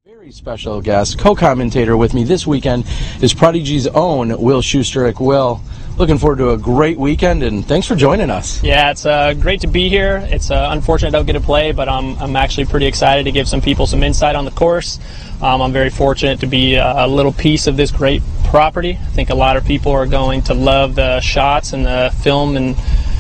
Very special guest, co-commentator with me this weekend is Prodigy's own Will Schusterick. Will, looking forward to a great weekend, and thanks for joining us. Yeah, it's great to be here. It's unfortunate I don't get to play, but I'm actually pretty excited to give some people some insight on the course. I'm very fortunate to be a little piece of this great property. I think a lot of people are going to love the shots and the film and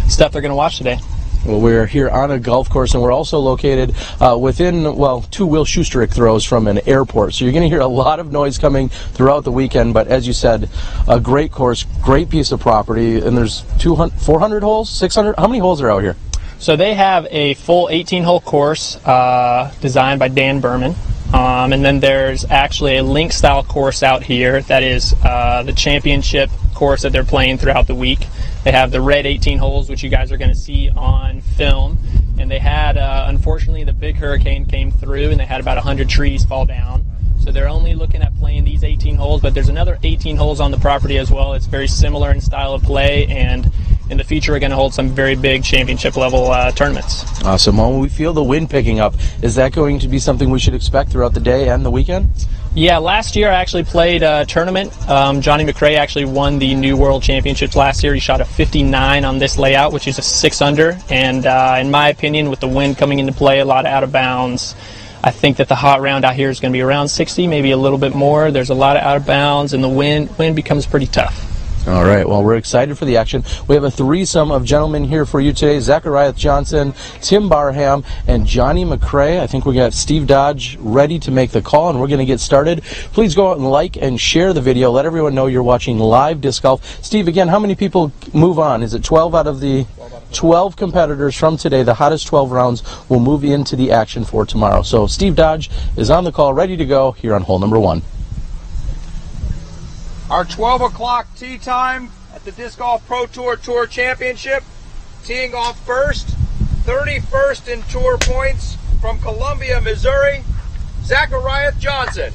stuff they're going to watch today. Well, we're here on a golf course, and we're also located within, well, 2 Will Schusterick throws from an airport. So you're going to hear a lot of noise coming throughout the weekend. But as you said, a great course, great piece of property. And there's 400 holes, 600? How many holes are out here? So they have a full 18-hole course designed by Dan Berman. And then there's actually a link-style course out here that is the championship course that they're playing throughout the week. They have the red 18 holes, which you guys are going to see on film. And they had, unfortunately, the big hurricane came through, and they had about 100 trees fall down. So they're only looking at playing these 18 holes, but there's another 18 holes on the property as well. It's very similar in style of play, and in the future we're going to hold some very big championship level tournaments. Awesome. Well, when we feel the wind picking up, is that going to be something we should expect throughout the day and the weekend? Yeah, last year I actually played a tournament. Johnny McRae actually won the New World Championships last year. He shot a 59 on this layout, which is a 6-under, and in my opinion, with the wind coming into play, a lot of out of bounds, I think that the hot round out here is going to be around 60, maybe a little bit more. There's a lot of out of bounds, and the wind becomes pretty tough. All right, well, we're excited for the action. We have a threesome of gentlemen here for you today. Zachariah Johnson, Tim Barham, and Johnny McRae. I think we got Steve Dodge ready to make the call, and we're going to get started. Please go out and like and share the video. Let everyone know you're watching live disc golf. Steve, again, how many people move on? Is it 12 out of the 12 competitors from today? The hottest 12 rounds will move into the action for tomorrow. So Steve Dodge is on the call, ready to go here on hole number 1. Our 12 o'clock tee time at the Disc Golf Pro Tour Championship. Teeing off first, 31st in tour points from Columbia, Missouri, Zachariah Johnson.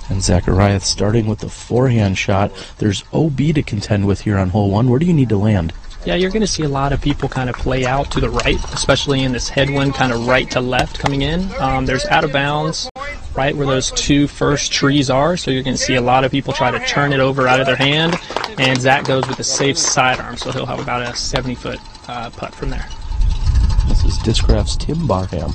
And Zachariah starting with the forehand shot. There's OB to contend with here on hole 1. Where do you need to land? Yeah, you're going to see a lot of people kind of play out to the right, especially in this headwind, kind of right to left coming in. There's out of bounds right where those 2 first trees are, so you're going to see a lot of people try to turn it over out of their hand, and Zach goes with a safe sidearm, so he'll have about a 70-foot putt from there. This is Discraft's Tim Barham.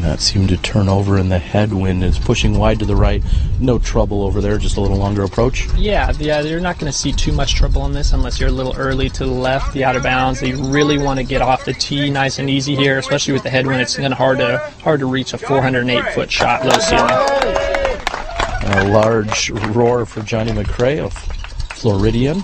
That seemed to turn over in the headwind. Is pushing wide to the right. No trouble over there, just a little longer approach. Yeah, you're not going to see too much trouble on this unless you're a little early to the left, the out of bounds. You really want to get off the tee nice and easy here, especially with the headwind. It's going to hard to reach a 408-foot shot, low ceiling. A large roar for Johnny McRae of Floridian.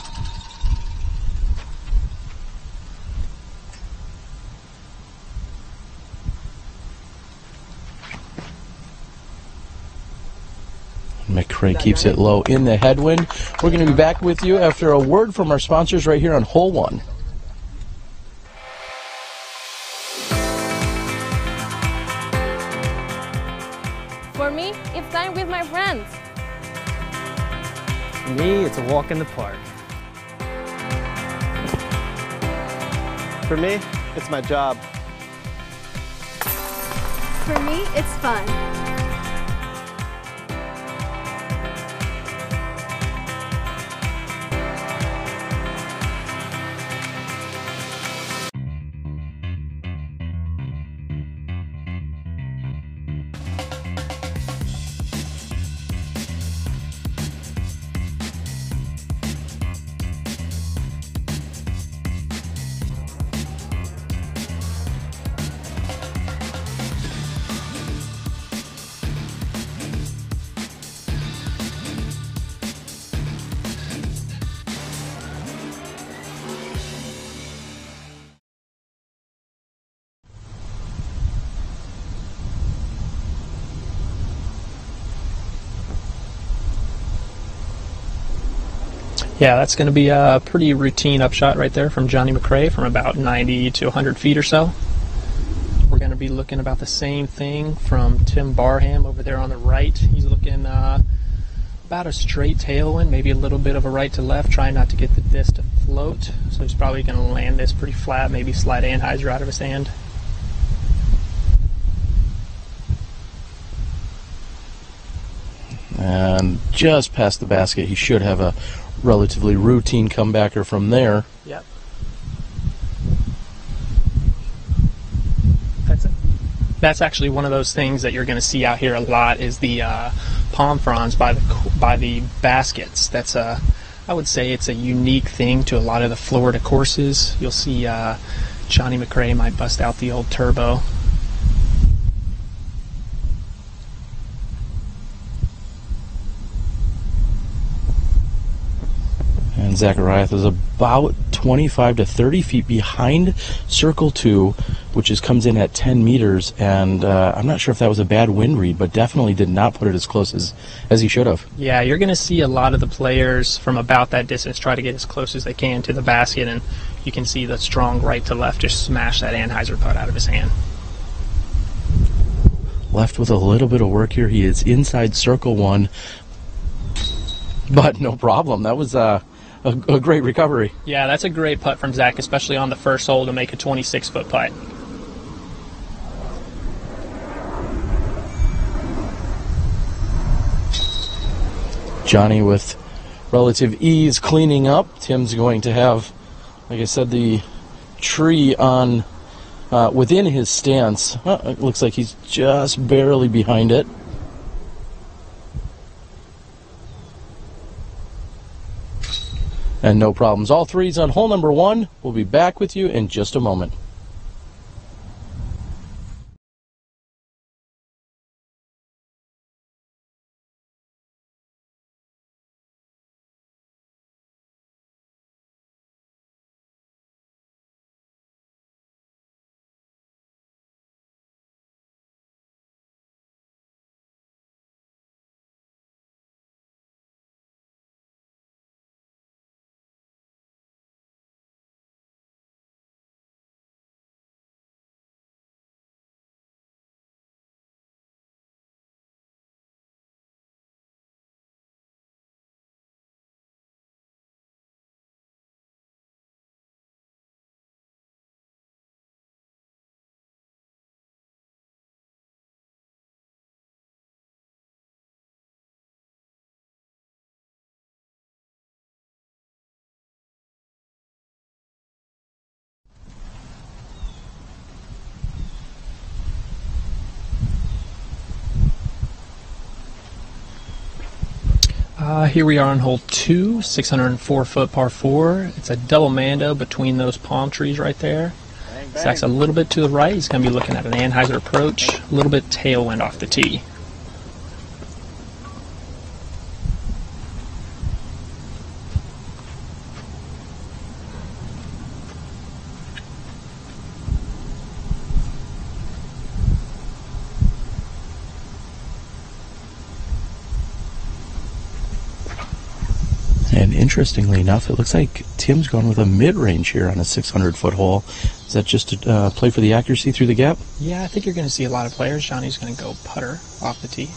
McRae keeps it low in the headwind. We're going to be back with you after a word from our sponsors right here on hole 1. For me, it's time with my friends. For me, it's a walk in the park. For me, it's my job. For me, it's fun. Yeah, that's going to be a pretty routine upshot right there from Johnny McRae from about 90 to 100 feet or so. We're going to be looking about the same thing from Tim Barham over there on the right. He's looking about a straight tailwind, maybe a little bit of a right to left, trying not to get the disc to float. So he's probably going to land this pretty flat, maybe slide anhyzer out of his hand. And just past the basket, he should have a relatively routine comebacker from there. Yep. That's actually one of those things that you're going to see out here a lot is the palm fronds by the baskets. That's I would say it's a unique thing to a lot of the Florida courses. You'll see Johnny McRae might bust out the old turbo. And Zachariah is about 25 to 30 feet behind Circle 2, which comes in at 10 meters. And I'm not sure if that was a bad wind read, but definitely did not put it as close as he should have. Yeah, you're going to see a lot of the players from about that distance try to get as close as they can to the basket, and you can see the strong right to left just smash that anhyzer putt out of his hand. Left with a little bit of work here. He is inside Circle 1, but no problem. That was a great recovery. Yeah, that's a great putt from Zach, especially on the first hole to make a 26-foot putt. Johnny with relative ease cleaning up. Tim's going to have, like I said, the tree on within his stance. It looks like he's just barely behind it. And no problems. All threes on hole number 1. We'll be back with you in just a moment. Here we are on hole 2, 604-foot par 4. It's a double mando between those palm trees right there. Bang, bang. Zach's a little bit to the right. He's going to be looking at an anhyzer approach, a little bit tailwind off the tee. And interestingly enough, it looks like Tim's gone with a mid-range here on a 600-foot hole. Is that just to play for the accuracy through the gap? Yeah, I think you're going to see a lot of players. Johnny's going to go putter off the tee.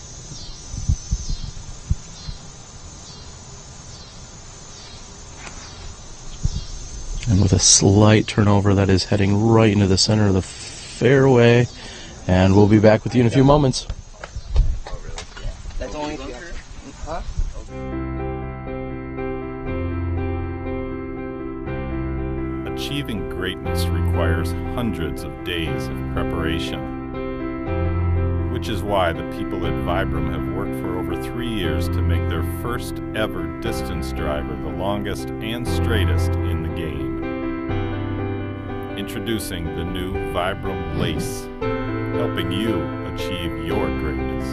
And with a slight turnover, that is heading right into the center of the fairway. And we'll be back with you in a few moments. That's only huh? Achieving greatness requires hundreds of days of preparation, which is why the people at Vibram have worked for over 3 years to make their first ever distance driver the longest and straightest in the game. Introducing the new Vibram Lace, helping you achieve your greatness.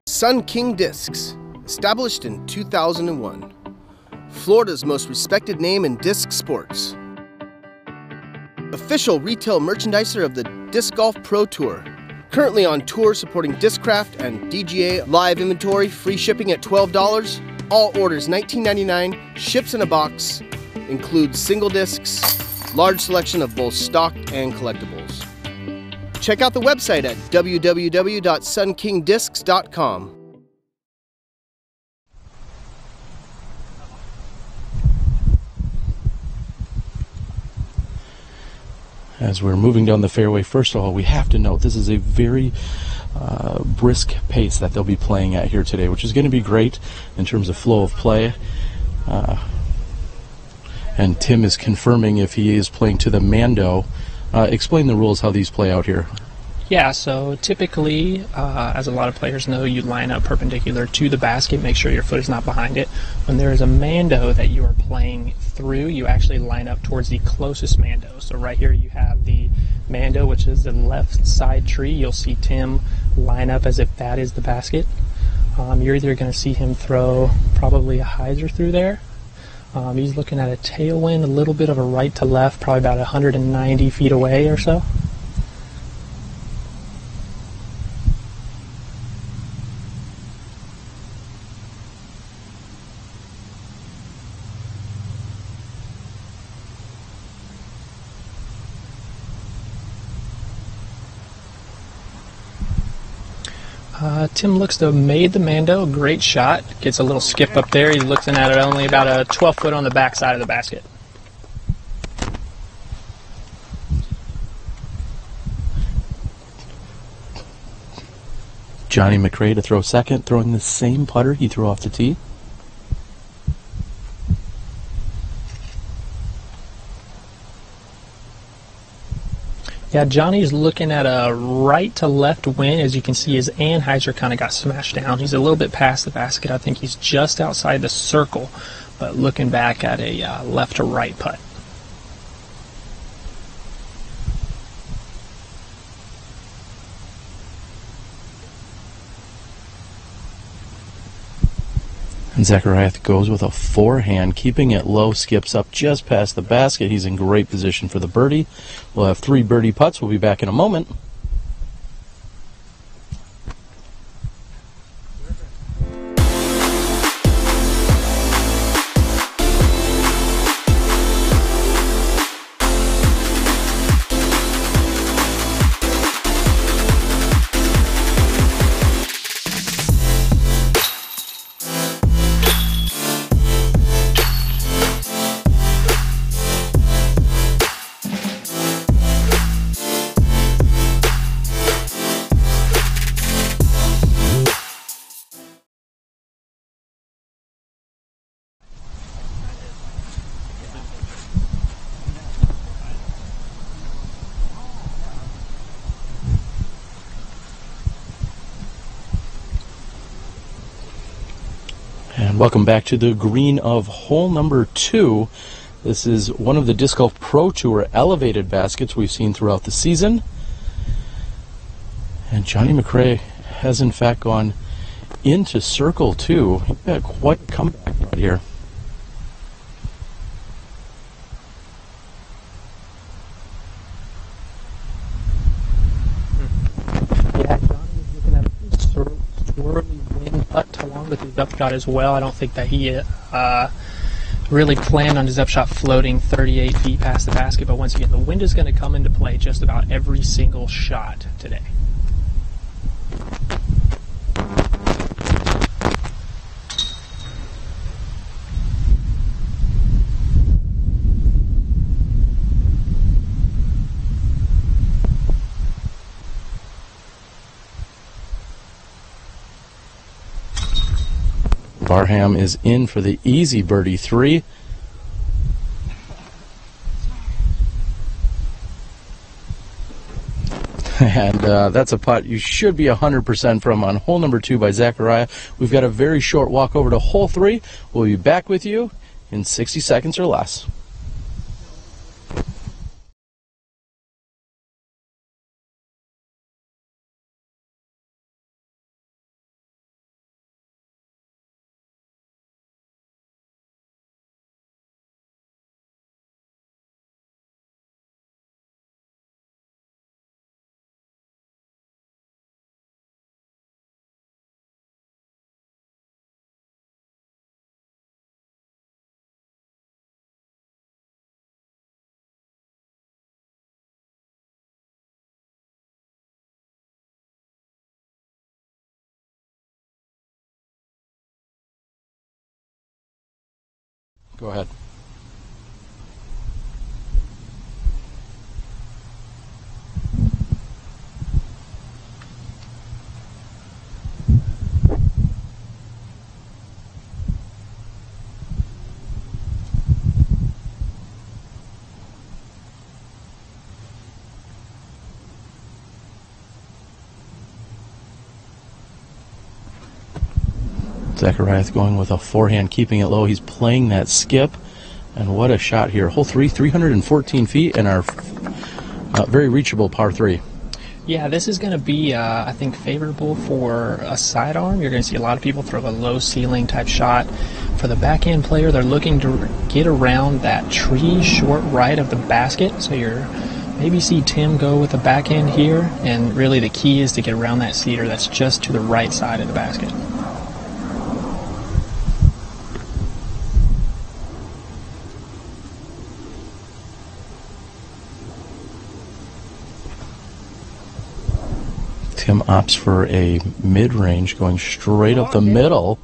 Sun King Discs, established in 2001. Florida's most respected name in disc sports. Official retail merchandiser of the Disc Golf Pro Tour, Currently on tour supporting Discraft and DGA live inventory, free shipping at $12. All orders $19.99, ships in a box, includes single discs, large selection of both stock and collectibles. Check out the website at www.sunkingdiscs.com. As we're moving down the fairway, first of all, we have to note this is a very brisk pace that they'll be playing at here today, which is going to be great in terms of flow of play. And Tim is confirming if he is playing to the Mando. Explain the rules, how these play out here. Yeah, so typically, as a lot of players know, you line up perpendicular to the basket, make sure your foot is not behind it. When there is a Mando that you are playing through, you actually line up towards the closest Mando. So right here you have the Mando, which is the left side tree. You'll see Tim line up as if that is the basket. You're either going to see him throw probably a hyzer through there. He's looking at a tailwind, a little bit of a right to left, probably about 190 feet away or so. Tim looks to have made the Mando. Great shot. Gets a little skip up there. He's looking at it only about a 12 foot on the back side of the basket. Johnny McRae to throw second, throwing the same putter he threw off the tee. Yeah, Johnny's looking at a right to left wind. As you can see, his anhyzer kind of got smashed down. He's a little bit past the basket. I think he's just outside the circle, but looking back at a left to right putt. And Zachariah goes with a forehand, keeping it low, skips up just past the basket. He's in great position for the birdie. We'll have 3 birdie putts. We'll be back in a moment. And welcome back to the green of hole number 2. This is one of the Disc Golf Pro Tour elevated baskets we've seen throughout the season. And Johnny McRae has in fact gone into circle 2. He's got quite a comeback right here. Yeah, Johnny is looking at a swirly wind putt along with his upshot as well. I don't think that he really planned on his upshot floating 38 feet past the basket, but once again, the wind is going to come into play just about every single shot today. Barham is in for the easy birdie 3. And that's a putt you should be 100% from on hole number 2 by Zachariah. We've got a very short walk over to hole 3. We'll be back with you in 60 seconds or less. Go ahead. Zachariah going with a forehand, keeping it low. He's playing that skip, and what a shot here. Hole 3, 314 feet, and our very reachable par 3. Yeah, this is going to be, I think, favorable for a sidearm. You're going to see a lot of people throw a low ceiling type shot. For the backhand player, they're looking to get around that tree short right of the basket. So you're maybe see Tim go with the backhand here, and really the key is to get around that cedar that's just to the right side of the basket. Tim opts for a mid-range, going straight up the middle.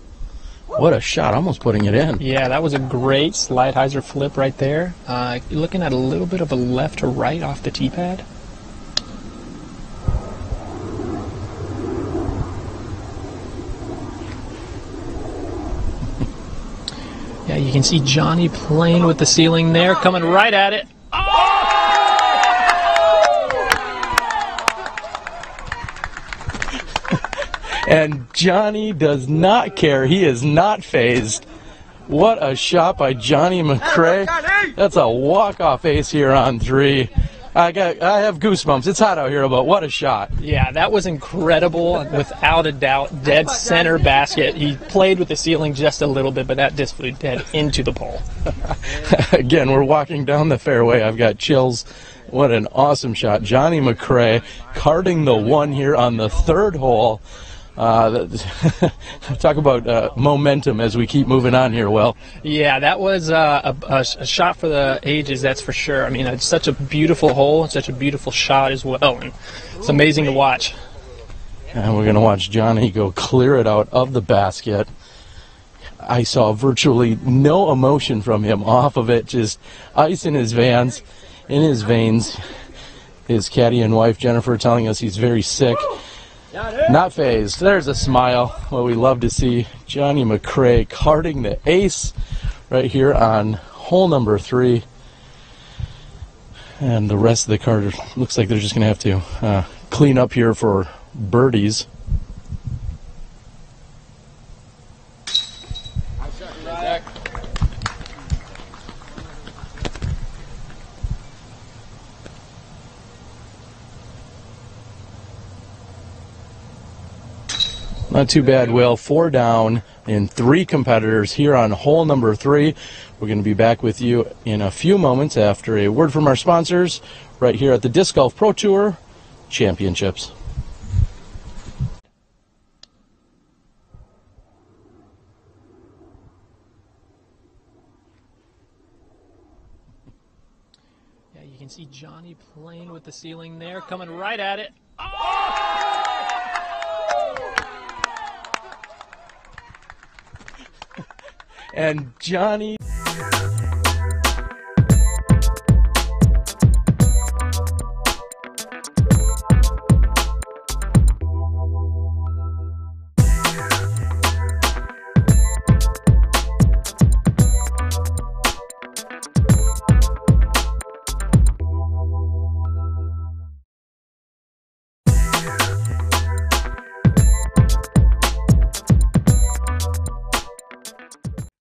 What a shot, almost putting it in. Yeah, that was a great slide hyzer flip right there. You're looking at a little bit of a left to right off the tee pad. Yeah, you can see Johnny playing with the ceiling there, coming right at it. And Johnny does not care. He is not phased. What a shot by Johnny McCray. That's a walk-off ace here on 3. I have goosebumps. It's hot out here, but what a shot. Yeah, that was incredible, without a doubt. Dead center basket. He played with the ceiling just a little bit, but that just flew dead into the pole. Again, we're walking down the fairway. I've got chills. What an awesome shot. Johnny McCray carding the 1 here on the 3rd hole. Talk about momentum as we keep moving on here, Will. Yeah, that was a shot for the ages, that's for sure. I mean, it's such a beautiful hole, such a beautiful shot as well, and it's amazing to watch. And we're going to watch Johnny go clear it out of the basket. I saw virtually no emotion from him off of it, just ice in his veins. His caddy and wife, Jennifer, telling us he's very sick. Not phased. There's a smile. What we love to see. Johnny McCray carding the ace right here on hole number 3. And the rest of the card looks like they're just going to have to clean up here for birdies. Not too bad, Will. 4 down and 3 competitors here on hole number 3. We're going to be back with you in a few moments after a word from our sponsors right here at the Disc Golf Pro Tour Championships. Yeah, you can see Johnny playing with the ceiling there, coming right at it. And Johnny...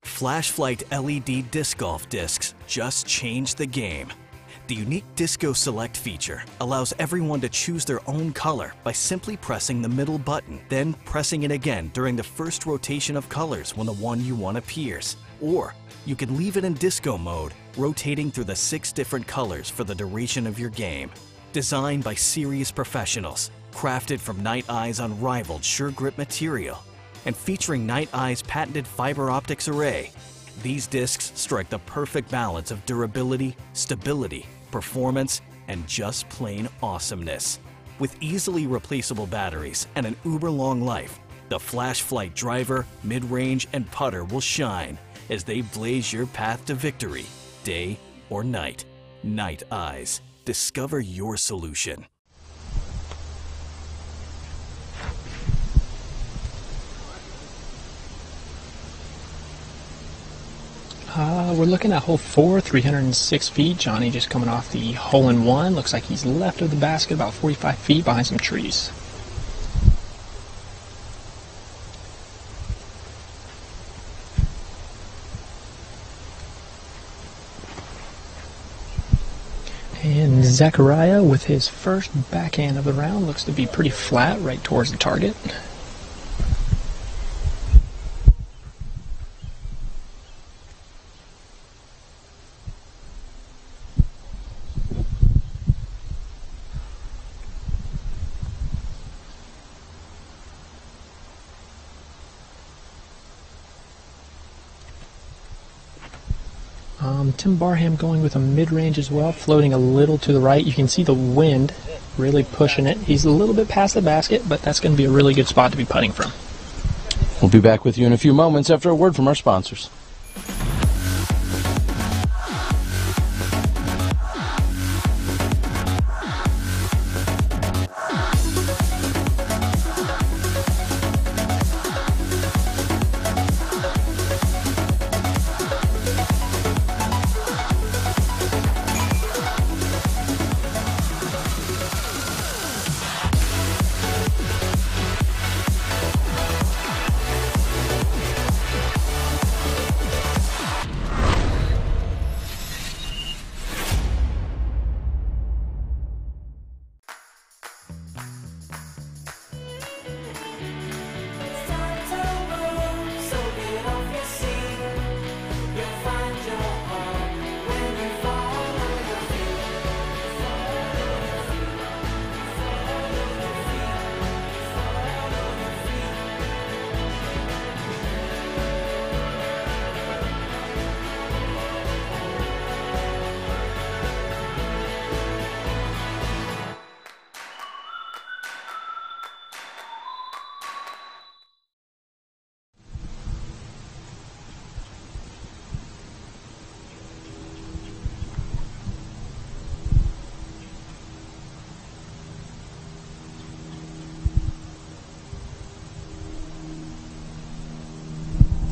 Flashlight LED disc golf discs just changed the game. The unique Disco Select feature allows everyone to choose their own color by simply pressing the middle button, then pressing it again during the first rotation of colors when the one you want appears. Or you can leave it in disco mode, rotating through the 6 different colors for the duration of your game. Designed by serious professionals, crafted from Night Eye's unrivaled sure grip material, and featuring Night Eye's patented fiber optics array, these discs strike the perfect balance of durability, stability, performance, and just plain awesomeness. With easily replaceable batteries and an uber-long life, the Flashlight driver, mid-range, and putter will shine, as they blaze your path to victory, day or night. Night Eyes. Discover your solution. We're looking at hole 4, 306 feet. Johnny just coming off the hole-in-one. Looks like he's left of the basket about 45 feet behind some trees. And Zachariah with his first backhand of the round looks to be pretty flat right towards the target. Tim Barham going with a mid-range as well, floating a little to the right. You can see the wind really pushing it. He's a little bit past the basket, but that's going to be a really good spot to be putting from. We'll be back with you in a few moments after a word from our sponsors.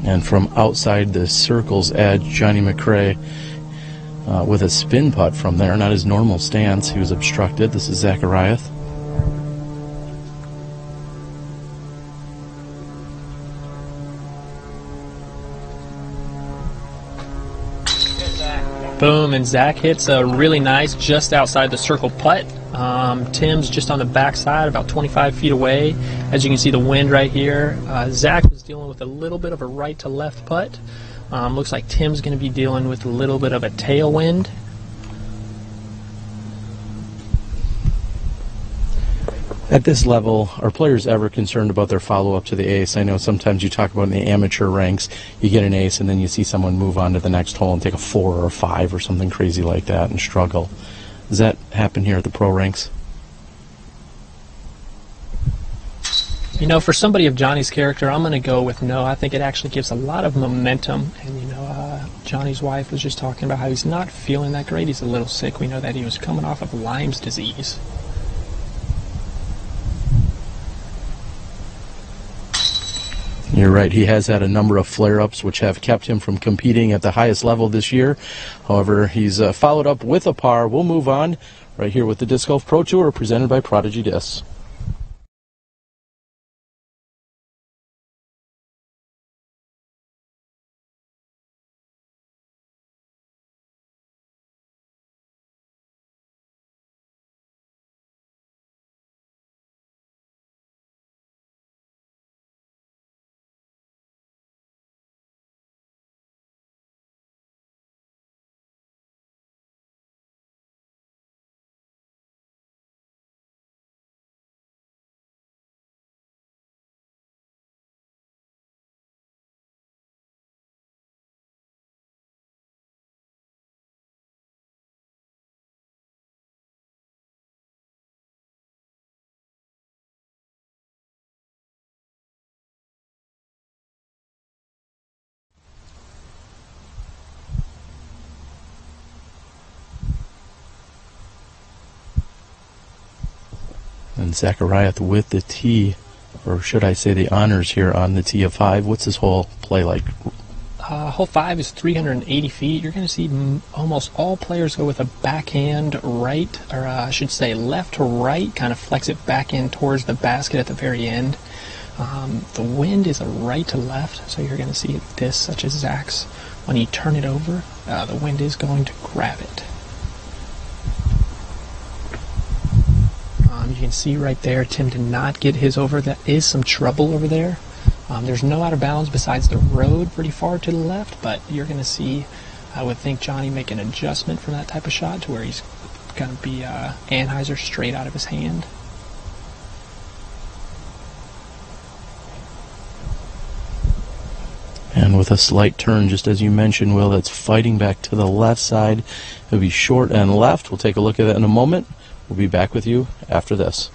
And from outside the circle's edge, Johnny McCray with a spin putt from there, not his normal stance. He was obstructed. This is Zachariah. Boom, and Zach hits a really nice just outside the circle putt. Tim's just on the backside, about 25 feet away. As you can see, the wind right here. Zach was dealing with a little bit of a right to left putt. Looks like Tim's going to be dealing with a little bit of a tailwind. At this level, are players ever concerned about their follow-up to the ace? I know sometimes you talk about in the amateur ranks, you get an ace and then you see someone move on to the next hole and take a 4 or a 5 or something crazy like that and struggle. Does that happen here at the pro ranks? You know, for somebody of Johnny's character, I'm going to go with no. I think it actually gives a lot of momentum. And, you know, Johnny's wife was just talking about how he's not feeling that great. He's a little sick. We know that he was coming off of Lyme's disease. You're right. He has had a number of flare-ups which have kept him from competing at the highest level this year. However, he's followed up with a par. We'll move on right here with the Disc Golf Pro Tour presented by Prodigy Discs. And Zachariah with the tee, or should I say the honors here on the tee of 5. What's this hole play like? Hole 5 is 380 feet. You're going to see almost all players go with a backhand right, or I should say left to right, kind of flex it back in towards the basket at the very end. The wind is a right to left, so you're going to see this, such as Zach's. When you turn it over, the wind is going to grab it. You can see right there, Tim did not get his over. That is some trouble over there. There's no out of bounds besides the road pretty far to the left, but you're going to see, I would think, Johnny make an adjustment from that type of shot to where he's going to be Anheuser straight out of his hand. And with a slight turn, just as you mentioned, Will, that's fighting back to the left side. It'll be short and left. We'll take a look at that in a moment. We'll be back with you after this.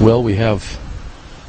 Well, we have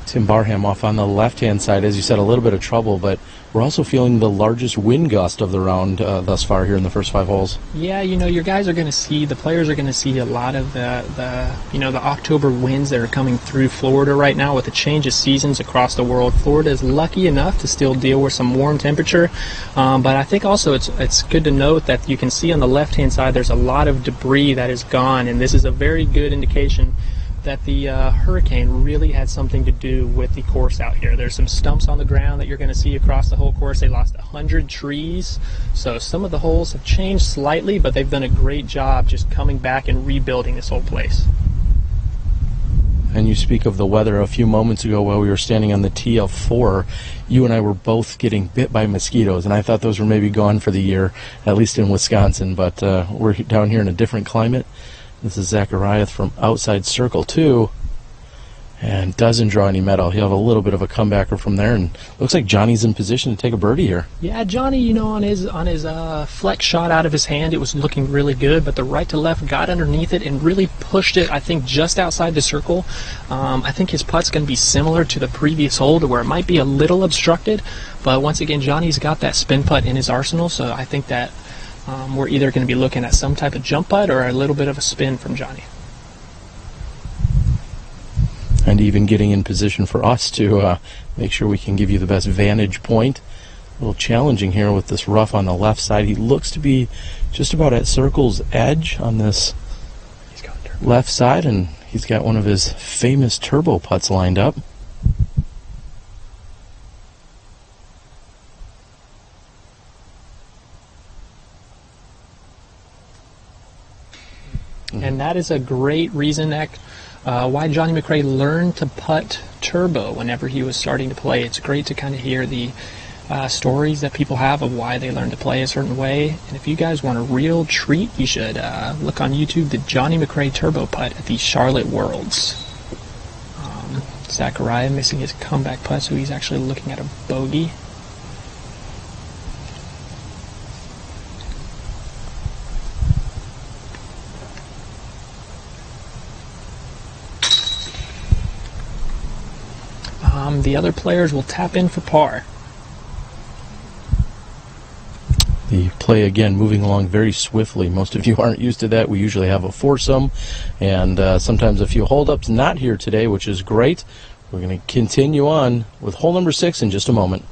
Tim Barham off on the left-hand side. As you said, a little bit of trouble, but we're also feeling the largest wind gust of the round thus far here in the first 5 holes. Yeah, you know, your guys are going to see, the players are going to see a lot of the October winds that are coming through Florida right now with the change of seasons across the world. Florida is lucky enough to still deal with some warm temperature, but I think also it's good to note that you can see on the left-hand side there's a lot of debris that is gone, and this is a very good indication that the hurricane really had something to do with the course out here. There's some stumps on the ground that you're going to see across the whole course. They lost 100 trees, so some of the holes have changed slightly, but they've done a great job just coming back and rebuilding this whole place. And you speak of the weather. A few moments ago while we were standing on the tee of 4, you and I were both getting bit by mosquitoes, and I thought those were maybe gone for the year, at least in Wisconsin, but we're down here in a different climate. This is Zachariah from outside circle 2, and doesn't draw any medal. He'll have a little bit of a comebacker from there, and looks like Johnny's in position to take a birdie here. Yeah, Johnny, you know, on his flex shot out of his hand, it was looking really good, but the right to left got underneath it and really pushed it, I think, just outside the circle. I think his putt's going to be similar to the previous hole, to where it might be a little obstructed, but once again, Johnny's got that spin putt in his arsenal, so I think that we're either going to be looking at some type of jump putt or a little bit of a spin from Johnny. And even getting in position for us to make sure we can give you the best vantage point. A little challenging here with this rough on the left side. He looks to be just about at circle's edge on this left side, and he's got one of his famous turbo putts lined up. And that is a great reason why Johnny McRae learned to putt turbo whenever he was starting to play. It's great to kind of hear the stories that people have of why they learned to play a certain way. And if you guys want a real treat, you should look on YouTube, the Johnny McRae turbo putt at the Charlotte Worlds. Zachariah missing his comeback putt, so he's actually looking at a bogey. The other players will tap in for par. The the play, again, moving along very swiftly. Most of you aren't used to that. We usually have a foursome and sometimes a few holdups. Not here today, which is great. We're going to continue on with hole number 6 in just a moment.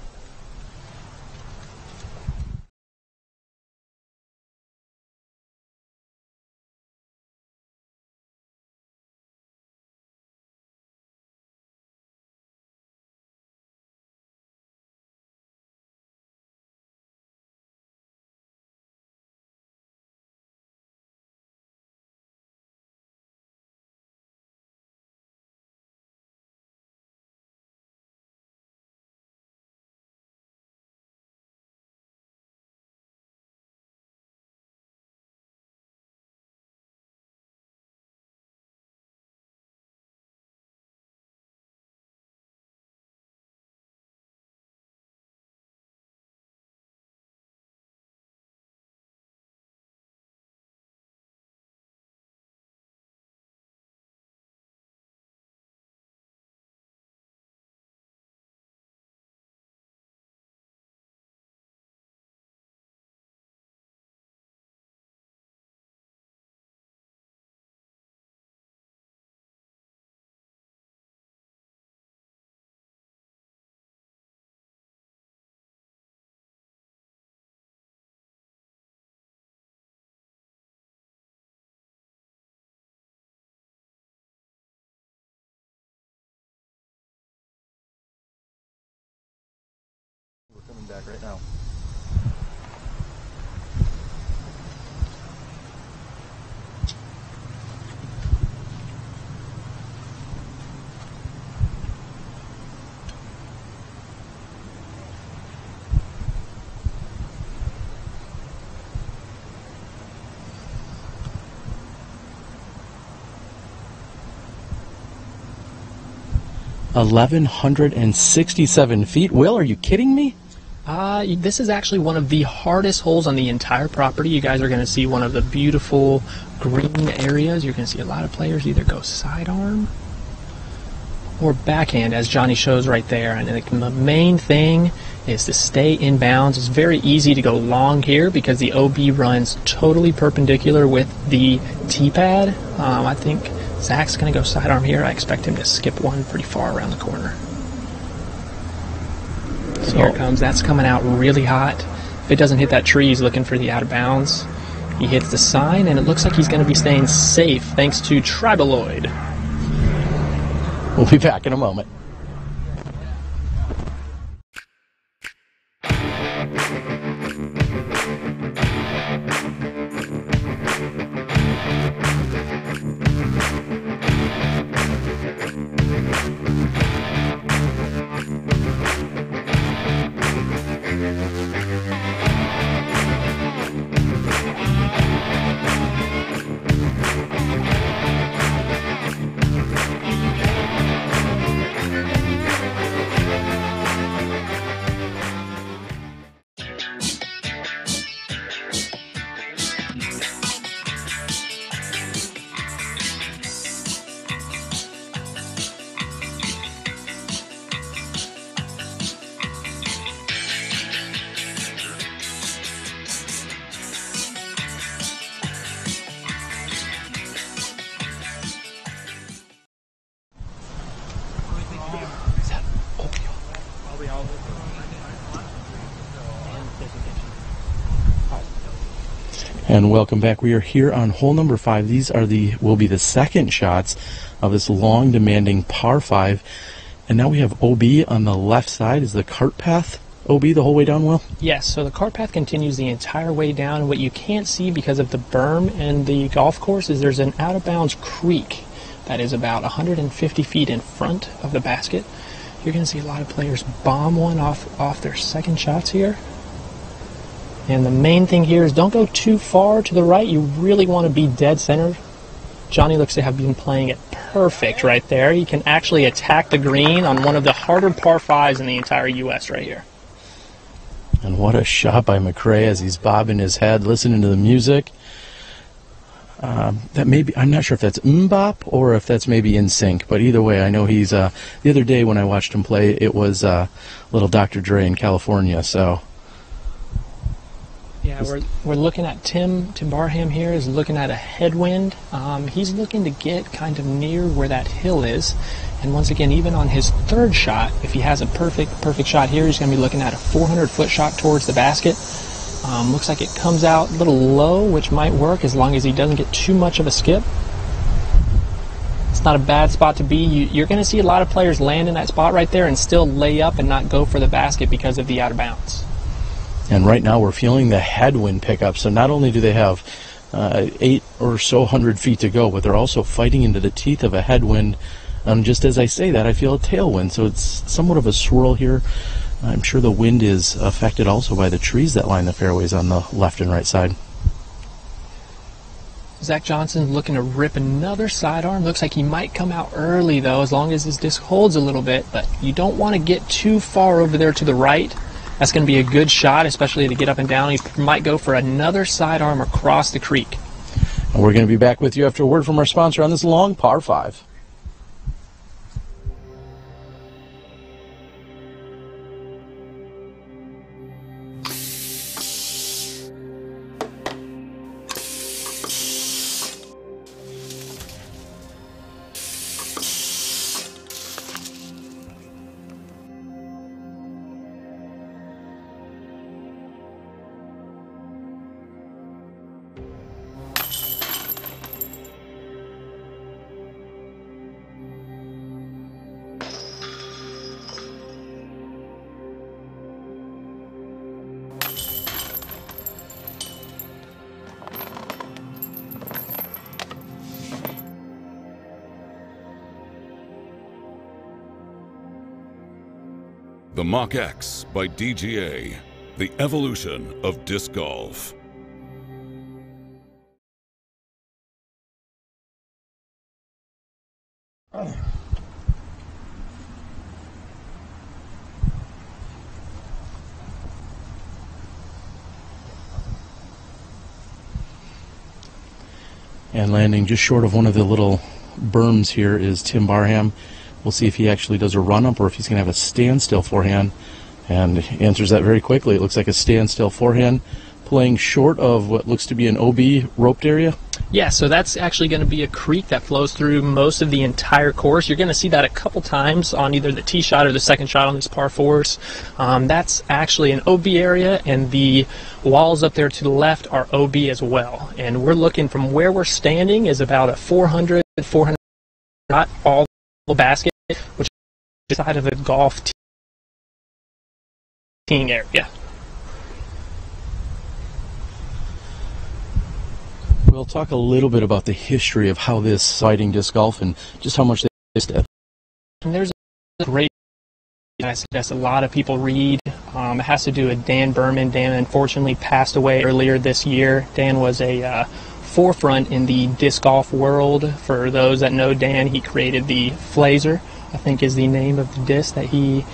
We're coming back right now. $1,167 feet. Will, are you kidding me? This is actually one of the hardest holes on the entire property. You guys are going to see one of the beautiful green areas. You're going to see a lot of players either go sidearm or backhand, as Johnny shows right there. And the main thing is to stay in bounds. It's very easy to go long here because the OB runs totally perpendicular with the tee pad. I think Zach's going to go sidearm here. I expect him to skip one pretty far around the corner. So here it comes. That's coming out really hot. If it doesn't hit that tree, he's looking for the out of bounds. He hits the sign, and it looks like he's going to be staying safe thanks to Tribaloid. We'll be back in a moment. And welcome back. We are here on hole number 5. These are will be the second shots of this long, demanding par 5. And now we have OB on the left side. Is the cart path OB the whole way down, Will? Yes, so the cart path continues the entire way down. What you can't see because of the berm and the golf course is there's an out-of-bounds creek that is about 150 feet in front of the basket. You're going to see a lot of players bomb one off their second shots here. And the main thing here is don't go too far to the right. You really want to be dead center. Johnny looks to have been playing it perfect right there. He can actually attack the green on one of the harder par 5s in the entire U.S. right here. And what a shot by McRae as he's bobbing his head, listening to the music. That maybe, I'm not sure if that's mbop or if that's maybe in sync, but either way, I know he's, the other day when I watched him play, it was little Dr. Dre in California, so. Yeah, we're looking at Tim Barham here is looking at a headwind. He's looking to get kind of near where that hill is. And once again, even on his third shot, if he has a perfect shot here, he's going to be looking at a 400-foot shot towards the basket. Looks like it comes out a little low, which might work as long as he doesn't get too much of a skip. It's not a bad spot to be. You're going to see a lot of players land in that spot right there and still lay up and not go for the basket because of the out of bounds. And right now we're feeling the headwind pickup. So not only do they have 8 or so hundred feet to go, but they're also fighting into the teeth of a headwind. Just as I say that, I feel a tailwind. So it's somewhat of a swirl here. I'm sure the wind is affected also by the trees that line the fairways on the left and right side. Zach Johnson looking to rip another sidearm. Looks like he might come out early though, as long as his disc holds a little bit. But you don't want to get too far over there to the right. That's going to be a good shot, especially to get up and down. He might go for another sidearm across the creek. And we're going to be back with you after a word from our sponsor on this long par 5. The Mach X by DGA, the evolution of disc golf. And landing just short of one of the little berms here is Tim Barham. We'll see if he actually does a run-up or if he's going to have a standstill forehand. And answers that very quickly. It looks like a standstill forehand, playing short of what looks to be an OB roped area. Yeah, so that's actually going to be a creek that flows through most of the entire course. You're going to see that a couple times on either the tee shot or the second shot on these par 4s. That's actually an OB area, and the walls up there to the left are OB as well. And we're looking from where we're standing is about a 400 shot all the basket, which is the side of the golf teeing area. We'll talk a little bit about the history of how this fighting disc golf and just how much they missed it. And there's a great, I suggest a lot of people read. It has to do with Dan Berman. Dan unfortunately passed away earlier this year. Dan was a forefront in the disc golf world. For those that know Dan, he created the Flazer, I think is the name of the disc that he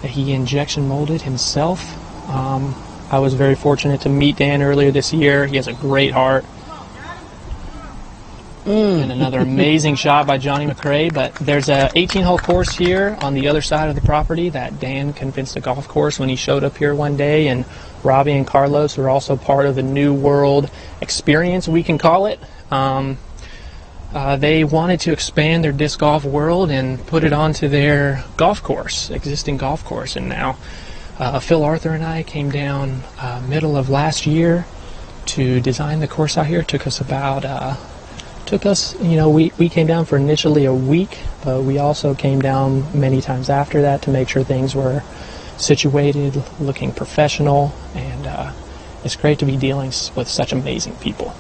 injection molded himself. I was very fortunate to meet Dan earlier this year. He has a great heart. And another amazing shot by Johnny McRae. But there's a 18-hole course here on the other side of the property that Dan convinced a golf course when he showed up here one day. And Robbie and Carlos are also part of the New World experience, we can call it. They wanted to expand their disc golf world and put it onto their golf course, existing golf course. And now Phil Arthur and I came down middle of last year to design the course out here. It took us about we came down for initially a week, but we also came down many times after that to make sure things were situated, looking professional, and it's great to be dealing with such amazing people.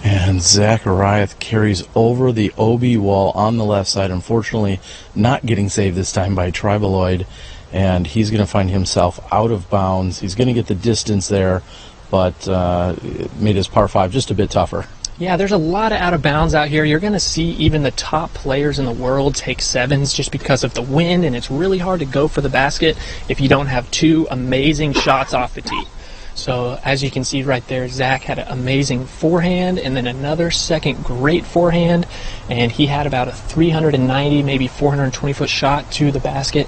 And Zachariah carries over the OB wall on the left side, unfortunately not getting saved this time by Tribaloid, and he's going to find himself out of bounds. He's going to get the distance there, but it made his par 5 just a bit tougher. Yeah, there's a lot of out of bounds out here. You're going to see even the top players in the world take 7s just because of the wind, and it's really hard to go for the basket if you don't have 2 amazing shots off the tee. So as you can see right there, Zach had an amazing forehand and then another second great forehand, and he had about a 390, maybe 420 foot shot to the basket.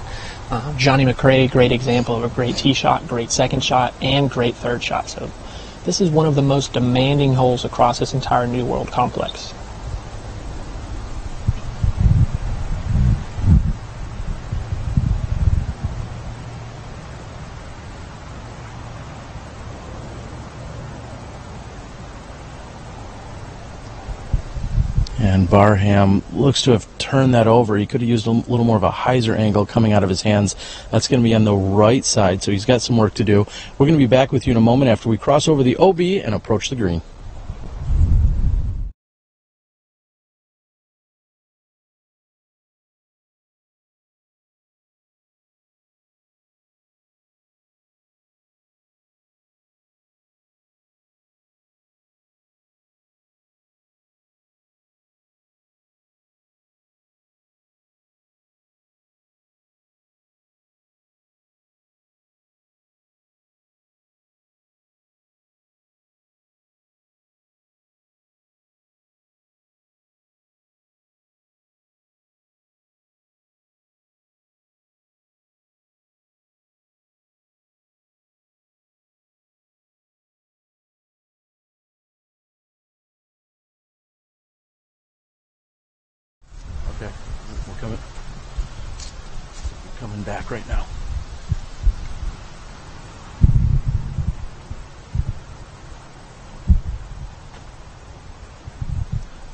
Johnny McCray, great example of a great tee shot, great second shot, and great third shot. So this is one of the most demanding holes across this entire New World complex. And Barham looks to have turned that over. He could have used a little more of a hyzer angle coming out of his hands. That's going to be on the right side, so he's got some work to do. We're going to be back with you in a moment after we cross over the OB and approach the green. Okay, we're coming back right now.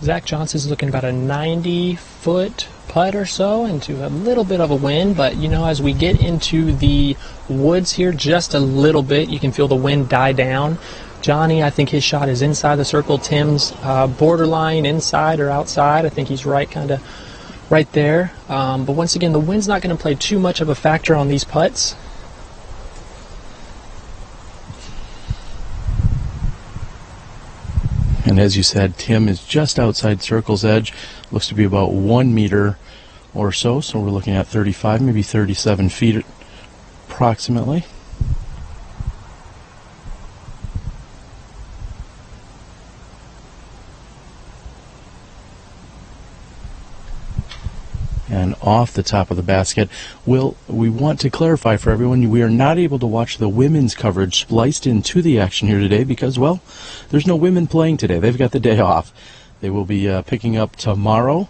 Zach Johnson's looking about a 90-foot putt or so into a little bit of a wind, but you know, as we get into the woods here just a little bit, you can feel the wind die down. Johnny, I think his shot is inside the circle. Tim's borderline inside or outside. I think he's right, kind of right there. But once again, the wind's not going to play too much of a factor on these putts. And as you said, Tim is just outside circle's edge. Looks to be about 1 meter or so. So we're looking at 35, maybe 37 feet approximately. And off the top of the basket, we want to clarify for everyone, we are not able to watch the women's coverage spliced into the action here today because, well, there's no women playing today. They've got the day off. They will be picking up tomorrow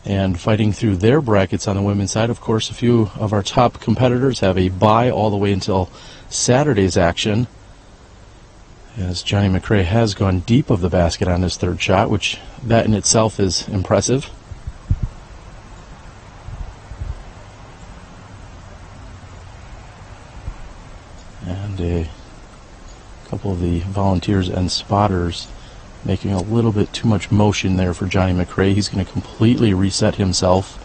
and fighting through their brackets on the women's side. Of course, a few of our top competitors have a bye all the way until Saturday's action, as Johnny McCray has gone deep of the basket on his third shot, which that in itself is impressive. And a couple of the volunteers and spotters making a little bit too much motion there for Johnny McCray. He's going to completely reset himself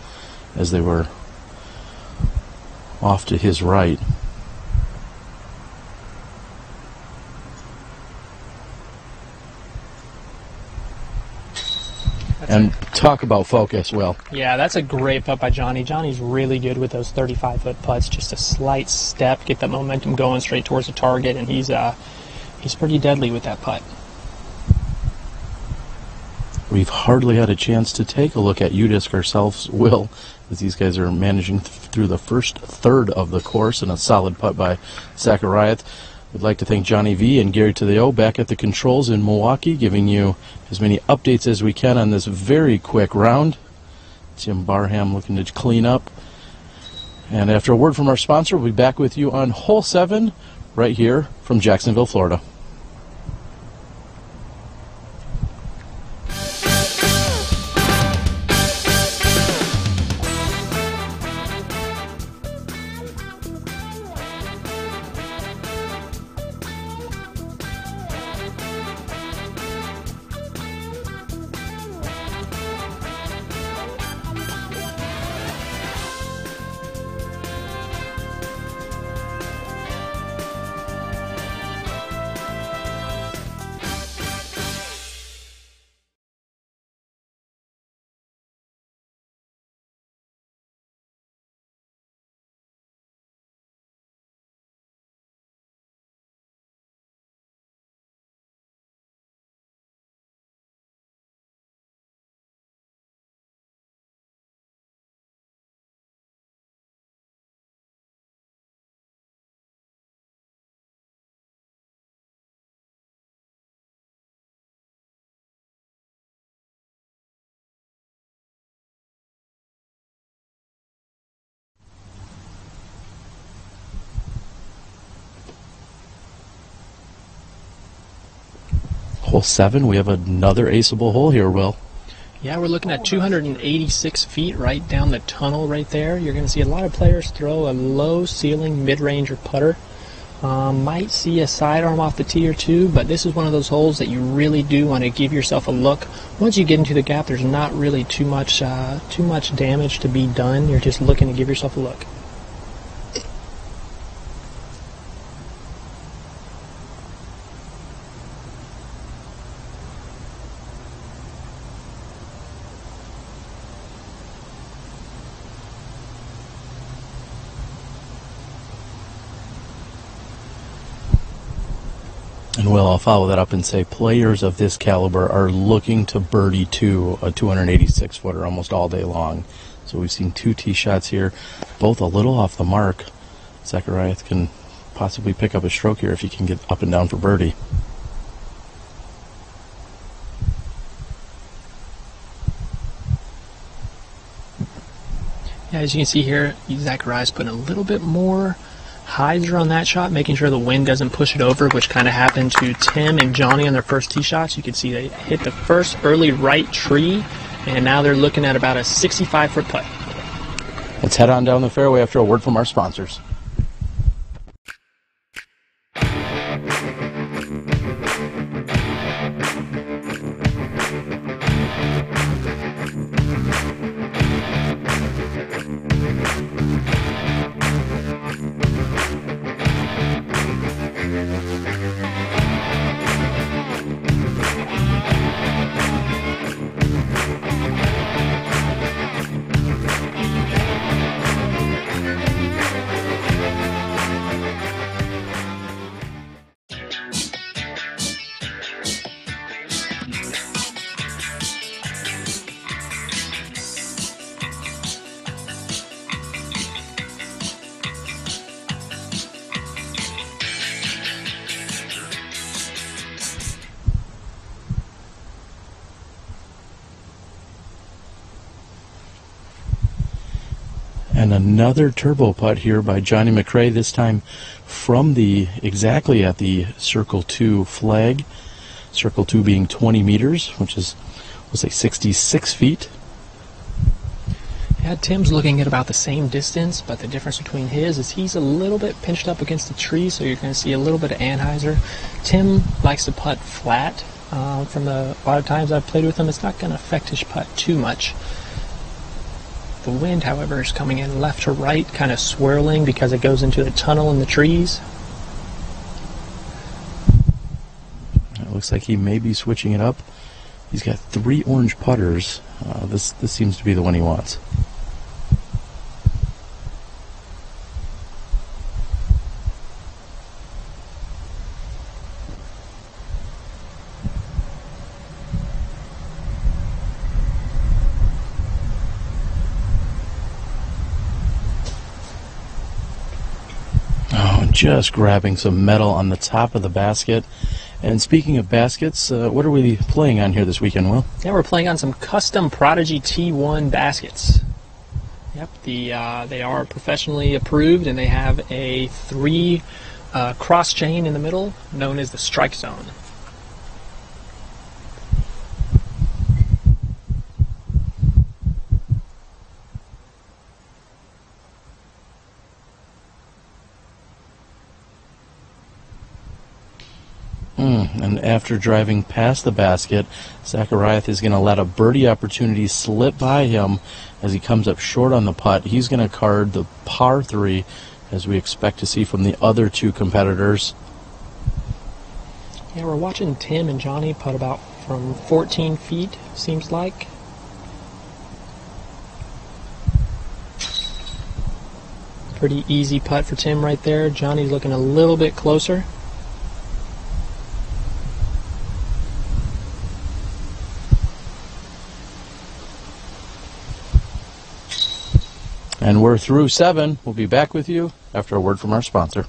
as they were off to his right. And talk about focus, Will. Yeah, that's a great putt by Johnny. Johnny's really good with those 35-foot putts. Just a slight step, get that momentum going straight towards the target, and he's pretty deadly with that putt. We've hardly had a chance to take a look at UDisc ourselves, Will, as these guys are managing through the first third of the course, and a solid putt by Zachariah. We'd like to thank Johnny V and Gary Tadeo back at the controls in Milwaukee, giving you as many updates as we can on this very quick round. Tim Barham looking to clean up. And after a word from our sponsor, we'll be back with you on Hole 7 right here from Jacksonville, Florida. Hole 7, we have another aceable hole here, Will. Yeah, we're looking at 286 feet right down the tunnel right there. You're going to see a lot of players throw a low ceiling mid-ranger putter. Might see a sidearm off the tee or two, but this is one of those holes that you really do want to give yourself a look. Once you get into the gap, there's not really too much damage to be done. You're just looking to give yourself a look. And Will, I'll follow that up and say players of this caliber are looking to birdie to a 286-footer almost all day long. So we've seen 2 tee shots here, both a little off the mark. Zachariah can possibly pick up a stroke here if he can get up and down for birdie. Yeah, as you can see here, Zachariah's putting a little bit more hyzer on that shot, making sure the wind doesn't push it over, which kind of happened to Tim and Johnny on their first tee shots. You can see they hit the first early right tree, and now they're looking at about a 65-foot putt. Let's head on down the fairway after a word from our sponsors. And another turbo putt here by Johnny McRae, this time from exactly at the Circle 2 flag. Circle 2 being 20 meters, which is, we'll say, 66 feet. Yeah, Tim's looking at about the same distance, but the difference between his is he's a little bit pinched up against the tree, so you're going to see a little bit of anhyzer. Tim likes to putt flat. From a lot of times I've played with him, it's not going to affect his putt too much. The wind, however, is coming in left to right, kind of swirling because it goes into the tunnel in the trees. It looks like he may be switching it up. He's got 3 orange putters. This seems to be the one he wants. Just grabbing some metal on the top of the basket. And speaking of baskets, what are we playing on here this weekend, Will? Yeah, we're playing on some custom Prodigy T1 baskets. Yep, they are professionally approved, and they have a 3 cross chain in the middle, known as the strike zone. And after driving past the basket, Zachariah is going to let a birdie opportunity slip by him as he comes up short on the putt. He's going to card the par 3, as we expect to see from the other 2 competitors. Yeah, we're watching Tim and Johnny putt about from 14 feet, seems like. Pretty easy putt for Tim right there. Johnny's looking a little bit closer. And we're through 7. We'll be back with you after a word from our sponsor.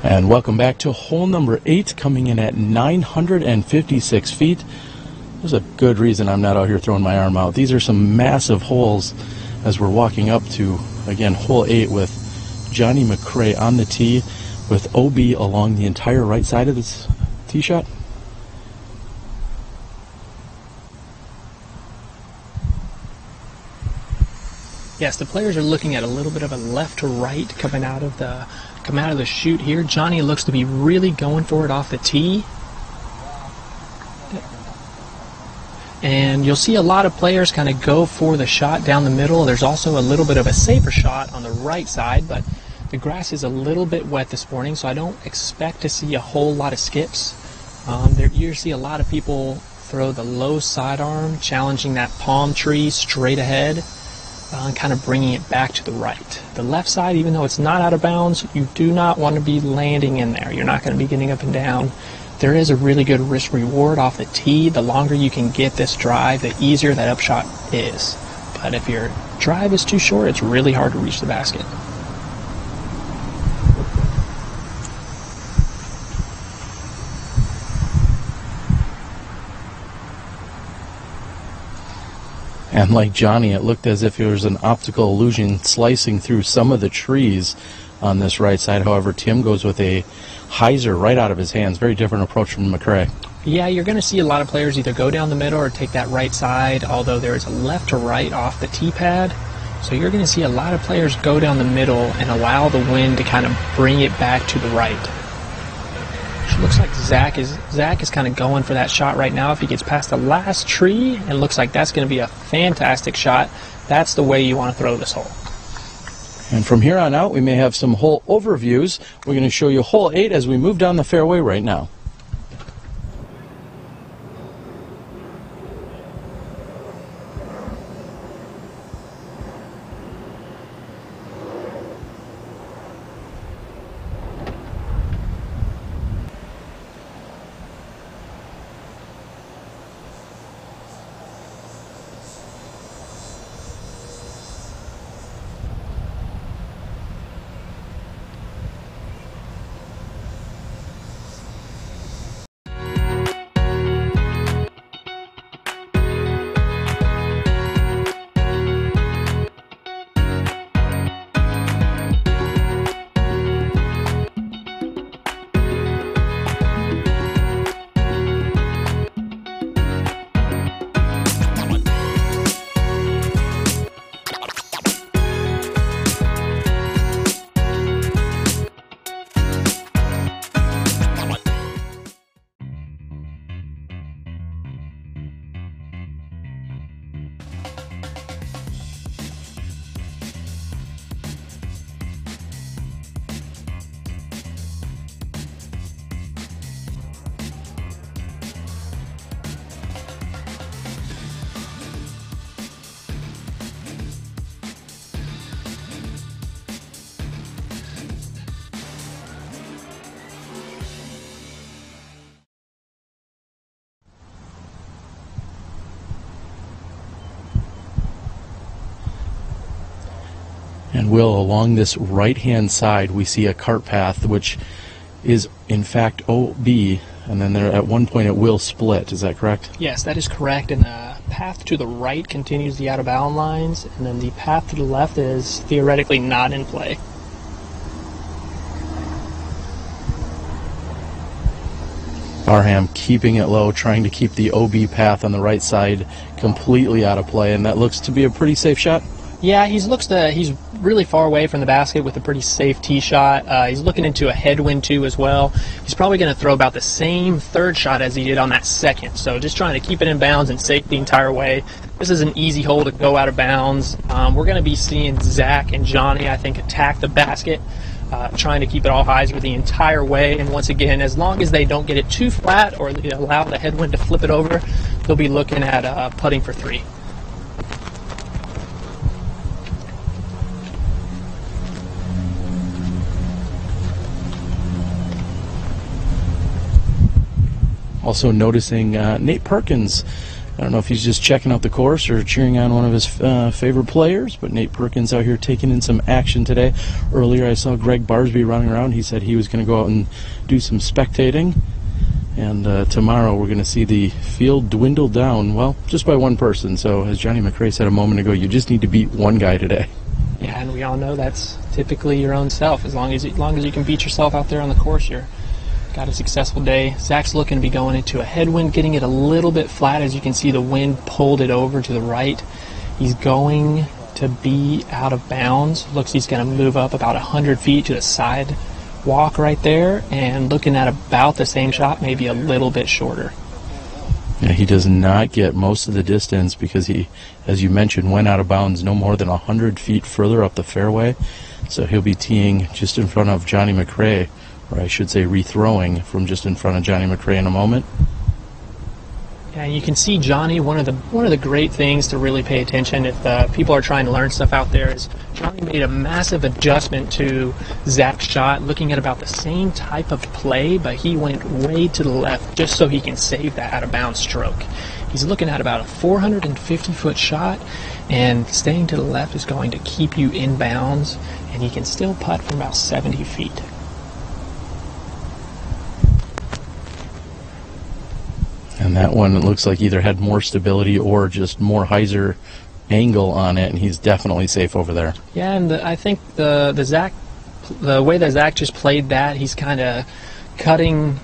And welcome back to hole number 8, coming in at 956 feet. There's a good reason I'm not out here throwing my arm out. These are some massive holes as we're walking up to, again, hole 8 with Johnny McCray on the tee with OB along the entire right side of this tee shot. Yes, the players are looking at a little bit of a left to right coming out of the chute here. Johnny looks to be really going for it off the tee. And you'll see a lot of players kind of go for the shot down the middle. There's also a little bit of a safer shot on the right side, but the grass is a little bit wet this morning, so I don't expect to see a whole lot of skips. You see a lot of people throw the low sidearm, challenging that palm tree straight ahead, and kind of bringing it back to the right. The left side, even though it's not out of bounds, you do not want to be landing in there. You're not going to be getting up and down. There is a really good risk reward off the tee. The longer you can get this drive, the easier that upshot is. But if your drive is too short, it's really hard to reach the basket. And like Johnny, it looked as if there was an optical illusion slicing through some of the trees on this right side. However, Tim goes with a hyzer right out of his hands. Very different approach from McCray. Yeah, you're going to see a lot of players either go down the middle or take that right side, although there is a left to right off the tee pad. So you're going to see a lot of players go down the middle and allow the wind to kind of bring it back to the right. It looks like Zach is kind of going for that shot right now. If he gets past the last tree, it looks like that's going to be a fantastic shot. That's the way you want to throw this hole. And from here on out, we may have some hole overviews. We're going to show you hole 8 as we move down the fairway right now. And Will, along this right-hand side, we see a cart path, which is in fact OB, and then there at one point it will split. Is that correct? Yes, that is correct. And the path to the right continues the out-of-bound lines, and then the path to the left is theoretically not in play. Barham keeping it low, trying to keep the OB path on the right side completely out of play, and that looks to be a pretty safe shot. Yeah, he's really far away from the basket with a pretty safe tee shot. He's looking into a headwind too as well. He's probably going to throw about the same third shot as he did on that second. So just trying to keep it in bounds and safe the entire way. This is an easy hole to go out of bounds. We're going to be seeing Zach and Johnny, I think, attack the basket, trying to keep it all hyzer the entire way. And once again, as long as they don't get it too flat or they allow the headwind to flip it over, they'll be looking at putting for 3. Also noticing Nate Perkins I don't know if he's just checking out the course or cheering on one of his favorite players, but Nate Perkins out here taking in some action today. Earlier I saw Greg Barsby running around. He said he was going to go out and do some spectating. And tomorrow we're going to see the field dwindle down, well, just by one person. So as Johnny McRae said a moment ago, you just need to beat one guy today. Yeah, and we all know that's typically your own self. As long as you can beat yourself out there on the course, you're got a successful day. Zach's looking to be going into a headwind, getting it a little bit flat. As you can see, the wind pulled it over to the right. He's going to be out of bounds. Looks he's going to move up about 100 feet to the side walk right there, and looking at about the same shot, maybe a little bit shorter. Yeah, he does not get most of the distance because he, as you mentioned, went out of bounds no more than 100 feet further up the fairway. So he'll be teeing just in front of Johnny McRae, or I should say rethrowing from just in front of Johnny McRae in a moment. Yeah, you can see Johnny, one of the great things to really pay attention if people are trying to learn stuff out there is Johnny made a massive adjustment to Zach's shot, looking at about the same type of play, but he went way to the left just so he can save that out-of-bounds stroke. He's looking at about a 450-foot shot, and staying to the left is going to keep you in bounds, and he can still putt from about 70 feet. And that one, it looks like either had more stability or just more hyzer angle on it, and he's definitely safe over there. Yeah, and I think the way that Zach just played that, he's kind of cutting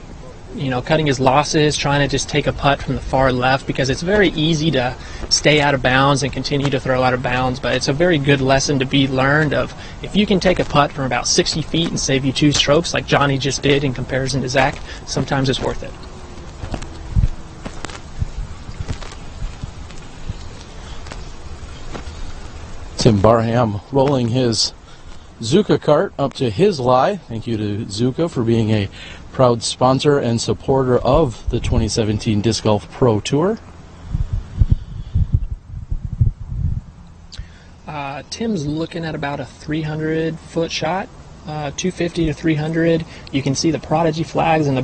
his losses, trying to just take a putt from the far left, because it's very easy to stay out of bounds and continue to throw out of bounds, but it's a very good lesson to be learned of if you can take a putt from about 60 feet and save you 2 strokes like Johnny just did in comparison to Zach, sometimes it's worth it. Tim Barham rolling his Zuka cart up to his lie. Thank you to Zuka for being a proud sponsor and supporter of the 2017 Disc Golf Pro Tour. Tim's looking at about a 300-foot shot, 250 to 300. You can see the Prodigy flags in the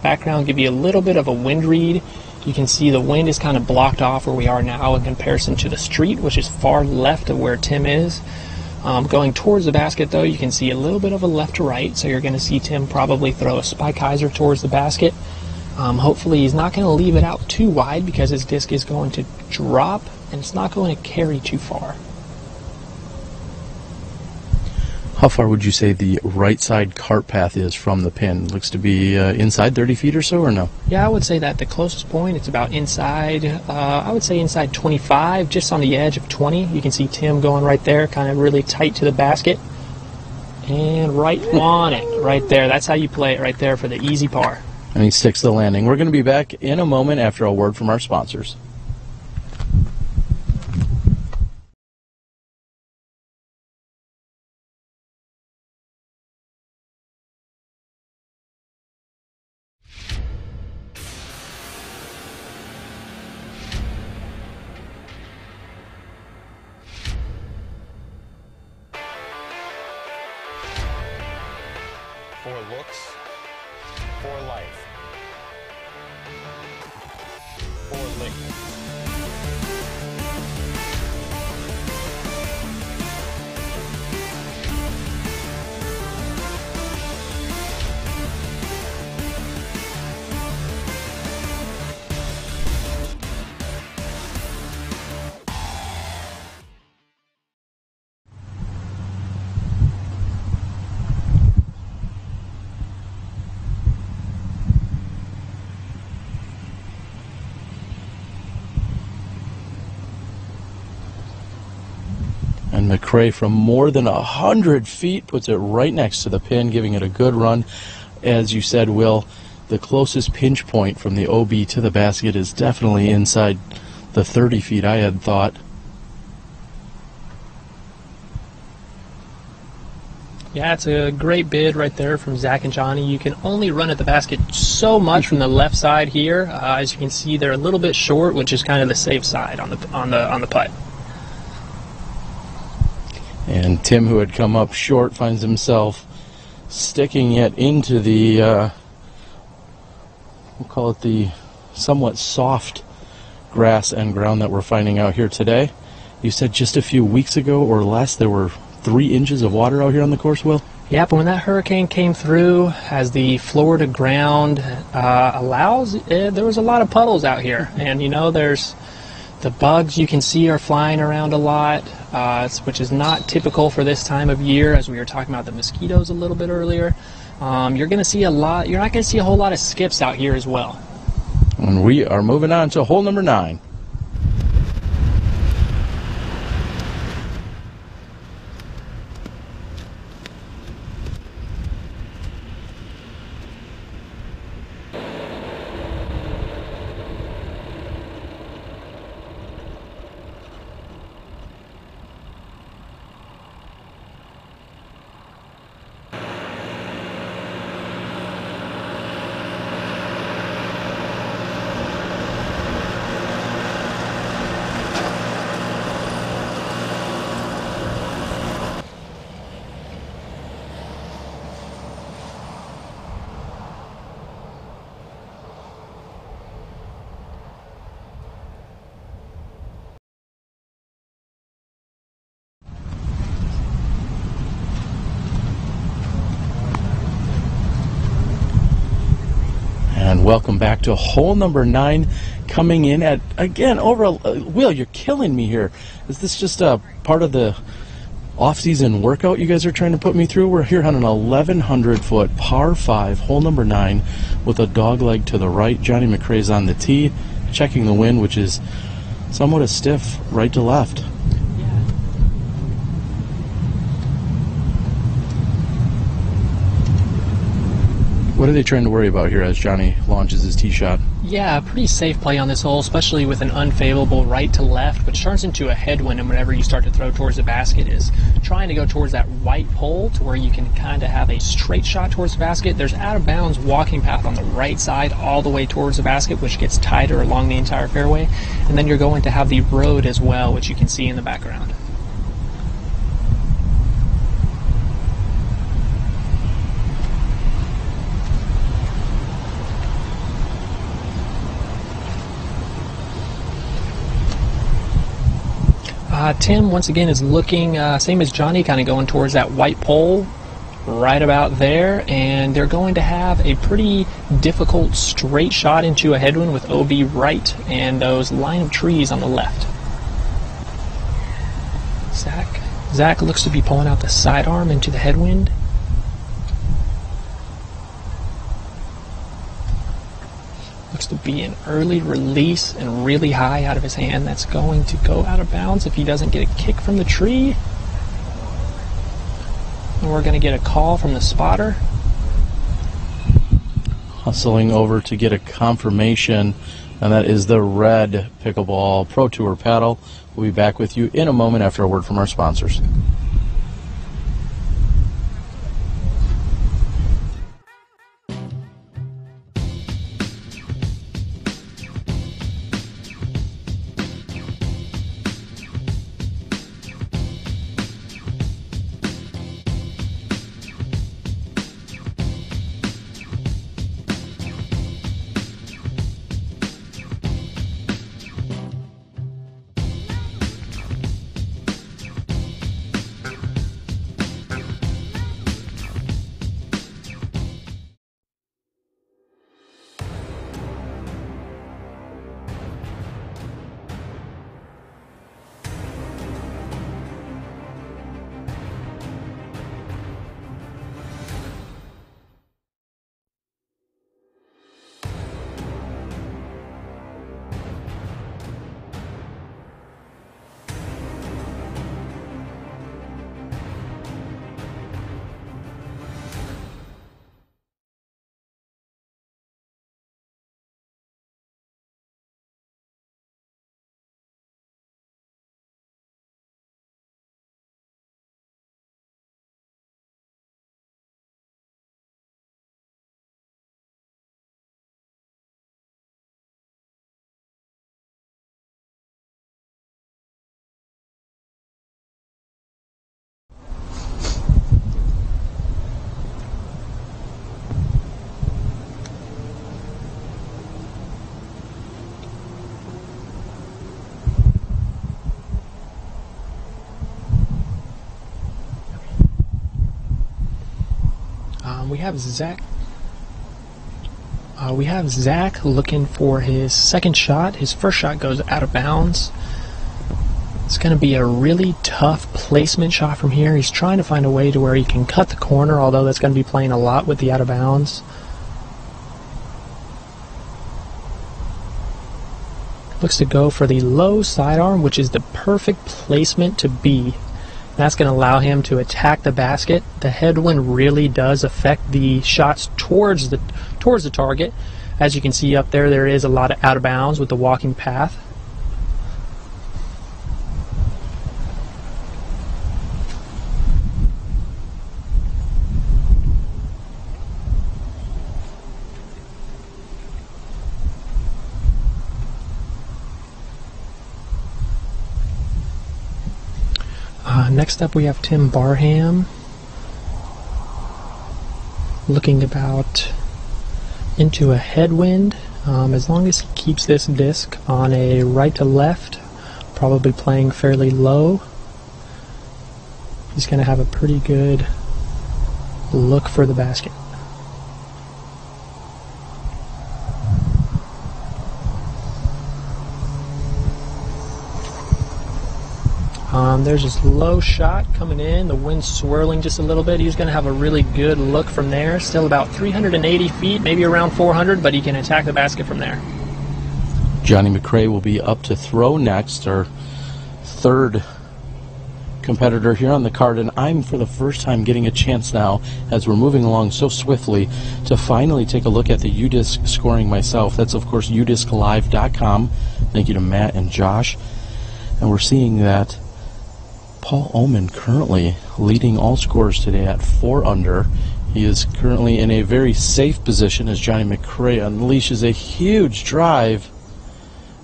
background give you a little bit of a wind read. You can see the wind is kind of blocked off where we are now in comparison to the street, which is far left of where Tim is. Going towards the basket, though, you can see a little bit of a left to right, so you're going to see Tim probably throw a spike hyzer towards the basket. Hopefully he's not going to leave it out too wide because his disc is going to drop and it's not going to carry too far. How far would you say the right side cart path is from the pin? Looks to be inside 30 feet or so, or no? Yeah, I would say that the closest point, it's about inside, I would say inside 25, just on the edge of 20. You can see Tim going right there, kind of really tight to the basket. And right on it, right there. That's how you play it right there for the easy par. And he sticks the landing. We're going to be back in a moment after a word from our sponsors. For looks, for life, for Lincoln. And McRae from more than 100 feet puts it right next to the pin, giving it a good run. As you said, Will, the closest pinch point from the OB to the basket is definitely inside the 30 feet I had thought. Yeah, it's a great bid right there from Zach and Johnny. You can only run at the basket so much from the left side here. As you can see, they're a little bit short, which is kind of the safe side on the putt. And Tim, who had come up short, finds himself sticking it into the, we'll call it the somewhat soft grass and ground that we're finding out here today. You said just a few weeks ago or less there were 3 inches of water out here on the course, Will? Yeah, but when that hurricane came through, as the Florida ground allows, there was a lot of puddles out here. And you know, there's the bugs you can see are flying around a lot, which is not typical for this time of year, as we were talking about the mosquitoes a little bit earlier. You're going to see a lot. You're not going to see a whole lot of skips out here as well. And we are moving on to hole number 9. And welcome back to hole number 9, coming in at, again, over Will, you're killing me here. Is this just a part of the off-season workout you guys are trying to put me through? We're here on an 1,100-foot par 5, hole number 9, with a dog leg to the right. Johnny McRae's on the tee, checking the wind, which is somewhat a stiff right to left. What are they trying to worry about here as Johnny launches his tee shot? Yeah, pretty safe play on this hole, especially with an unfavorable right to left, which turns into a headwind, and whenever you start to throw towards the basket, is trying to go towards that white pole to where you can kind of have a straight shot towards the basket. There's out of bounds walking path on the right side all the way towards the basket, which gets tighter along the entire fairway, and then you're going to have the road as well, which you can see in the background. Tim, once again, is looking, same as Johnny, kind of going towards that white pole right about there, and they're going to have a pretty difficult straight shot into a headwind with OB right and those line of trees on the left. Zach looks to be pulling out the sidearm into the headwind. Looks to be an early release and really high out of his hand. That's going to go out of bounds if he doesn't get a kick from the tree. And we're going to get a call from the spotter. Hustling over to get a confirmation, and that is the red Pickleball Pro Tour paddle. We'll be back with you in a moment after a word from our sponsors. We have Zach looking for his second shot. His first shot goes out of bounds. It's going to be a really tough placement shot from here. He's trying to find a way to where he can cut the corner, although that's going to be playing a lot with the out of bounds. Looks to go for the low sidearm, which is the perfect placement to be. That's going to allow him to attack the basket. The headwind really does affect the shots towards the target. As you can see up there, there is a lot of out of bounds with the walking path. Next up we have Tim Barham looking about into a headwind. As long as he keeps this disc on a right to left, probably playing fairly low, he's going to have a pretty good look for the basket. There's this low shot coming in, the wind swirling just a little bit. He's going to have a really good look from there. Still about 380 feet, maybe around 400, but he can attack the basket from there. Johnny McCray will be up to throw next, our third competitor here on the card, and I'm for the first time getting a chance now, as we're moving along so swiftly, to finally take a look at the UDisc scoring myself. That's of course udisclive.com. Thank you to Matt and Josh. And we're seeing that Paul Oman currently leading all scorers today at 4 under. He is currently in a very safe position as Johnny McCray unleashes a huge drive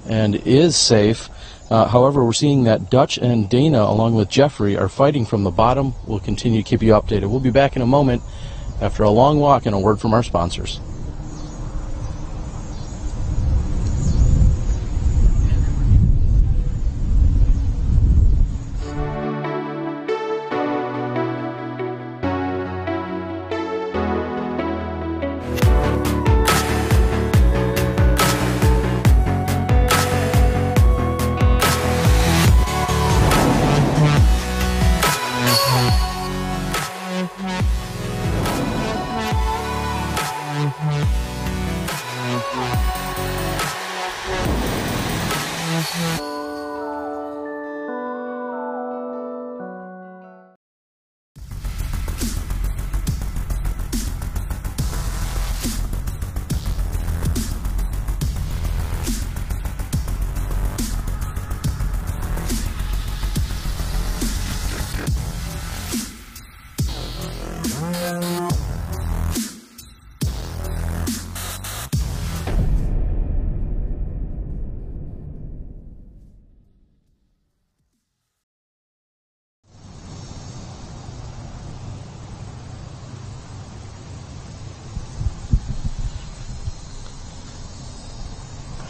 and is safe. However, we're seeing that Dutch and Dana, along with Jeffrey, are fighting from the bottom. We'll continue to keep you updated. We'll be back in a moment after a long walk and a word from our sponsors.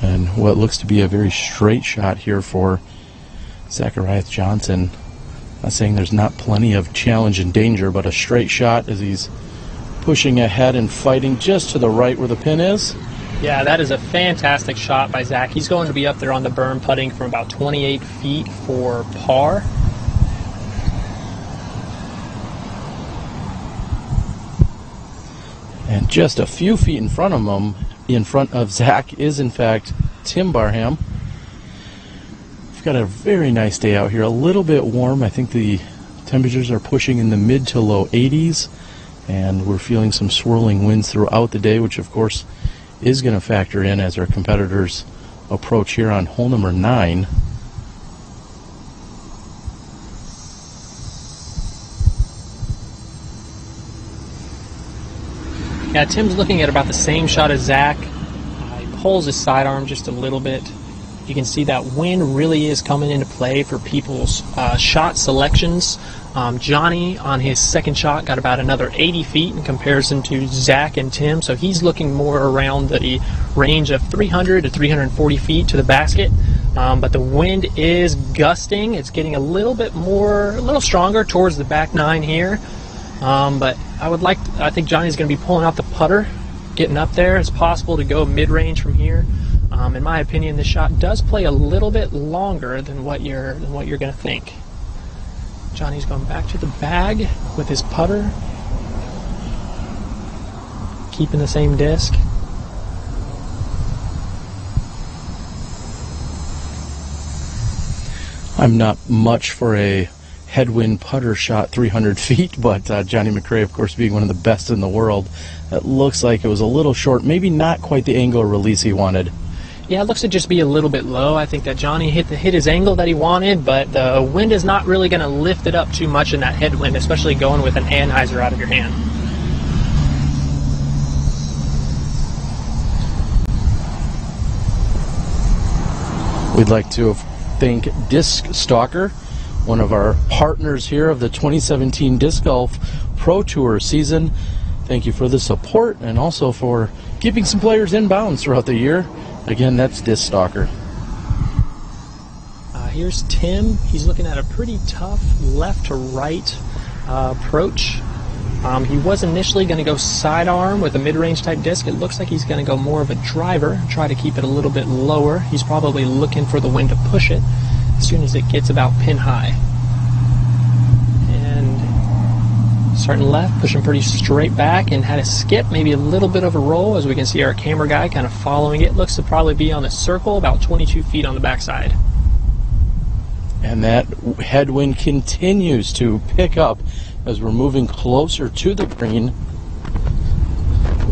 And what looks to be a very straight shot here for Zachariah Johnson. Not saying there's not plenty of challenge and danger, but a straight shot as he's pushing ahead and fighting just to the right where the pin is. Yeah, that is a fantastic shot by Zach. He's going to be up there on the berm putting from about 28 feet for par. And just a few feet in front of him, in front of Zach, is in fact Tim Barham. We've got a very nice day out here, a little bit warm. I think the temperatures are pushing in the mid to low 80s, and we're feeling some swirling winds throughout the day, which of course is going to factor in as our competitors approach here on hole number 9. Yeah, Tim's looking at about the same shot as Zach. He pulls his sidearm just a little bit. You can see that wind really is coming into play for people's shot selections. Johnny on his second shot got about another 80 feet in comparison to Zach and Tim, so he's looking more around the range of 300 to 340 feet to the basket. But the wind is gusting. It's getting a little bit more, a little stronger towards the back 9 here. But I think Johnny's going to be pulling out the putter, getting up there. It's possible to go mid-range from here. In my opinion, this shot does play a little bit longer than what you're going to think. Johnny's going back to the bag with his putter, keeping the same disc. I'm not much for a headwind putter shot 300 feet, but Johnny McRae, of course, being one of the best in the world, it looks like it was a little short, maybe not quite the angle release he wanted. Yeah, it looks to just be a little bit low. I think that Johnny hit his angle that he wanted, but the wind is not really going to lift it up too much in that headwind, especially going with an anhyzer out of your hand. We'd like to thank Disc Stalker, one of our partners here of the 2017 Disc Golf Pro Tour season. Thank you for the support and also for keeping some players in bounds throughout the year. Again, that's Disc Stalker. Here's Tim. He's looking at a pretty tough left to right approach. He was initially going to go sidearm with a mid-range type disc. It looks like he's going to go more of a driver, try to keep it a little bit lower. He's probably looking for the wind to push it as soon as it gets about pin high. And starting left, pushing pretty straight back, and had a skip, maybe a little bit of a roll, as we can see our camera guy kind of following it. Looks to probably be on the circle, about 22 feet on the backside. And that headwind continues to pick up as we're moving closer to the green.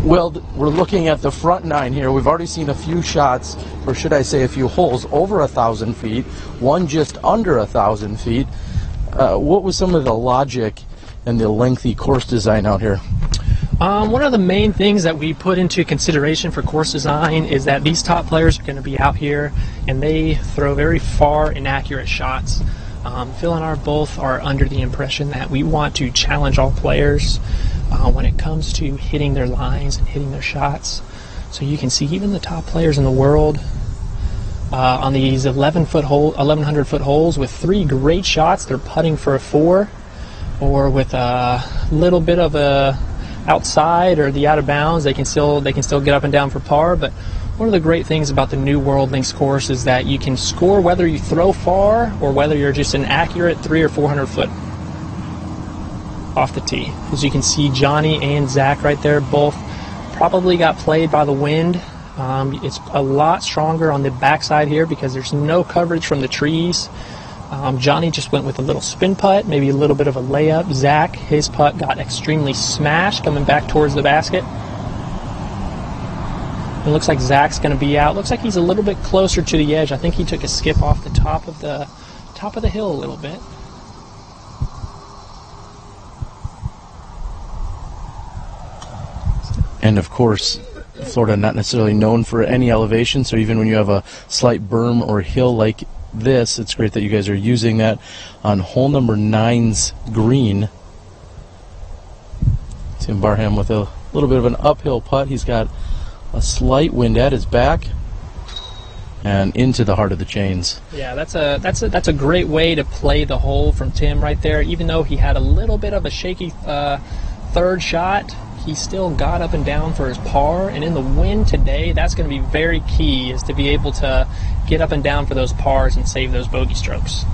Well, we're looking at the front nine here. We've already seen a few shots, or should I say a few holes, over 1,000 feet, one just under 1,000 feet. What was some of the logic and the lengthy course design out here? One of the main things that we put into consideration for course design is that these top players are going to be out here and they throw very far, inaccurate shots. Phil and I both are under the impression that we want to challenge all players when it comes to hitting their lines and hitting their shots. So you can see even the top players in the world on these 1,100 foot holes with 3 great shots. They're putting for a 4, or with a little bit of a outside or the out of bounds, they can still get up and down for par. But one of the great things about the new World Links course is that you can score whether you throw far or whether you're just an accurate 300 or 400 foot off the tee. As you can see, Johnny and Zach right there both probably got played by the wind. It's a lot stronger on the backside here because there's no coverage from the trees. Johnny just went with a little spin putt, maybe a little bit of a layup. Zach, his putt got extremely smashed coming back towards the basket. It looks like Zach's going to be out. Looks like he's a little bit closer to the edge. I think he took a skip off the top of the hill a little bit. And of course, Florida not necessarily known for any elevation, so even when you have a slight berm or hill like this, it's great that you guys are using that on hole number 9's green. Tim Barham with a little bit of an uphill putt. He's got a slight wind at his back and into the heart of the chains. Yeah, that's a great way to play the hole from Tim right there. Even though he had a little bit of a shaky third shot, he still got up and down for his par. And in the wind today, that's going to be very key, is to be able to get up and down for those pars and save those bogey strokes.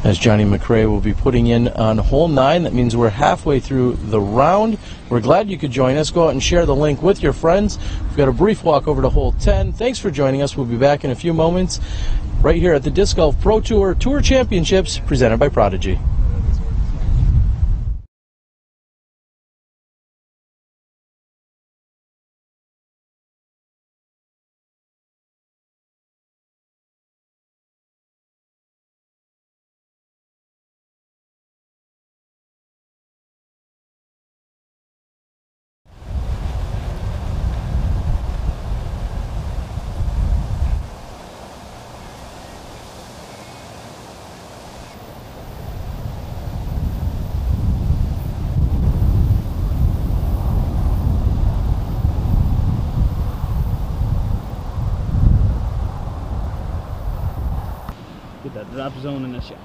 As Johnny McRae will be putting in on hole 9, that means we're halfway through the round. We're glad you could join us. Go out and share the link with your friends. We've got a brief walk over to hole 10. Thanks for joining us. We'll be back in a few moments right here at the Disc Golf Pro Tour Tour Championships presented by Prodigy. Get that drop zone in the shot.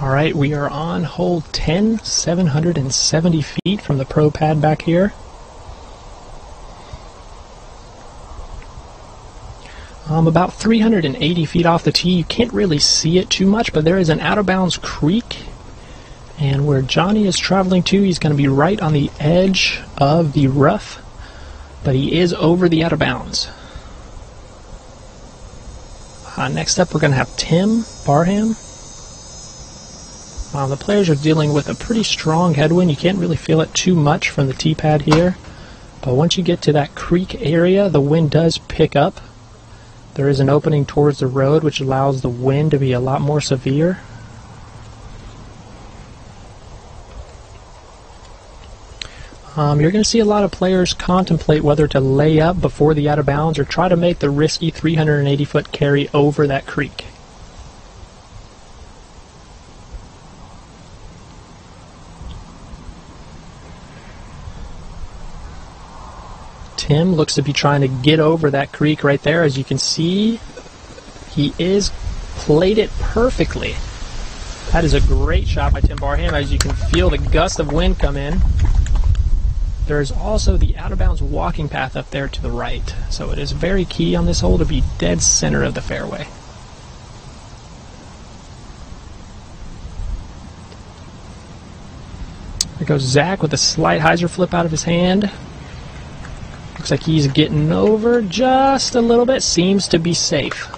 All right, we are on hole 10, 770 feet from the pro pad back here. About 380 feet off the tee. You can't really see it too much, but there is an out-of-bounds creek. And where Johnny is traveling to, he's going to be right on the edge of the rough, but he is over the out-of-bounds. Next up, we're going to have Tim Barham. The players are dealing with a pretty strong headwind. You can't really feel it too much from the tee pad here, but once you get to that creek area, the wind does pick up. There is an opening towards the road, which allows the wind to be a lot more severe. You're going to see a lot of players contemplate whether to lay up before the out of bounds or try to make the risky 380-foot carry over that creek. Tim looks to be trying to get over that creek right there. As you can see, he is played it perfectly. That is a great shot by Tim Barham. As you can feel the gust of wind come in. There's also the out-of-bounds walking path up there to the right. So it is very key on this hole to be dead center of the fairway. There goes Zach with a slight hyzer flip out of his hand. Looks like he's getting over just a little bit. Seems to be safe.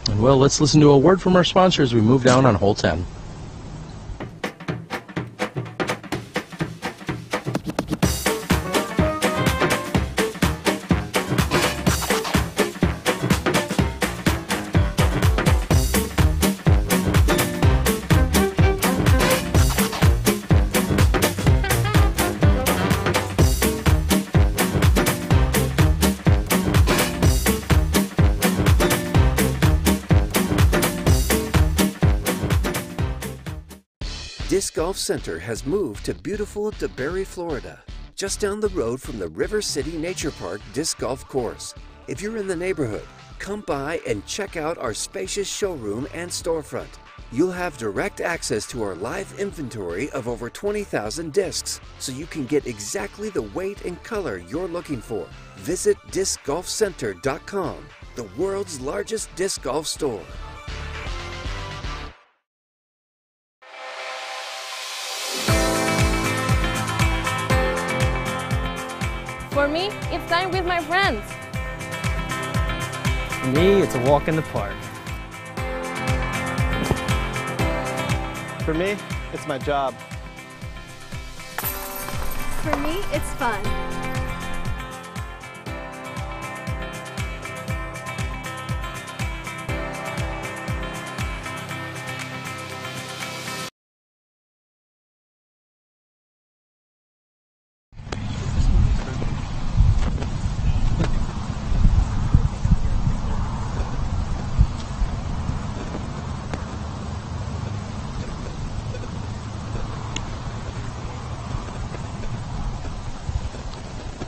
And well, let's listen to a word from our sponsor as we move down on hole 10. Disc Golf Center has moved to beautiful DeBerry, Florida, just down the road from the River City Nature Park Disc Golf Course. If you're in the neighborhood, come by and check out our spacious showroom and storefront. You'll have direct access to our live inventory of over 20,000 discs, so you can get exactly the weight and color you're looking for. Visit discgolfcenter.com, the world's largest disc golf store. For me, it's time with my friends. For me, it's a walk in the park. For me, it's my job. For me, it's fun.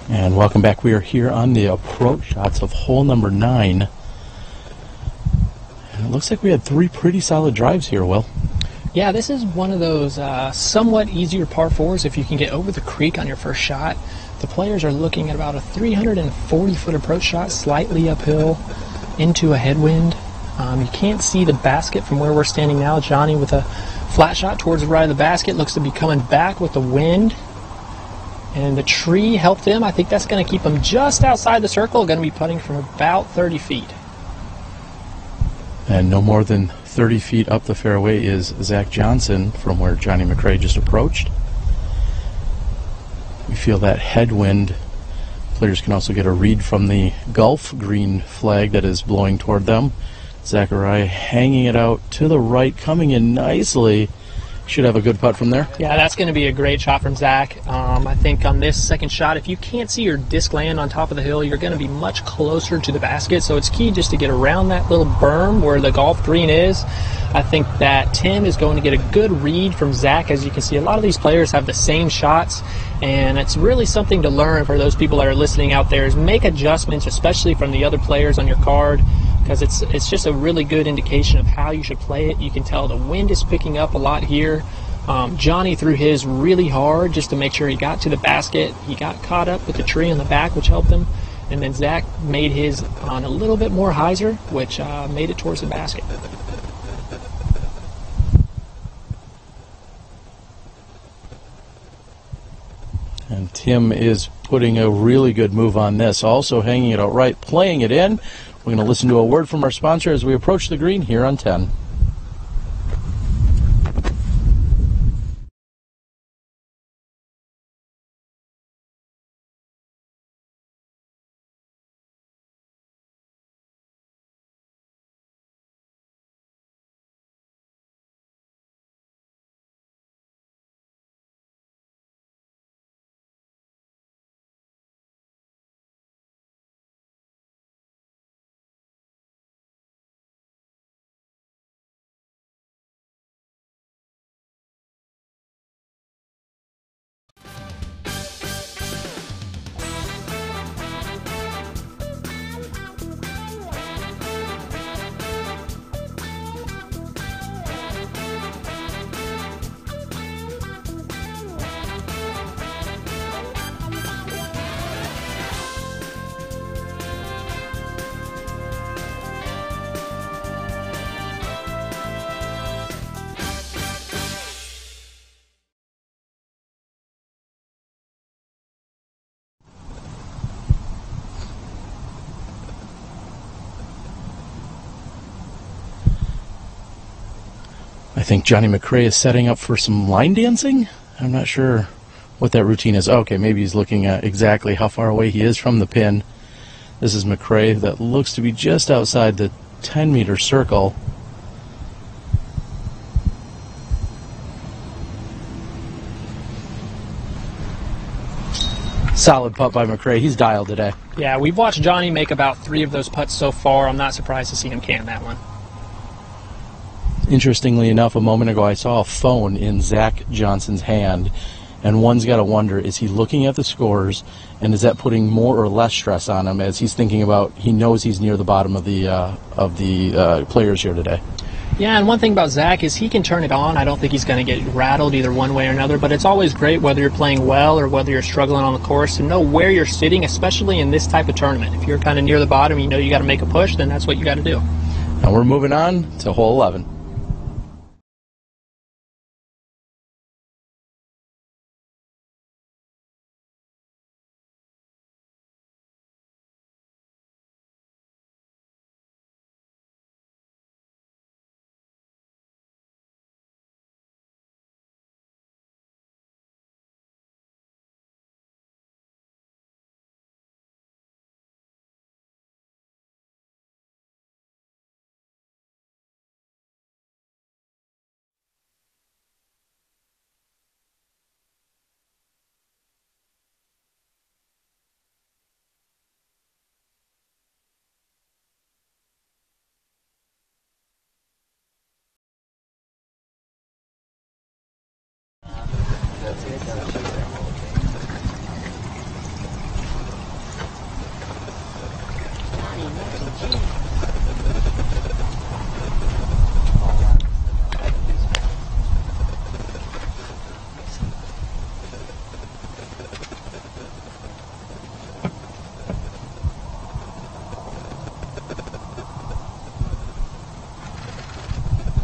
And welcome back. We are here on the approach shots of hole number 9. And it looks like we had 3 pretty solid drives here, Will. Yeah, this is one of those somewhat easier par 4s if you can get over the creek on your first shot. The players are looking at about a 340-foot approach shot, slightly uphill into a headwind. You can't see the basket from where we're standing now. Johnny with a flat shot towards the right of the basket looks to be coming back with the wind. And the tree helped him. I think that's going to keep him just outside the circle. Going to be putting from about 30 feet. And no more than 30 feet up the fairway is Zach Johnson from where Johnny McRae just approached. We feel that headwind. Players can also get a read from the Gulf green flag that is blowing toward them. Zachariah hanging it out to the right, coming in nicely. Should have a good putt from there. Yeah, that's going to be a great shot from Zach. I think on this second shot, if you can't see your disc land on top of the hill, you're going to be much closer to the basket. So it's key just to get around that little berm where the golf green is. I think that Tim is going to get a good read from Zach. As you can see, a lot of these players have the same shots, and it's really something to learn for those people that are listening out there is make adjustments, especially from the other players on your card. because it's just a really good indication of how you should play it. You can tell the wind is picking up a lot here. Johnny threw his really hard just to make sure he got to the basket. He got caught up with the tree in the back, which helped him. And then Zach made his on a little bit more hyzer, which made it towards the basket. And Tim is putting a really good move on this, also hanging it out right, playing it in. We're going to listen to a word from our sponsor as we approach the green here on 10. I think Johnny McCray is setting up for some line dancing. I'm not sure what that routine is. Okay, maybe he's looking at exactly how far away he is from the pin. This is McCray that looks to be just outside the 10-meter circle. Solid putt by McCray. He's dialed today. Yeah, we've watched Johnny make about 3 of those putts so far. I'm not surprised to see him can that one. Interestingly enough, a moment ago I saw a phone in Zach Johnson's hand, and one's got to wonder, is he looking at the scores, and is that putting more or less stress on him as he's thinking about, he knows he's near the bottom of the players here today? Yeah, and one thing about Zach is he can turn it on. I don't think he's going to get rattled either one way or another, but it's always great whether you're playing well or whether you're struggling on the course to know where you're sitting, especially in this type of tournament. If you're kind of near the bottom, you know you got to make a push, then that's what you got to do. And we're moving on to hole 11.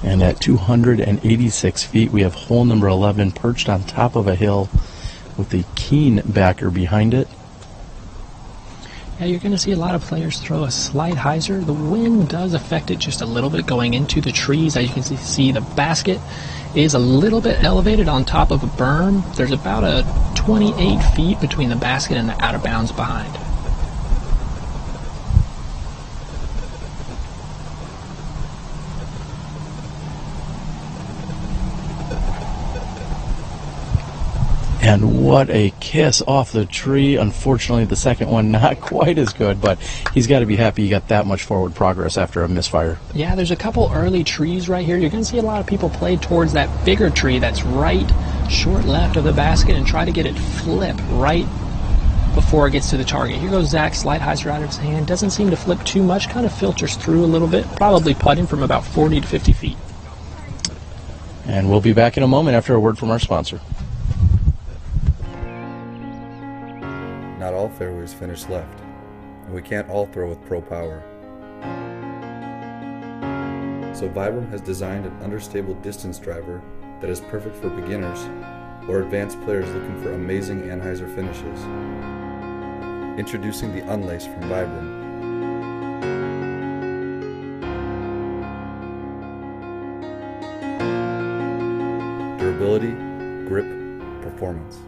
And at 286 feet, we have hole number 11 perched on top of a hill with a keen backer behind it. Yeah, you're going to see a lot of players throw a slight hyzer. The wind does affect it just a little bit going into the trees. As you can see, the basket is a little bit elevated on top of a berm. There's about a 28 feet between the basket and the out of bounds behind. And what a kiss off the tree. Unfortunately, the second one not quite as good, but he's got to be happy he got that much forward progress after a misfire. Yeah, there's a couple early trees right here. You're going to see a lot of people play towards that bigger tree that's right short left of the basket and try to get it flip right before it gets to the target. Here goes Zach, slide hyzer out of his hand. Doesn't seem to flip too much, kind of filters through a little bit, probably putting from about 40 to 50 feet. And we'll be back in a moment after a word from our sponsor. Not all fairways finish left, and we can't all throw with pro power. So Vibram has designed an understable distance driver that is perfect for beginners or advanced players looking for amazing anhyzer finishes. Introducing the Unlace from Vibram. Durability, grip, performance.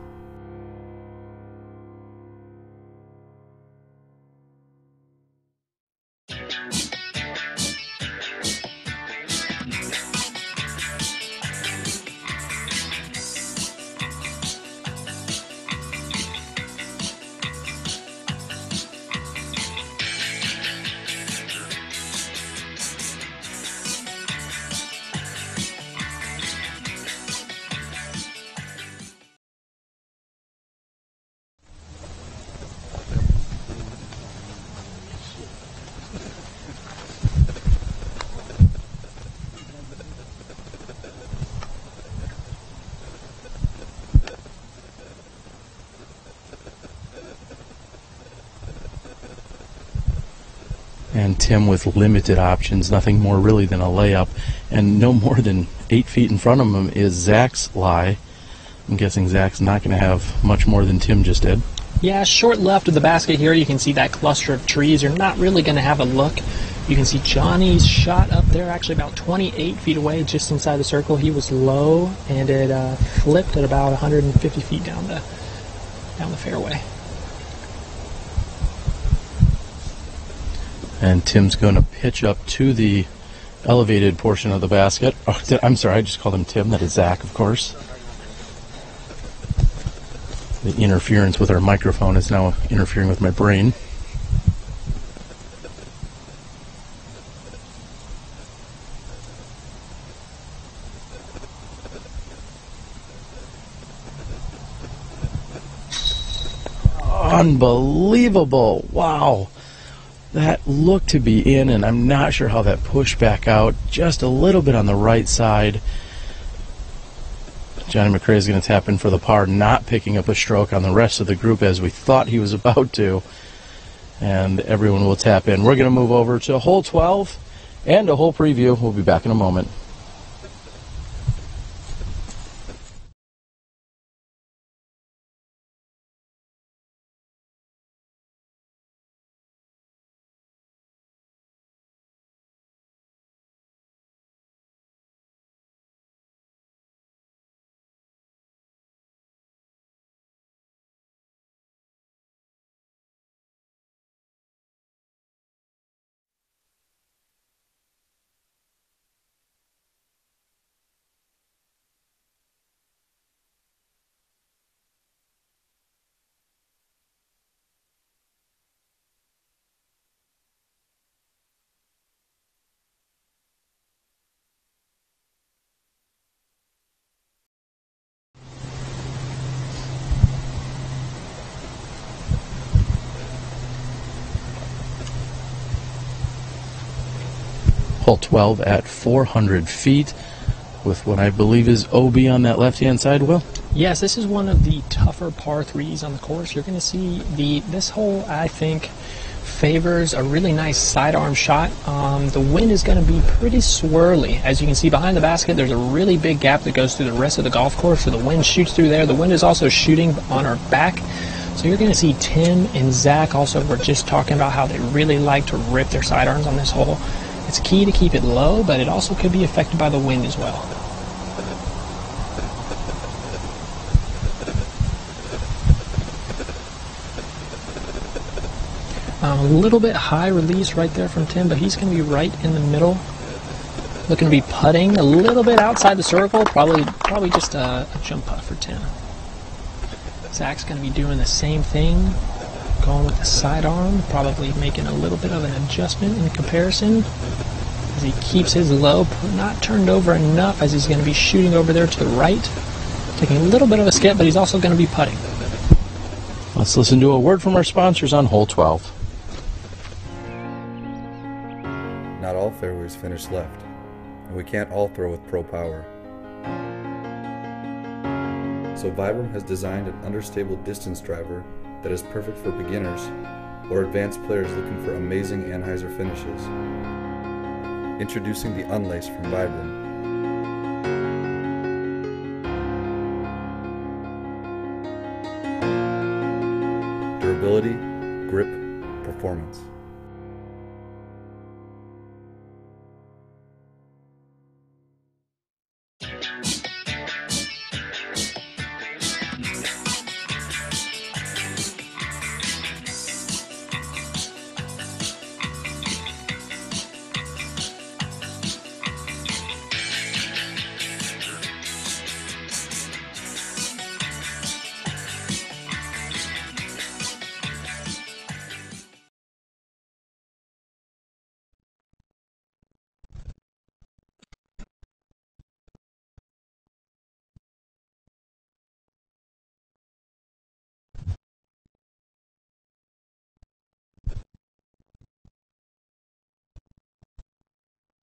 And Tim with limited options, nothing more really than a layup, and no more than 8 feet in front of him is Zach's lie. I'm guessing Zach's not going to have much more than Tim just did. Yeah, short left of the basket here, you can see that cluster of trees. You're not really going to have a look. You can see Johnny's shot up there, actually about 28 feet away, just inside the circle. He was low, and it flipped at about 150 feet down the fairway. And Tim's going to pitch up to the elevated portion of the basket. Oh, I'm sorry, I just called him Tim. That is Zach, of course. The interference with our microphone is now interfering with my brain. Unbelievable. Wow. That looked to be in, and I'm not sure how that pushed back out. Just a little bit on the right side. Johnny McRae is going to tap in for the par, not picking up a stroke on the rest of the group as we thought he was about to. And everyone will tap in. We're going to move over to hole 12 and a hole preview. We'll be back in a moment. Hole 12 at 400 feet with what I believe is OB on that left-hand side, Will? Yes, this is one of the tougher par 3s on the course. You're going to see this hole, I think, favors a really nice sidearm shot. The wind is going to be pretty swirly. As you can see behind the basket, there's a really big gap that goes through the rest of the golf course, so the wind shoots through there. The wind is also shooting on our back. So you're going to see Tim and Zach also were just talking about how they really like to rip their sidearms on this hole. It's key to keep it low, but it also could be affected by the wind as well. A little bit high release right there from Tim, but he's going to be right in the middle. Looking to be putting a little bit outside the circle, probably just a jump putt for Tim. Zach's going to be doing the same thing, going with the sidearm, probably making a little bit of an adjustment in comparison as he keeps his low not turned over enough, as he's going to be shooting over there to the right, taking a little bit of a skip, but he's also going to be putting. Let's listen to a word from our sponsors on hole 12. Not all fairways finish left, and we can't all throw with pro power. So Vibram has designed an understable distance driver that is perfect for beginners or advanced players looking for amazing anhyzer finishes. Introducing the Unlace from Vibram. Durability, grip, performance.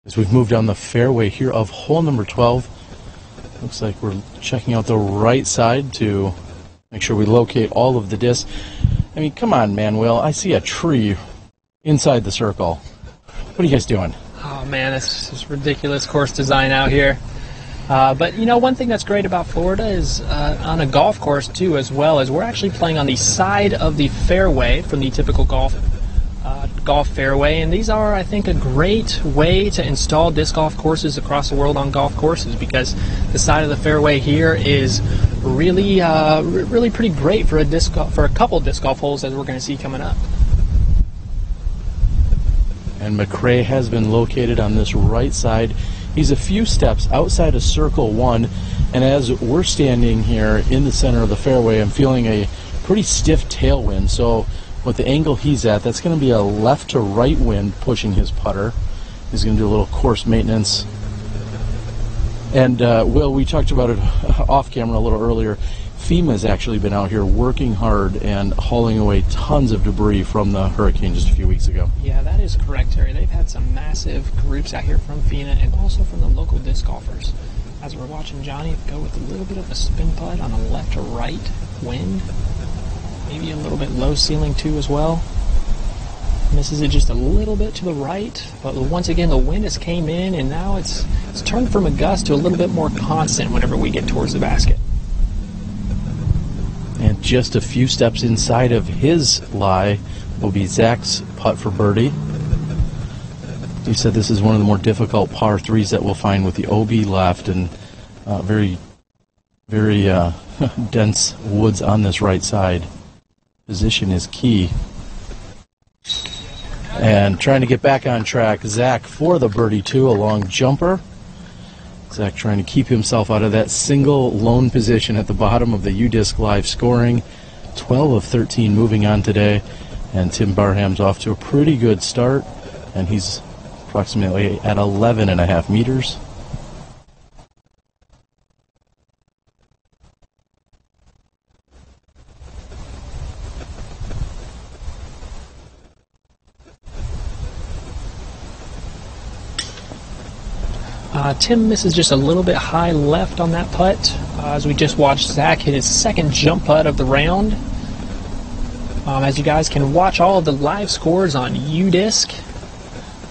As we've moved down the fairway here of hole number 12, looks like we're checking out the right side to make sure we locate all of the discs. I mean, come on, Manuel. I see a tree inside the circle. What are you guys doing? Oh man, this is ridiculous course design out here. But you know, one thing that's great about Florida is on a golf course too, as well, is we're actually playing on the side of the fairway from the typical golf fairway, and these are, I think, a great way to install disc golf courses across the world on golf courses, because the side of the fairway here is really pretty great for a couple disc golf holes that we're going to see coming up. And McRae has been located on this right side. He's a few steps outside of circle 1, and as we're standing here in the center of the fairway, I'm feeling a pretty stiff tailwind. So with the angle he's at, that's going to be a left to right wind pushing his putter. He's going to do a little course maintenance. And Will, we talked about it off camera a little earlier. FEMA's actually been out here working hard and hauling away tons of debris from the hurricane just a few weeks ago. Yeah, that is correct, Terry. They've had some massive groups out here from FEMA and also from the local disc golfers. As we're watching Johnny go with a little bit of a spin putt on a left to right wind. Maybe a little bit low ceiling too as well. Misses it just a little bit to the right, but once again the wind has came in, and now it's turned from a gust to a little bit more constant whenever we get towards the basket. And just a few steps inside of his lie will be Zach's putt for birdie. He said this is one of the more difficult par 3s that we'll find with the OB left, and very dense woods on this right side. Position is key. And trying to get back on track, Zach for the birdie 2, a long jumper. Zach trying to keep himself out of that single lone position at the bottom of the UDisc Live scoring. 12 of 13 moving on today, and Tim Barham's off to a pretty good start, and he's approximately at 11.5 meters. Tim misses just a little bit high left on that putt, as we just watched Zach hit his second jump putt of the round. As you guys can watch all of the live scores on UDisc.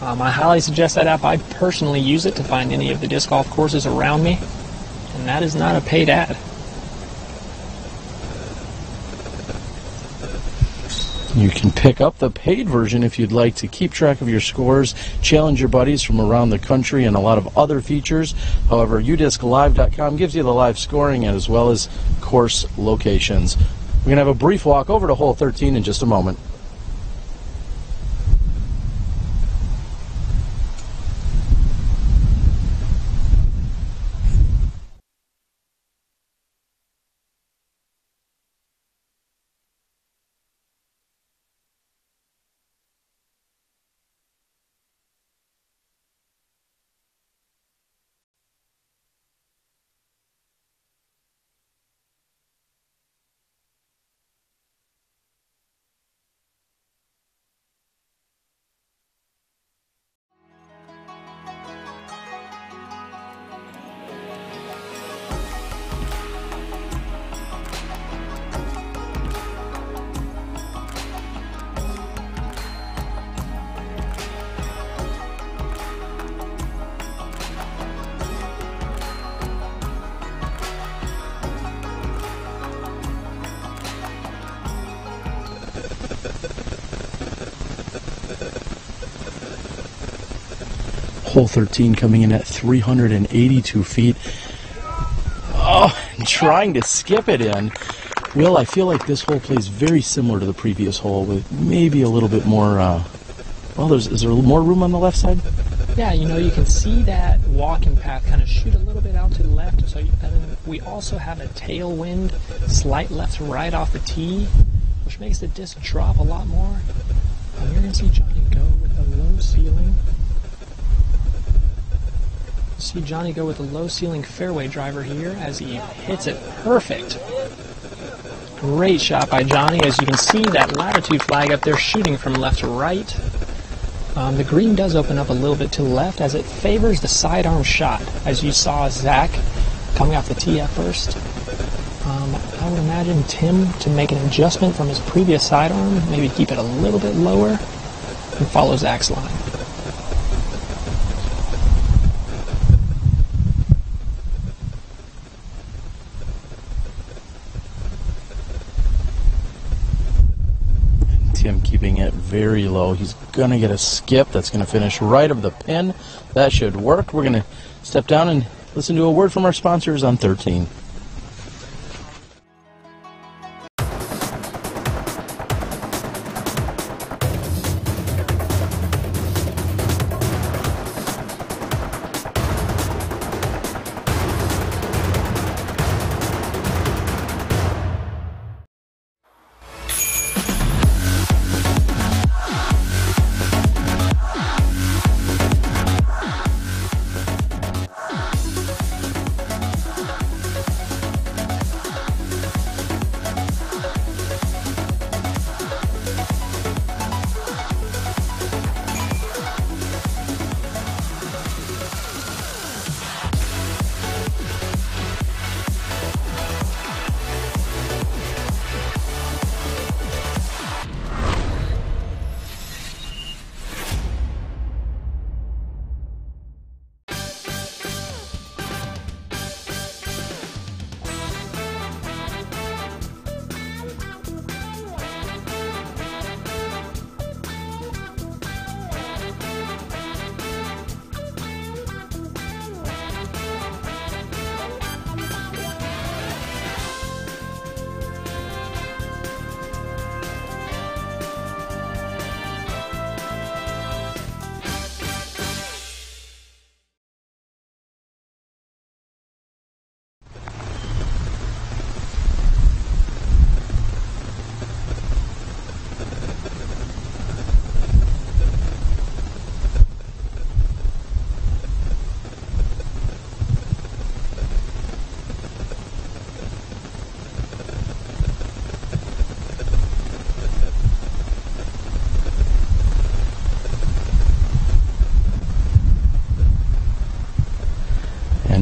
I highly suggest that app. I personally use it to find any of the disc golf courses around me, and that is not a paid ad. You can pick up the paid version if you'd like to keep track of your scores, challenge your buddies from around the country, and a lot of other features. However, udisclive.com gives you the live scoring as well as course locations. We're going to have a brief walk over to hole 13 in just a moment. Hole 13 coming in at 382 feet. Oh, trying to skip it in. Will, I feel like this hole plays very similar to the previous hole with maybe a little bit more, well, is there more room on the left side? Yeah, you know, you can see that walking path kind of shoot a little bit out to the left. So, and then we also have a tailwind, slight left to right off the tee, which makes the disc drop a lot more. And you're going to see Johnny go with a low ceiling. See Johnny go with a low ceiling fairway driver here as he hits it perfect. Great shot by Johnny. As you can see, that latitude flag up there shooting from left to right. The green does open up a little bit to the left as it favors the sidearm shot, as you saw Zach coming off the tee at first. I would imagine Tim to make an adjustment from his previous sidearm, maybe keep it a little bit lower, and follow Zach's line. Tim keeping it very low. He's going to get a skip that's going to finish right of the pin. That should work. We're going to step down and listen to a word from our sponsors on 13.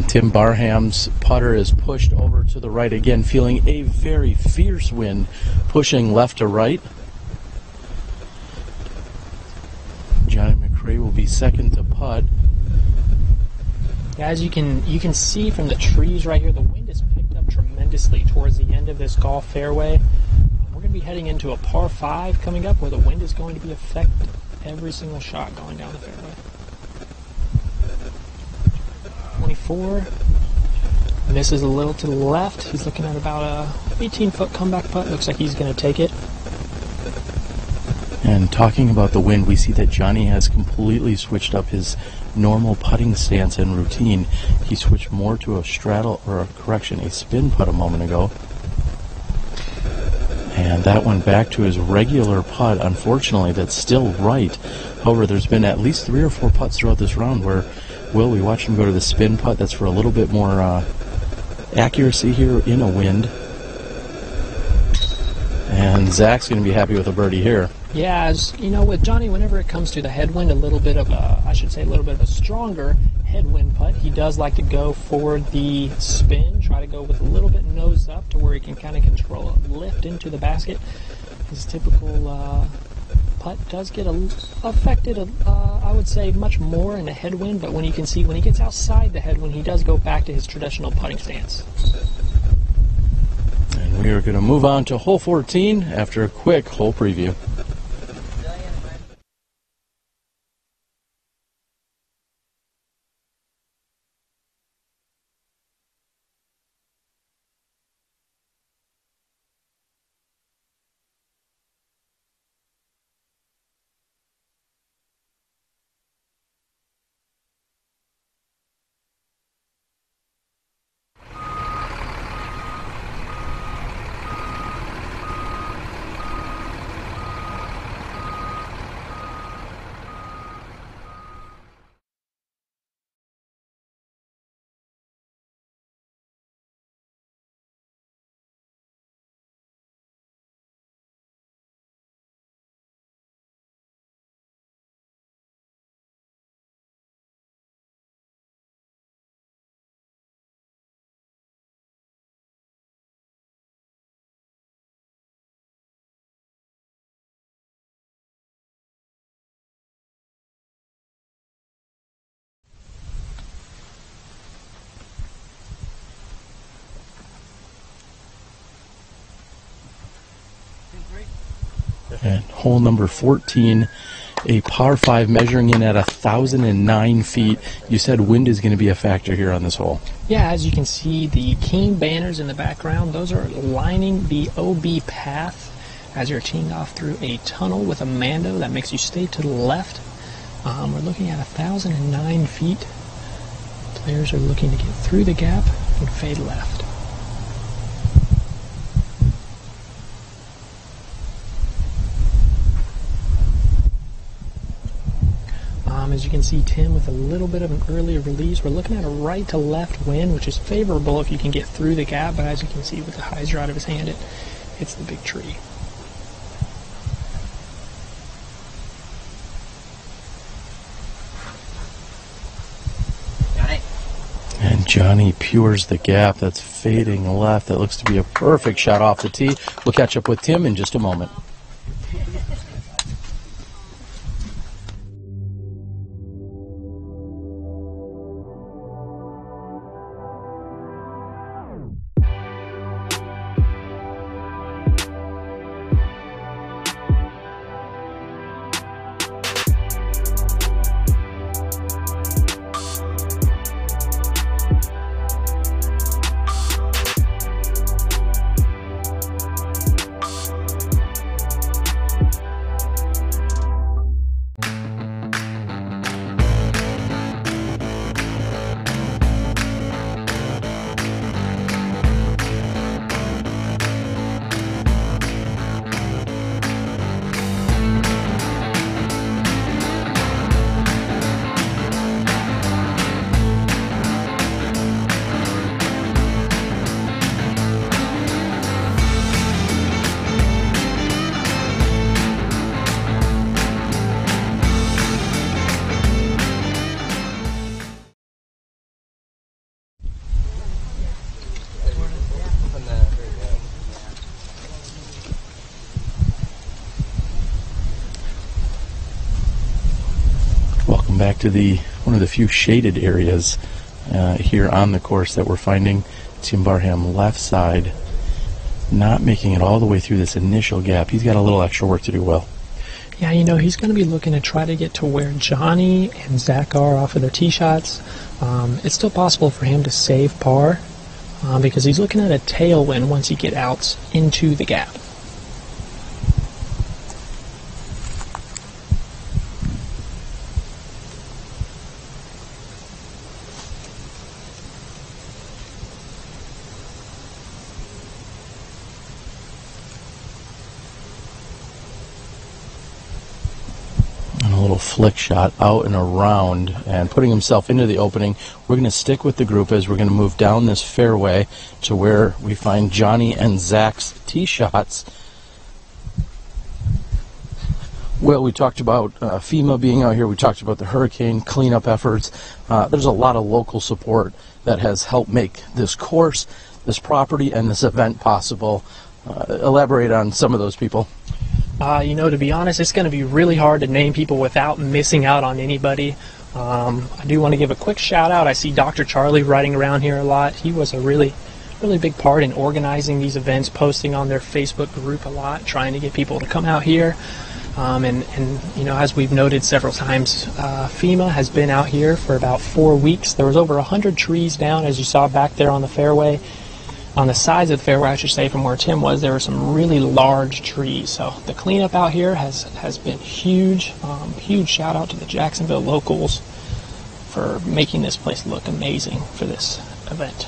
Tim Barham's putter is pushed over to the right again, feeling a very fierce wind pushing left to right. Johnny McRae will be second to putt. As you can see from the trees right here, the wind has picked up tremendously towards the end of this golf fairway. We're going to be heading into a par 5 coming up where the wind is going to be affect every single shot going down the fairway. 24. Misses a little to the left. He's looking at about a 18-foot comeback putt. Looks like he's going to take it. And talking about the wind, we see that Johnny has completely switched up his normal putting stance and routine. He switched more to a straddle, or a correction, a spin putt a moment ago. And that went back to his regular putt. Unfortunately, that's still right. However, there's been at least 3 or 4 putts throughout this round where, Will, we watched him go to the spin putt. That's for a little bit more accuracy here in a wind. And Zach's going to be happy with a birdie here. Yeah, as you know, with Johnny, whenever it comes to the headwind, a little bit of a, I should say, a little bit of a stronger headwind putt. He does like to go for the spin, try to go with a little bit nose up to where he can kind of control it, lift into the basket. His typical putt does get affected, I would say, much more in a headwind, but when you can see, when he gets outside the headwind, he does go back to his traditional putting stance. And we are going to move on to hole 14 after a quick hole preview. And hole number 14, a par 5 measuring in at 1,009 feet. You said wind is going to be a factor here on this hole. Yeah, as you can see, the King banners in the background, those are lining the OB path as you're teeing off through a tunnel with a Mando that makes you stay to the left. We're looking at 1,009 feet. Players are looking to get through the gap and fade left. As you can see, Tim with a little bit of an earlier release. We're looking at a right to left wind, which is favorable if you can get through the gap, but as you can see with the hyzer out of his hand, it hits the big tree. And Johnny pewers the gap. That's fading left. That looks to be a perfect shot off the tee. We'll catch up with Tim in just a moment. Back to one of the few shaded areas here on the course that we're finding. Tim Barham left side, not making it all the way through this initial gap. He's got a little extra work to do, Will. Yeah, you know, he's going to be looking to try to get to where Johnny and Zach are off of their tee shots. It's still possible for him to save par because he's looking at a tailwind once he gets out into the gap. Flick shot out and around and putting himself into the opening. We're going to stick with the group as we're going to move down this fairway to where we find Johnny and Zach's tee shots. Well, we talked about FEMA being out here. We talked about the hurricane cleanup efforts. There's a lot of local support that has helped make this course, this property, and this event possible. Elaborate on some of those people. You know, to be honest, it's going to be really hard to name people without missing out on anybody. I do want to give a quick shout out. I see Dr. Charlie riding around here a lot. He was a really big part in organizing these events, posting on their Facebook group a lot, trying to get people to come out here. And you know, as we've noted several times, FEMA has been out here for about 4 weeks. There was over 100 trees down, as you saw back there on the fairway. On the sides of the fairway, I should say, from where Tim was, there were some really large trees. So the cleanup out here has been huge. Huge shout out to the Jacksonville locals for making this place look amazing for this event.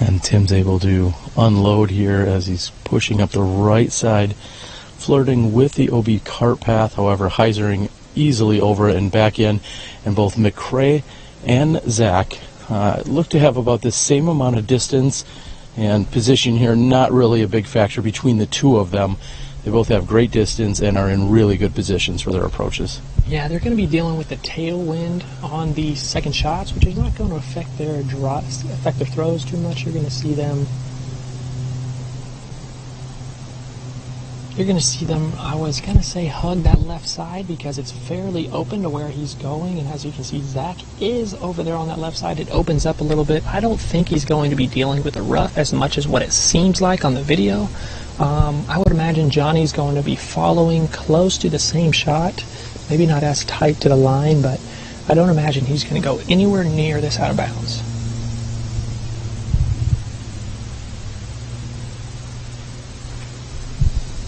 And Tim's able to unload here as he's pushing up the right side, flirting with the OB cart path, however, hyzering easily over it and back in. And both McCrae and Zach look to have about the same amount of distance and position here, not really a big factor between the two of them. They both have great distance and are in really good positions for their approaches. Yeah, they're going to be dealing with the tailwind on the second shots, which is not going to affect their throws too much. You're going to see them you're going to see them, I was going to say hug that left side because it's fairly open to where he's going, and as you can see, Zach is over there on that left side. It opens up a little bit. I don't think he's going to be dealing with the rough as much as what it seems like on the video. I would imagine Johnny's going to be following close to the same shot, maybe not as tight to the line, but I don't imagine he's going to go anywhere near this out of bounds.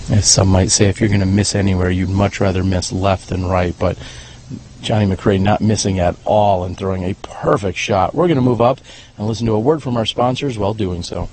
As some might say, if you're going to miss anywhere, you'd much rather miss left than right, but Johnny McRae not missing at all and throwing a perfect shot. We're going to move up and listen to a word from our sponsors while doing so.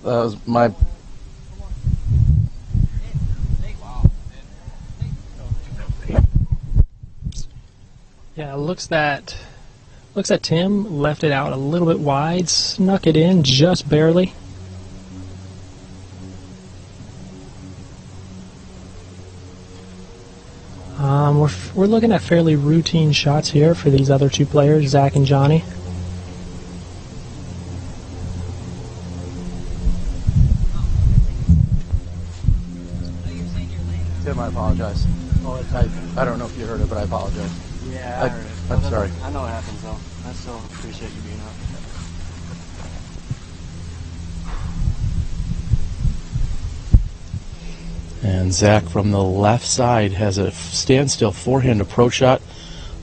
That was my... Yeah, it looks that Tim left it out a little bit wide, snuck it in just barely. We're looking at fairly routine shots here for these other two players, Zach and Johnny. Tim, I apologize. I don't know if you heard it, but I apologize. Yeah, I heard it. I'm sorry. I know it happens, though. I still appreciate you being up. And Zach from the left side has a standstill forehand approach shot.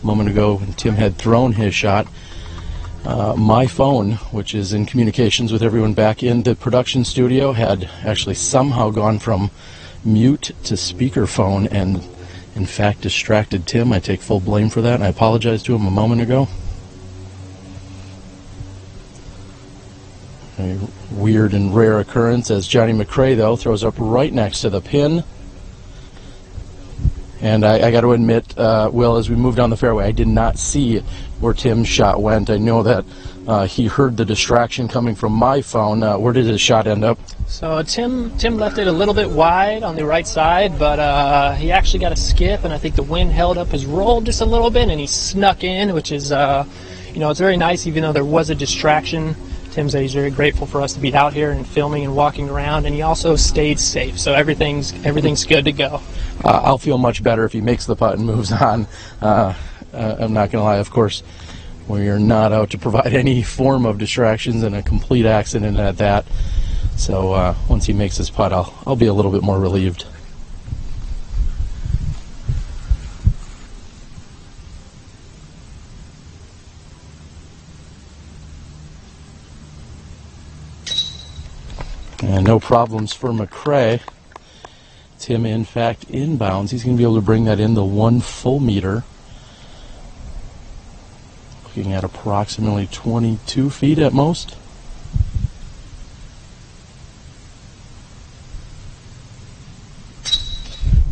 A moment ago, when Tim had thrown his shot, my phone, which is in communications with everyone back in the production studio, had actually somehow gone from mute to speakerphone and in fact distracted Tim. I take full blame for that, and I apologize to him a moment ago. A weird and rare occurrence, as Johnny McRae, though, throws up right next to the pin. And I got to admit, Will, as we moved down the fairway, I did not see where Tim's shot went. I know that he heard the distraction coming from my phone. Where did his shot end up? So Tim left it a little bit wide on the right side, but he actually got a skip, and I think the wind held up his roll just a little bit, and he snuck in, which is, you know, it's very nice, even though there was a distraction. Tim said he's very grateful for us to be out here and filming and walking around, and he also stayed safe, so everything's good to go. I'll feel much better if he makes the putt and moves on. I'm not going to lie, of course, we are not out to provide any form of distractions, and a complete accident at that. So once he makes his putt, I'll be a little bit more relieved. And no problems for McRae. Tim, in fact, inbounds. He's going to be able to bring that in the 1 full meter. Looking at approximately 22 feet at most.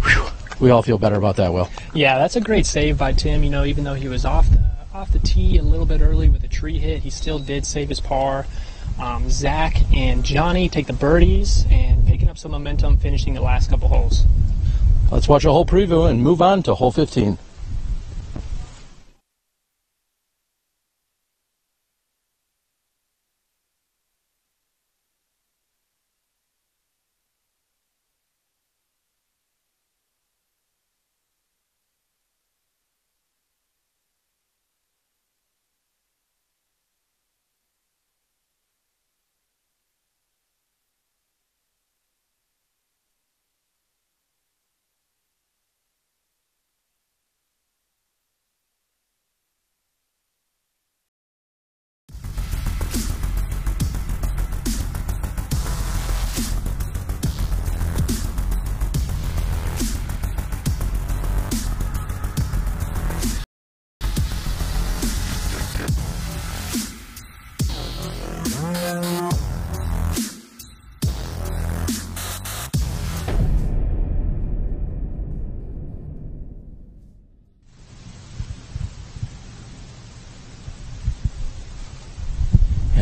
Whew. We all feel better about that, Will. Yeah, that's a great save by Tim. You know, even though he was off the tee a little bit early with a tree hit, he still did save his par. Zach and Johnny take the birdies and picking up some momentum, finishing the last couple holes. Let's watch a hole preview and move on to hole 15.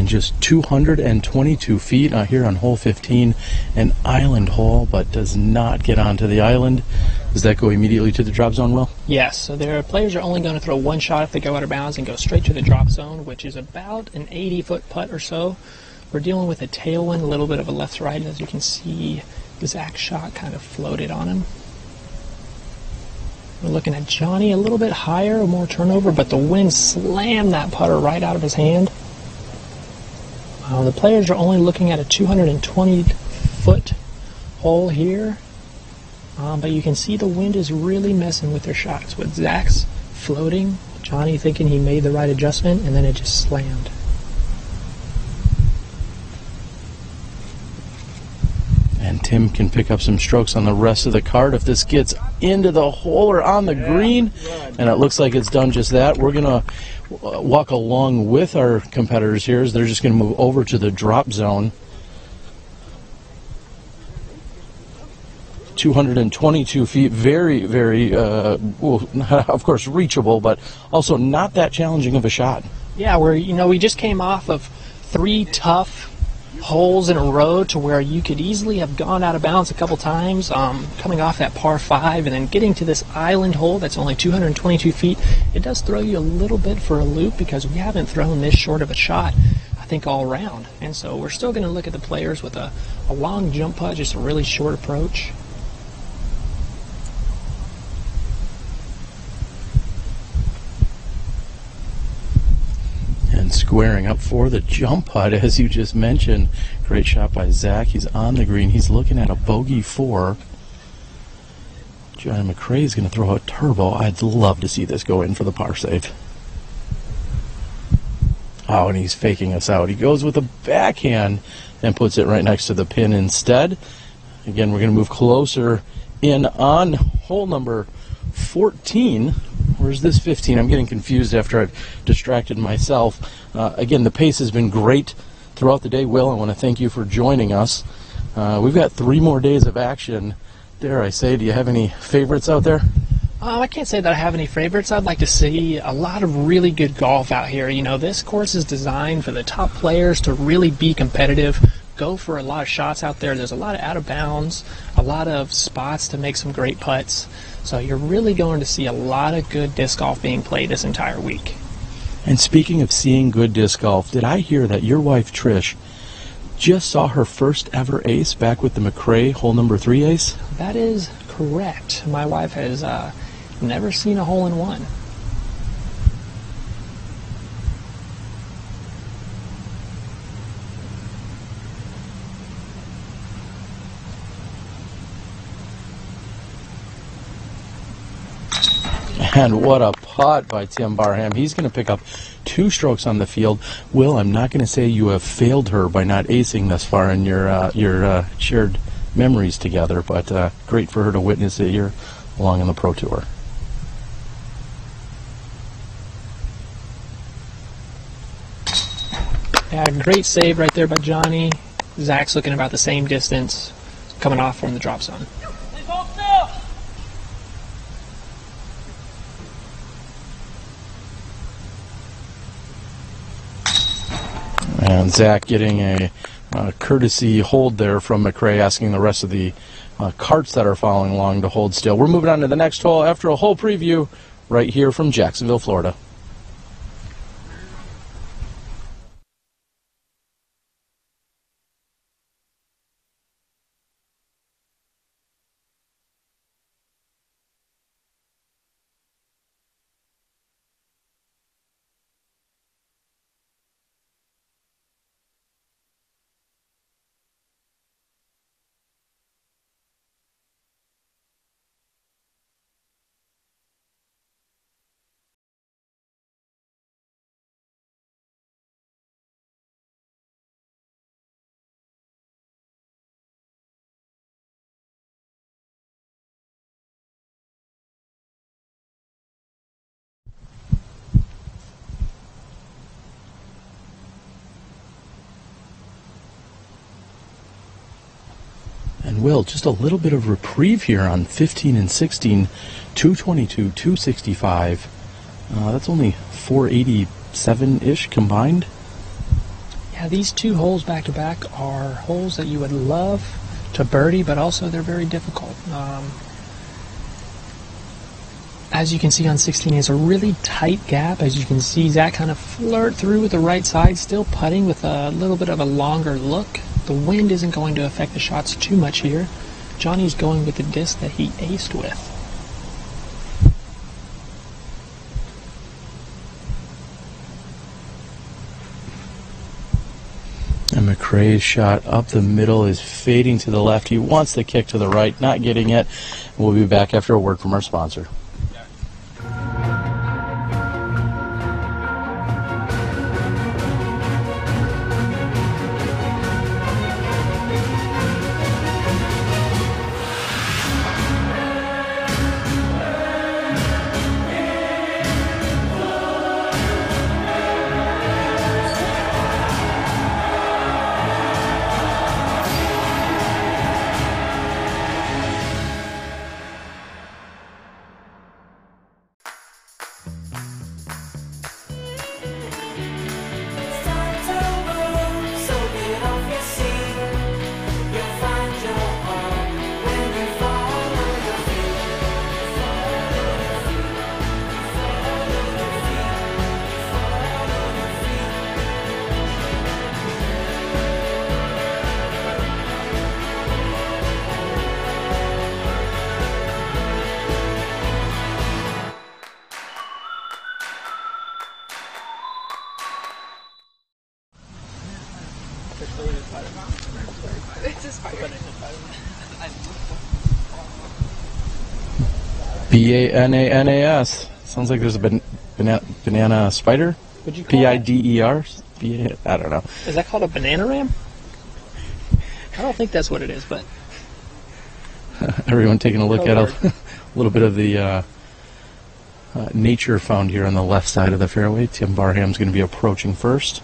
Just 222 feet here on hole 15, an island hole, but does not get onto the island. Does that go immediately to the drop zone, Will? Yes, so their players are only going to throw one shot if they go out of bounds and go straight to the drop zone, which is about an 80-foot putt or so. We're dealing with a tailwind, a little bit of a left to right. As you can see, Zach's shot kind of floated on him. We're looking at Johnny a little bit higher, more turnover, but the wind slammed that putter right out of his hand. The players are only looking at a 220-foot hole here, but you can see the wind is really messing with their shots. With Zach's floating, Johnny thinking he made the right adjustment, and then it just slammed. And Tim can pick up some strokes on the rest of the card if this gets into the hole or on the green, and it looks like it's done just that. We're going to walk along with our competitors here as they're just going to move over to the drop zone. 222 feet, very, very, well, of course, reachable, but also not that challenging of a shot. Yeah, we just came off of 3 tough holes in a row to where you could easily have gone out of bounds a couple times, coming off that par 5 and then getting to this island hole that's only 222 feet. It does throw you a little bit for a loop because we haven't thrown this short of a shot, I think, all around. And so we're still going to look at the players with a long jump putt, just a really short approach. And squaring up for the jump putt, as you just mentioned. Great shot by Zach. He's on the green. He's looking at a bogey 4. Johnny McCray is going to throw a turbo. I'd love to see this go in for the par save. Oh, and he's faking us out. He goes with a backhand and puts it right next to the pin instead. Again, we're going to move closer in on hole number 14. Where's this 15? I'm getting confused after I've distracted myself. Again, the pace has been great throughout the day. Will, I want to thank you for joining us. We've got 3 more days of action. Dare I say, do you have any favorites out there? I can't say that I have any favorites. I'd like to see a lot of really good golf out here. You know, this course is designed for the top players to really be competitive, go for a lot of shots out there. There's a lot of out of bounds, a lot of spots to make some great putts. So you're really going to see a lot of good disc golf being played this entire week. And speaking of seeing good disc golf, did I hear that your wife Trish just saw her first ever ace back with the McCray hole number 3 ace? That is correct. My wife has never seen a hole-in-one. And what a putt by Tim Barham. He's going to pick up 2 strokes on the field. Will, I'm not going to say you have failed her by not acing thus far in your shared memories together, but great for her to witness it here along on the Pro Tour. Yeah, great save right there by Johnny. Zach's looking about the same distance coming off from the drop zone. And Zach getting a courtesy hold there from McRae, asking the rest of the carts that are following along to hold still. We're moving on to the next hole after a hole preview right here from Jacksonville, Florida. And Will, just a little bit of reprieve here on 15 and 16, 222, 265. That's only 487-ish combined. Yeah, these two holes back-to-back are holes that you would love to birdie, but also they're very difficult. As you can see on 16, it's a really tight gap. As you can see, Zach kind of flirt through with the right side, still putting with a little bit of a longer look. The wind isn't going to affect the shots too much here. Johnny's going with the disc that he aced with. And McRae's shot up the middle is fading to the left. He wants the kick to the right, not getting it. We'll be back after a word from our sponsor. B-A-N-A-N-A-S. Sounds like there's a banana spider. What'd you call P-I-D-E-R? I don't know. Is that called a banana ram? I don't think that's what it is, but... Everyone taking a look at a little bit of the nature found here on the left side of the fairway. Tim Barham's going to be approaching first.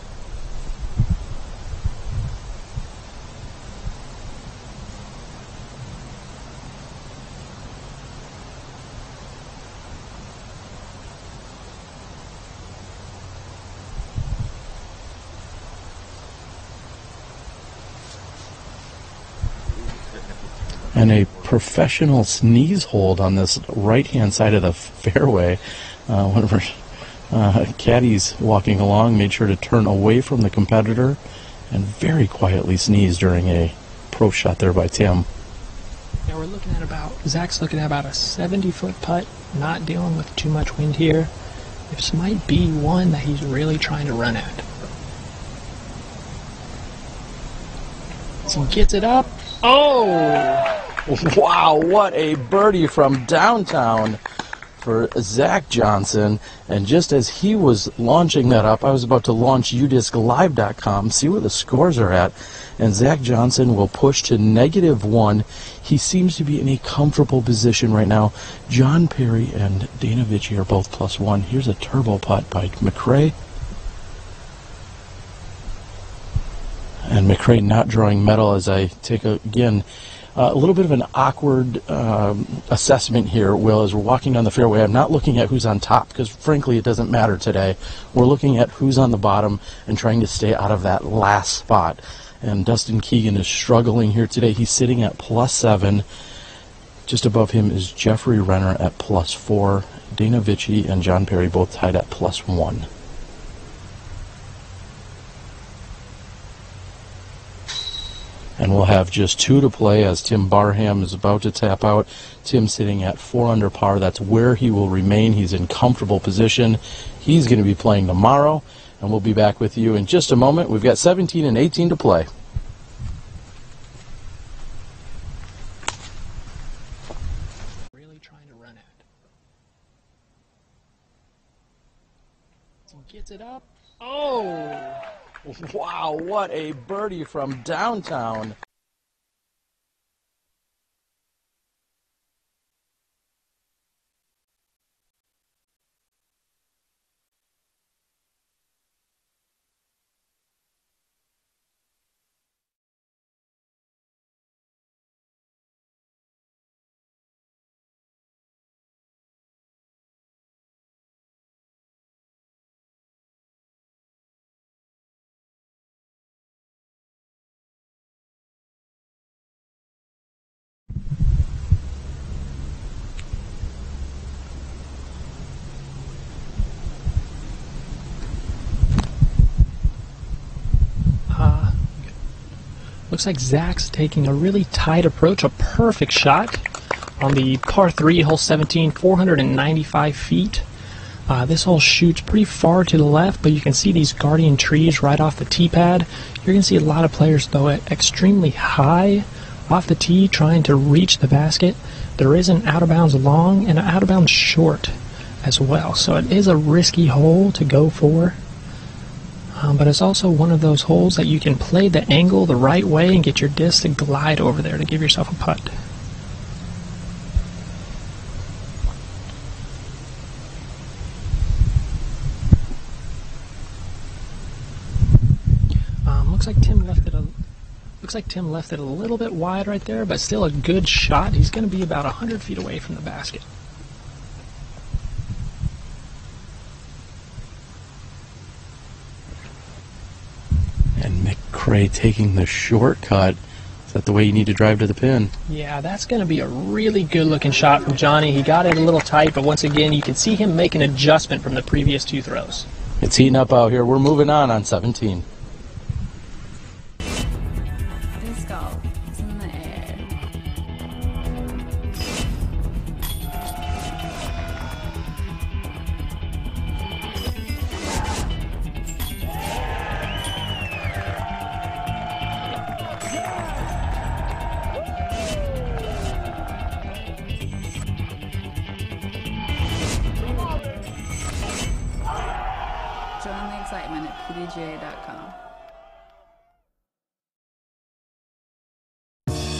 And a professional sneeze hold on this right-hand side of the fairway. One of our caddies walking along made sure to turn away from the competitor and very quietly sneezed during a pro shot there by Tim. Yeah, we're looking at Zach's looking at about a 70-foot putt, not dealing with too much wind here. This might be one that he's really trying to run at. So he gets it up. Oh! Wow, what a birdie from downtown for Zach Johnson. And just as he was launching that up, I was about to launch udisclive.com, see where the scores are at. And Zach Johnson will push to -1. He seems to be in a comfortable position right now. John Perry and Dana Vici are both +1. Here's a turbo putt by McRae. And McRae not drawing metal as I take, again, a little bit of an awkward assessment here, Will, as we're walking down the fairway. I'm not looking at who's on top, because frankly it doesn't matter today. We're looking at who's on the bottom and trying to stay out of that last spot. And Dustin Keegan is struggling here today. He's sitting at +7. Just above him is Jeffrey Renner at +4. Dana Vici and John Perry both tied at +1. And we'll have just 2 to play as Tim Barham is about to tap out. Tim sitting at 4 under par. That's where he will remain. He's in comfortable position. He's going to be playing tomorrow, and we'll be back with you in just a moment. We've got 17 and 18 to play. Really trying to run it. So he gets it up. Oh! Wow, what a birdie from downtown. Looks like Zach's taking a really tight approach, a perfect shot on the par 3, hole 17, 495 feet. This hole shoots pretty far to the left, but you can see these guardian trees right off the tee pad. You're going to see a lot of players throw it extremely high off the tee, trying to reach the basket. There is an out-of-bounds long and an out-of-bounds short as well, so it is a risky hole to go for. But it's also one of those holes that you can play the angle the right way and get your disc to glide over there to give yourself a putt. Looks like Tim left it a little bit wide right there, but still a good shot. He's going to be about 100 feet away from the basket. And McRae taking the shortcut. Is that the way you need to drive to the pin? Yeah, that's going to be a really good looking shot from Johnny. He got it a little tight, but once again, you can see him make an adjustment from the previous 2 throws. It's heating up out here. We're moving on 17. Disc golf is in the air. Join the excitement at pdga.com.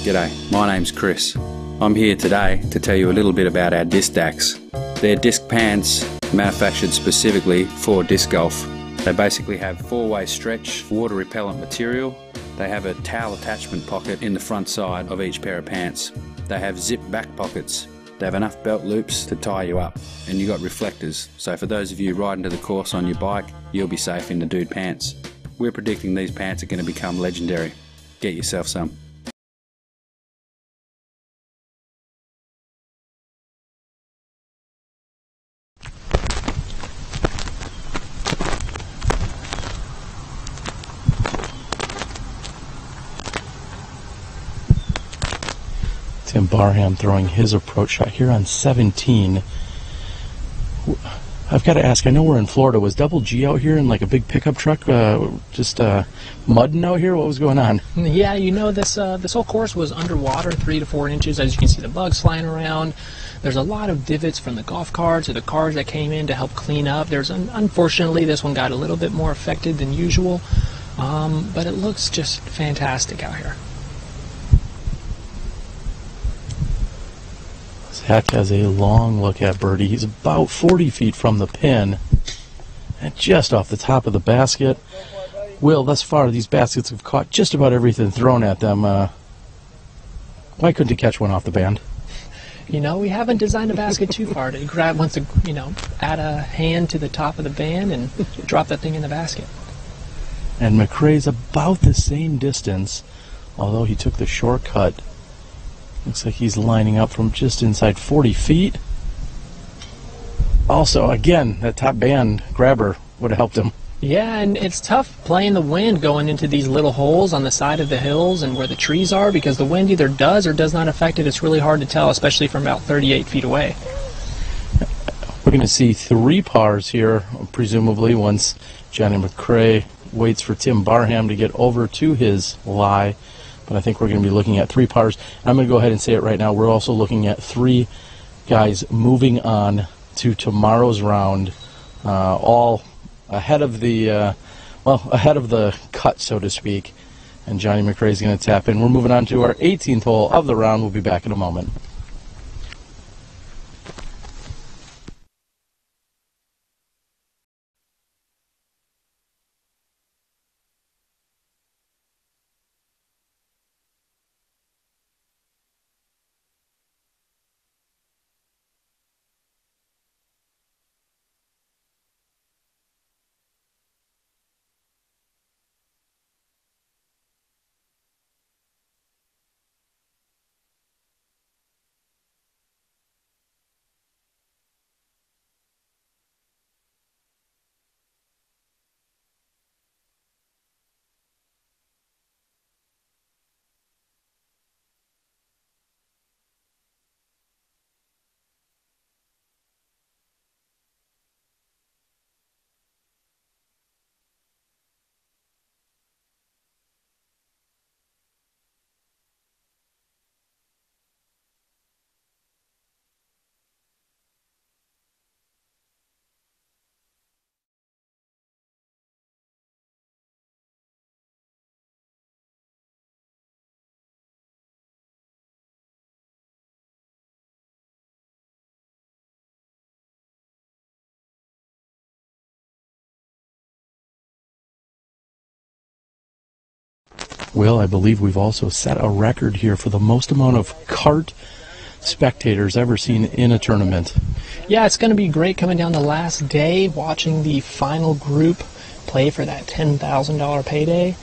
G'day, my name's Chris. I'm here today to tell you a little bit about our disc stacks. They're disc pants manufactured specifically for disc golf. They basically have 4-way stretch, water repellent material. They have a towel attachment pocket in the front side of each pair of pants. They have zip back pockets. They have enough belt loops to tie you up, and you got reflectors, so for those of you riding to the course on your bike, you'll be safe in the dude pants. We're predicting these pants are going to become legendary. Get yourself some. Tim Barham throwing his approach shot here on 17. I've got to ask, I know we're in Florida. Was Double G out here in like a big pickup truck just mudding out here? What was going on? Yeah, you know, this whole course was underwater 3 to 4 inches. As you can see, the bugs flying around. There's a lot of divots from the golf carts or the cars that came in to help clean up. Unfortunately, this one got a little bit more affected than usual, but it looks just fantastic out here. Zach has a long look at birdie. He's about 40 feet from the pin and just off the top of the basket. Will, thus far, these baskets have caught just about everything thrown at them. Why couldn't he catch one off the band? You know, we haven't designed a basket too far to grab once to, you know, add a hand to the top of the band and drop that thing in the basket. And McRae's about the same distance, although he took the shortcut. Looks like he's lining up from just inside 40 feet. Also, again, that top band grabber would have helped him. Yeah, and it's tough playing the wind going into these little holes on the side of the hills and where the trees are, because the wind either does or does not affect it. It's really hard to tell, especially from about 38 feet away. We're going to see 3 pars here, presumably, once Johnny McRae waits for Tim Barham to get over to his lie. But I think we're going to be looking at 3 pars. I'm going to go ahead and say it right now. We're also looking at 3 guys moving on to tomorrow's round, all ahead of the ahead of the cut, so to speak. And Johnny McRae is going to tap in. We're moving on to our 18th hole of the round. We'll be back in a moment. Will, I believe we've also set a record here for the most amount of cart spectators ever seen in a tournament. Yeah, it's going to be great coming down the last day, watching the final group play for that $10,000 payday.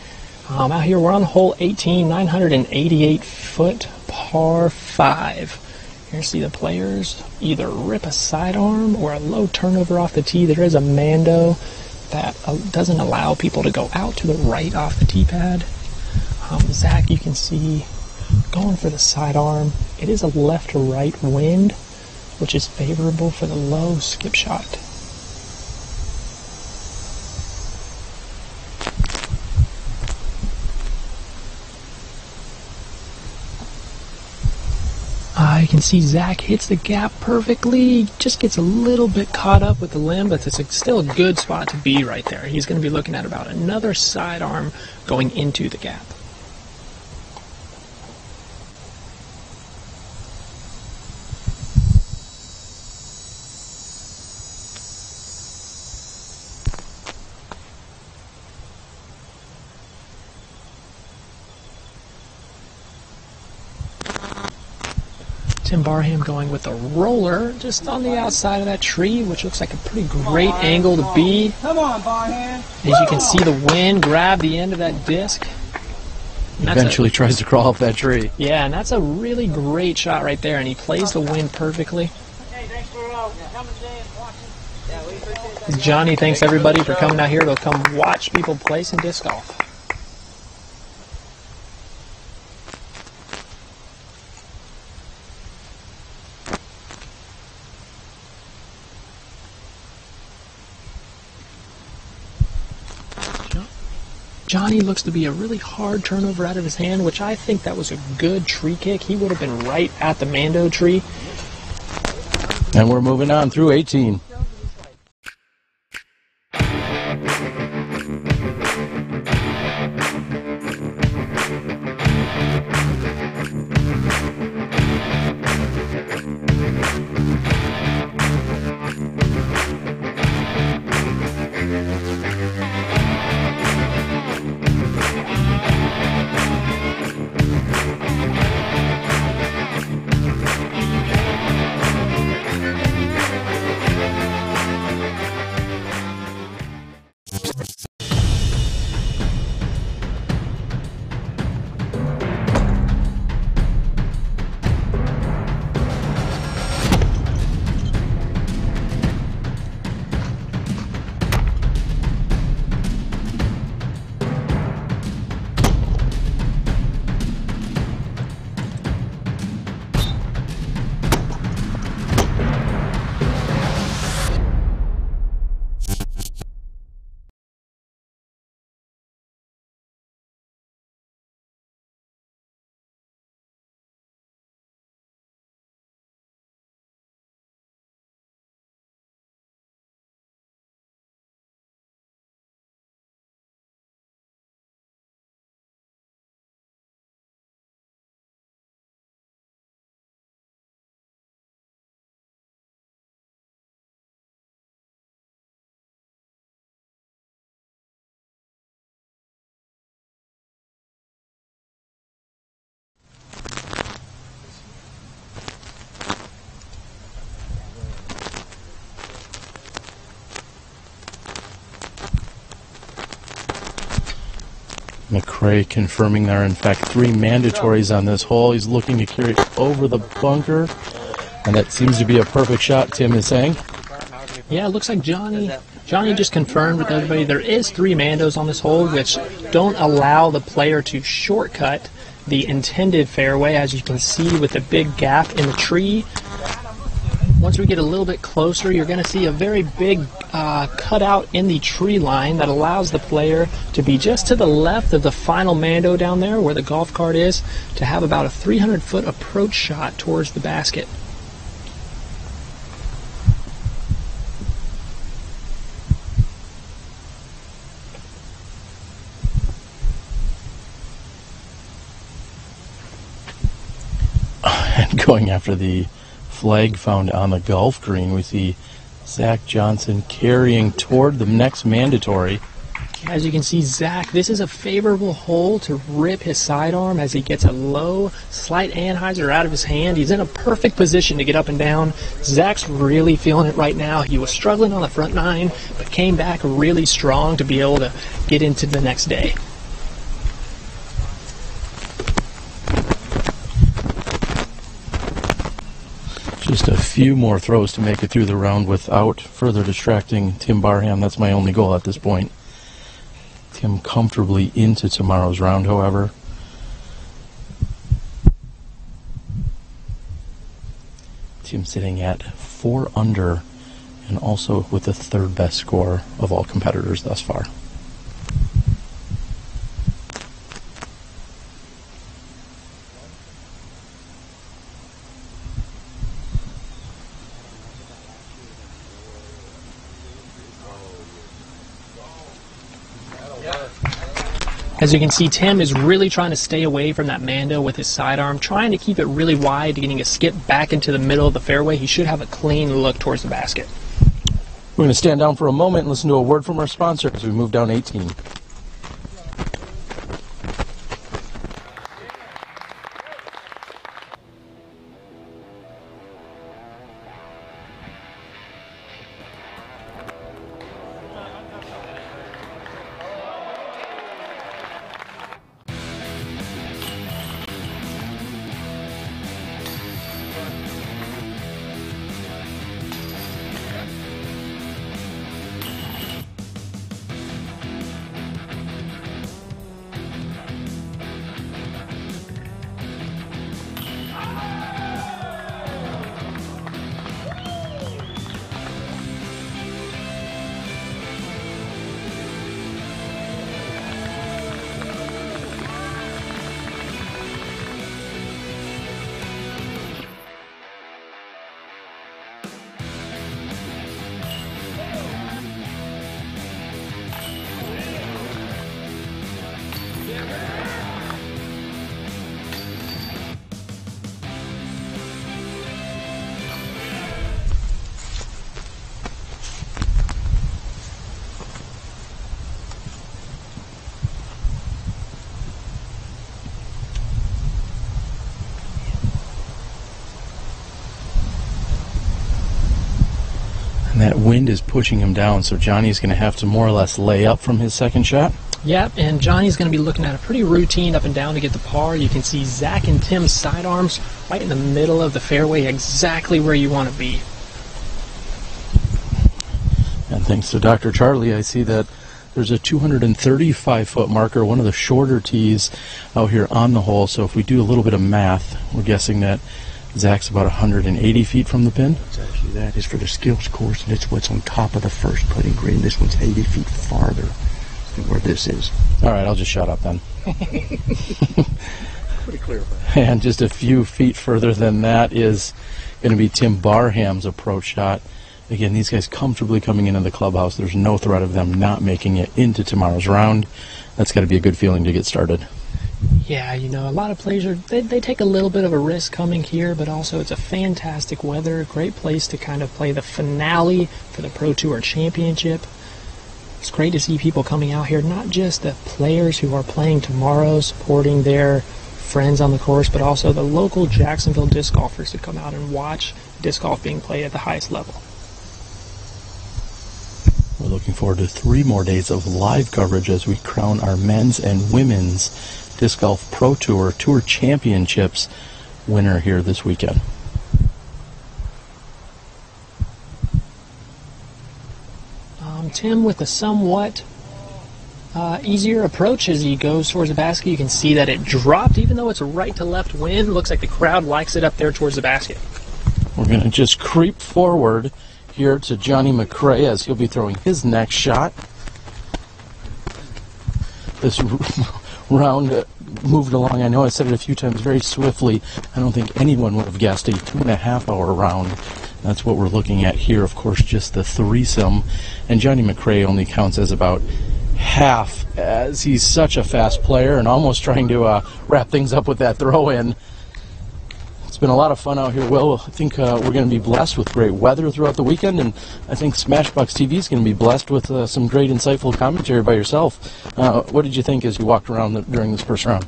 Out here, we're on hole 18, 988-foot par 5. Here, see the players either rip a sidearm or a low turnover off the tee. There is a Mando that doesn't allow people to go out to the right off the tee pad. Zach, you can see going for the sidearm. It is a left to right wind, which is favorable for the low skip shot. You can see Zach hits the gap perfectly, just gets a little bit caught up with the limb, but it's still a good spot to be right there. He's going to be looking at about another sidearm going into the gap. Tim Barham going with a roller just on the outside of that tree, which looks like a pretty great angle to be. Come on, Barham. As you can see, the wind grab the end of that disc. Eventually tries to crawl up that tree. Yeah, and that's a really great shot right there, and he plays the wind perfectly. Hey, thanks for coming today and watching. Johnny thanks everybody for coming out here to come watch people play some disc golf. Johnny looks to be a really hard turnover out of his hand, which I think that was a good tree kick. He would have been right at the Mando tree. And we're moving on through 18. McRae confirming there are in fact 3 mandatories on this hole. He's looking to carry it over the bunker, and that seems to be a perfect shot, Tim is saying. Yeah, it looks like Johnny just confirmed with everybody there is 3 mandos on this hole, which don't allow the player to shortcut the intended fairway, as you can see with the big gap in the tree. Once we get a little bit closer, you're going to see a very big cutout in the tree line that allows the player to be just to the left of the final mando down there where the golf cart is, to have about a 300-foot approach shot towards the basket. And going after the flag found on the golf green, we see Zach Johnson carrying toward the next mandatory. As you can see, Zach, this is a favorable hole to rip his sidearm as he gets a low, slight anhyzer out of his hand. He's in a perfect position to get up and down. Zach's really feeling it right now. He was struggling on the front 9, but came back really strong to be able to get into the next day. Just a few more throws to make it through the round without further distracting Tim Barham. That's my only goal at this point. Tim comfortably into tomorrow's round, however. Tim sitting at 4 under and also with the 3rd best score of all competitors thus far. As you can see, Tim is really trying to stay away from that mando with his sidearm, trying to keep it really wide, getting a skip back into the middle of the fairway. He should have a clean look towards the basket. We're going to stand down for a moment and listen to a word from our sponsor as we move down 18. That wind is pushing him down, so Johnny's going to have to more or less lay up from his second shot. Yep, and Johnny's going to be looking at a pretty routine up and down to get the par. You can see Zach and Tim's sidearms right in the middle of the fairway, exactly where you want to be. And thanks to Dr. Charlie, I see that there's a 235-foot marker, one of the shorter tees out here on the hole. So if we do a little bit of math, we're guessing that Zach's about 180 feet from the pin. Actually, that is for the skills course, and it's what's on top of the first putting green. This one's 80 feet farther than where this is. All right, I'll just shut up then. Pretty clear. And just a few feet further than that is going to be Tim Barham's approach shot. Again, these guys comfortably coming into the clubhouse. There's no threat of them not making it into tomorrow's round. That's got to be a good feeling to get started. Yeah, you know, a lot of players, they take a little bit of a risk coming here, but also it's a fantastic weather, a great place to kind of play the finale for the Pro Tour Championship. It's great to see people coming out here, not just the players who are playing tomorrow, supporting their friends on the course, but also the local Jacksonville disc golfers to come out and watch disc golf being played at the highest level. Well, looking forward to 3 more days of live coverage as we crown our men's and women's Disc Golf Pro Tour Championships winner here this weekend. Tim with a somewhat easier approach as he goes towards the basket. You can see that it dropped, even though it's a right to left wind. Looks like the crowd likes it up there towards the basket. We're going to just creep forward here to Johnny McCray as he'll be throwing his next shot. This round moved along, I know I said it a few times, very swiftly. I don't think anyone would have guessed a 2.5-hour round. That's what we're looking at here, of course, just the threesome. And Johnny McCray only counts as about half, as he's such a fast player and almost trying to wrap things up with that throw-in. It's been a lot of fun out here, Will. I think we're going to be blessed with great weather throughout the weekend, and I think SmashBoxxTV is going to be blessed with some great, insightful commentary by yourself. What did you think as you walked around during this first round?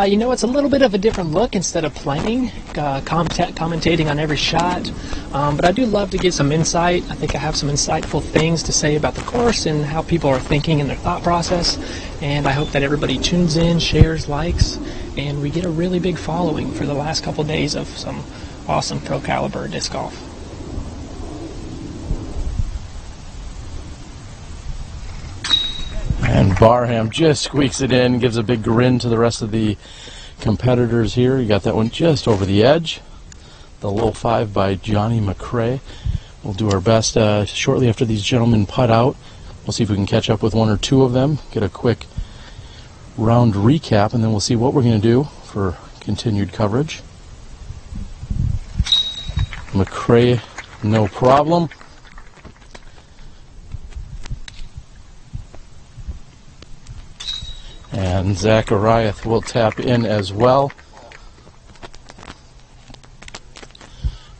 You know, it's a little bit of a different look instead of playing, commentating on every shot. But I do love to get some insight. I think I have some insightful things to say about the course and how people are thinking in their thought process. And I hope that everybody tunes in, shares, likes, and we get a really big following for the last couple days of some awesome pro caliber disc golf. And Barham just squeaks it in, gives a big grin to the rest of the competitors here. You got that one just over the edge. The low 5 by Johnny McCray. We'll do our best shortly after these gentlemen putt out. We'll see if we can catch up with 1 or 2 of them, get a quick round recap, and then we'll see what we're going to do for continued coverage. McCray, no problem. And Zachariah will tap in as well.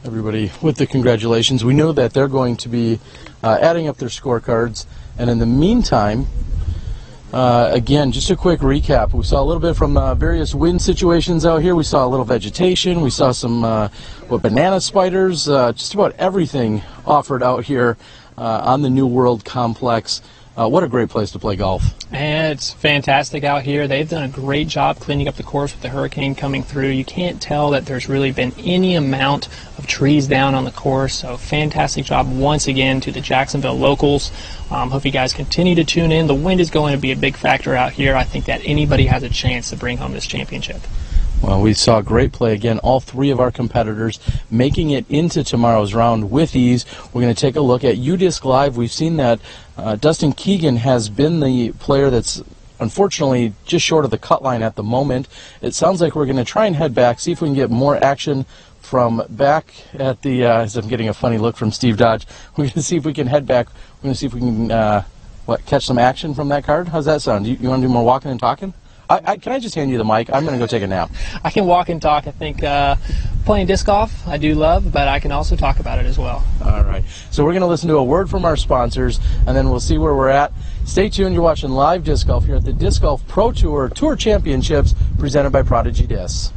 Everybody with the congratulations. We know that they're going to be adding up their scorecards. And in the meantime, again, just a quick recap. We saw a little bit from various wind situations out here. We saw a little vegetation. We saw some banana spiders. Just about everything offered out here on the New World Complex. What a great place to play golf. And it's fantastic out here. They've done a great job cleaning up the course with the hurricane coming through. You can't tell that there's really been any amount of trees down on the course. So fantastic job once again to the Jacksonville locals. Hope you guys continue to tune in. The wind is going to be a big factor out here. I think that anybody has a chance to bring home this championship. Well, we saw great play again. All 3 of our competitors making it into tomorrow's round with ease. We're going to take a look at UDisc Live. We've seen that Dustin Keegan has been the player that's unfortunately just short of the cut line at the moment. It sounds like we're going to try and head back, see if we can get more action from back at the, as I'm getting a funny look from Steve Dodge. We're going to see if we can head back. We're going to see if we can catch some action from that card. How's that sound? You want to do more walking and talking? Can I just hand you the mic? I'm going to go take a nap. I can walk and talk. I think playing disc golf I do love, but I can also talk about it as well. All right. So we're going to listen to a word from our sponsors, and then we'll see where we're at. Stay tuned. You're watching live disc golf here at the Disc Golf Pro Tour Championships presented by Prodigy Discs.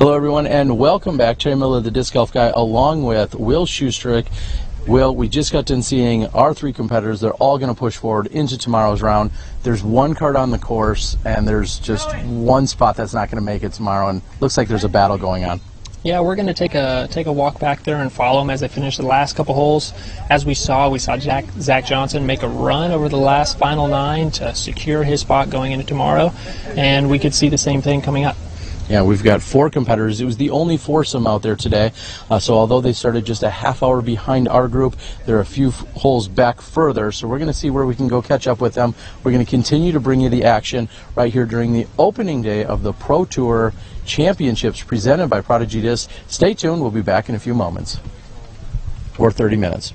Hello, everyone, and welcome back. Terry Miller, the Disc Golf Guy, along with Will Schustrick. Will, we just got done seeing our three competitors. They're all going to push forward into tomorrow's round. There's one card on the course, and there's just one spot that's not going to make it tomorrow, and looks like there's a battle going on. Yeah, we're going to take a walk back there and follow them as they finish the last couple holes. As we saw Zach Johnson make a run over the last final 9 to secure his spot going into tomorrow, and we could see the same thing coming up. Yeah, we've got 4 competitors. It was the only foursome out there today. So although they started just a half hour behind our group, they're a few holes back further. So we're going to see where we can go catch up with them. We're going to continue to bring you the action right here during the opening day of the Pro Tour Championships presented by Prodigy Disc. Stay tuned. We'll be back in a few moments. Or 30 minutes.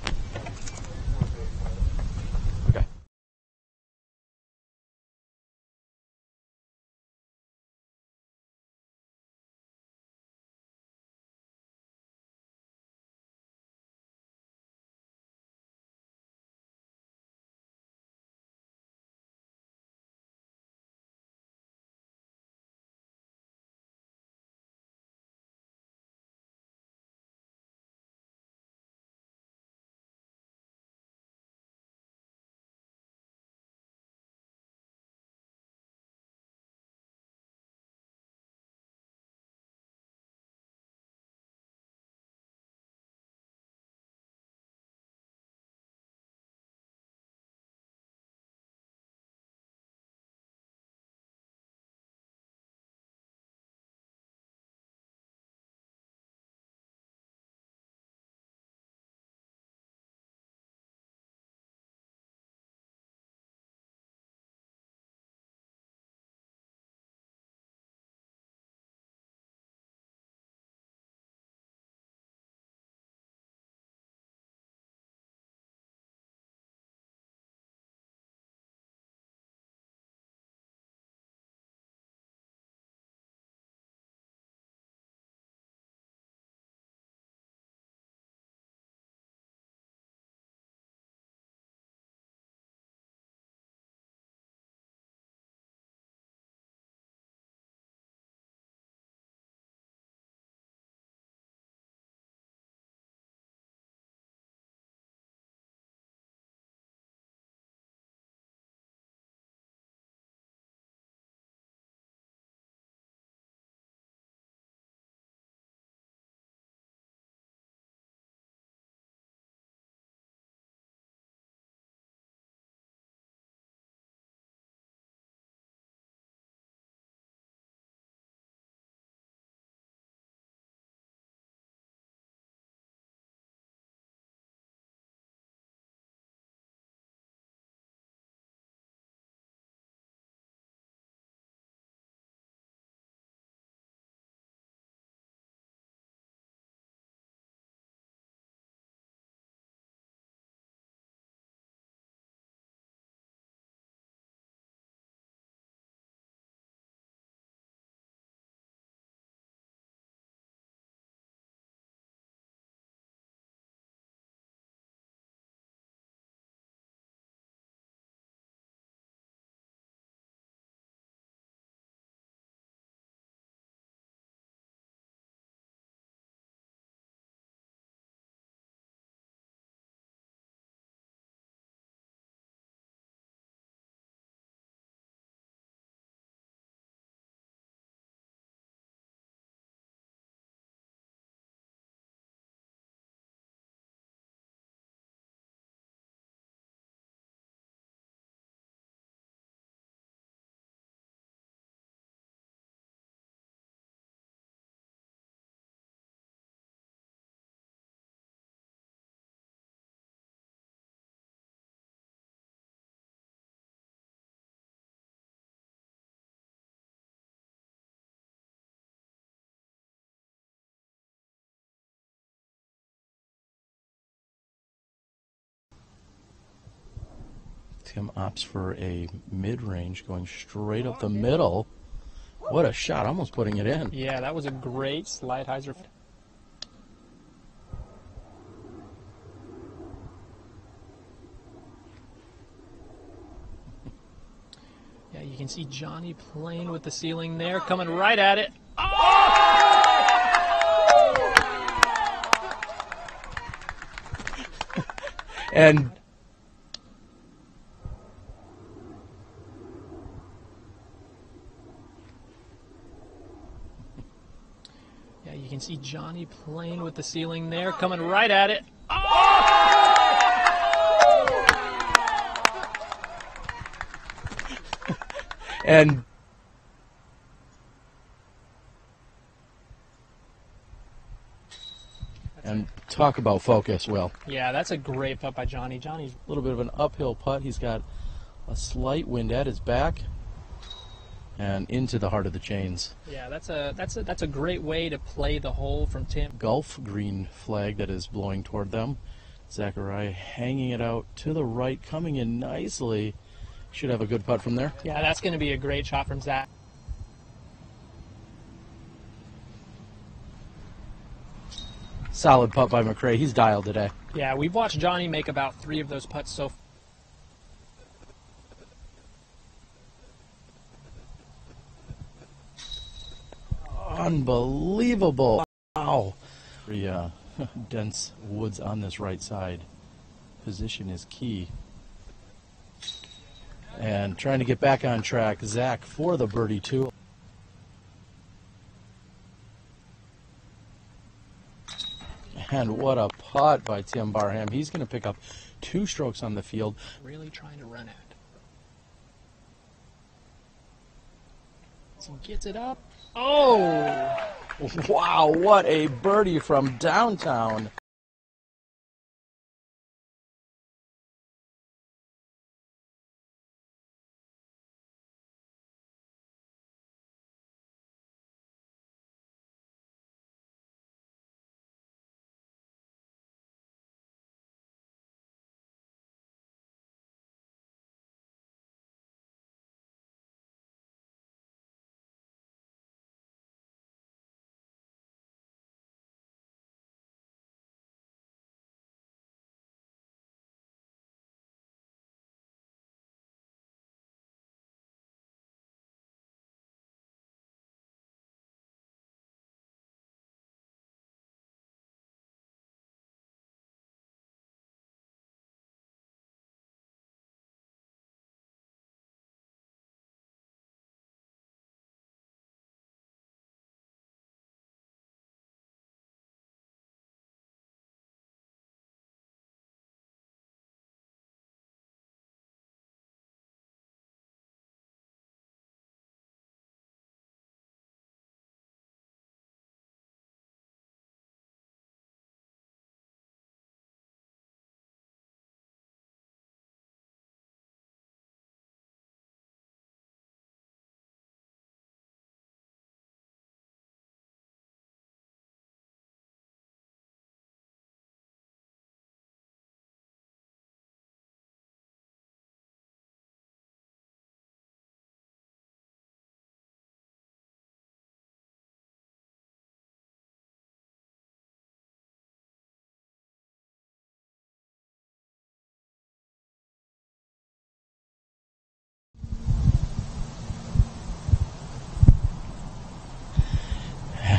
Tim opts for a mid-range going straight up the middle. What a shot, almost putting it in. Yeah, that was a great slide hyzer. Yeah, you can see Johnny playing with the ceiling there, coming right at it. Oh! And yeah, you can see Johnny playing with the ceiling there, coming right at it. And talk about focus, Will. Yeah, that's a great putt by Johnny. Johnny's a little bit of an uphill putt. He's got a slight wind at his back and into the heart of the chains. Yeah, that's a great way to play the hole from Tim. Gulf green flag that is blowing toward them. Zachariah hanging it out to the right, coming in nicely. Should have a good putt from there. Yeah, that's going to be a great shot from Zach. Solid putt by McRae. He's dialed today. Yeah, we've watched Johnny make about 3 of those putts so far. Unbelievable. Wow. Very dense woods on this right side. Position is key. And trying to get back on track, Zach for the birdie too. And what a putt by Tim Barham. He's going to pick up 2 strokes on the field. Really trying to run it. So he gets it up. Oh! Wow, what a birdie from downtown.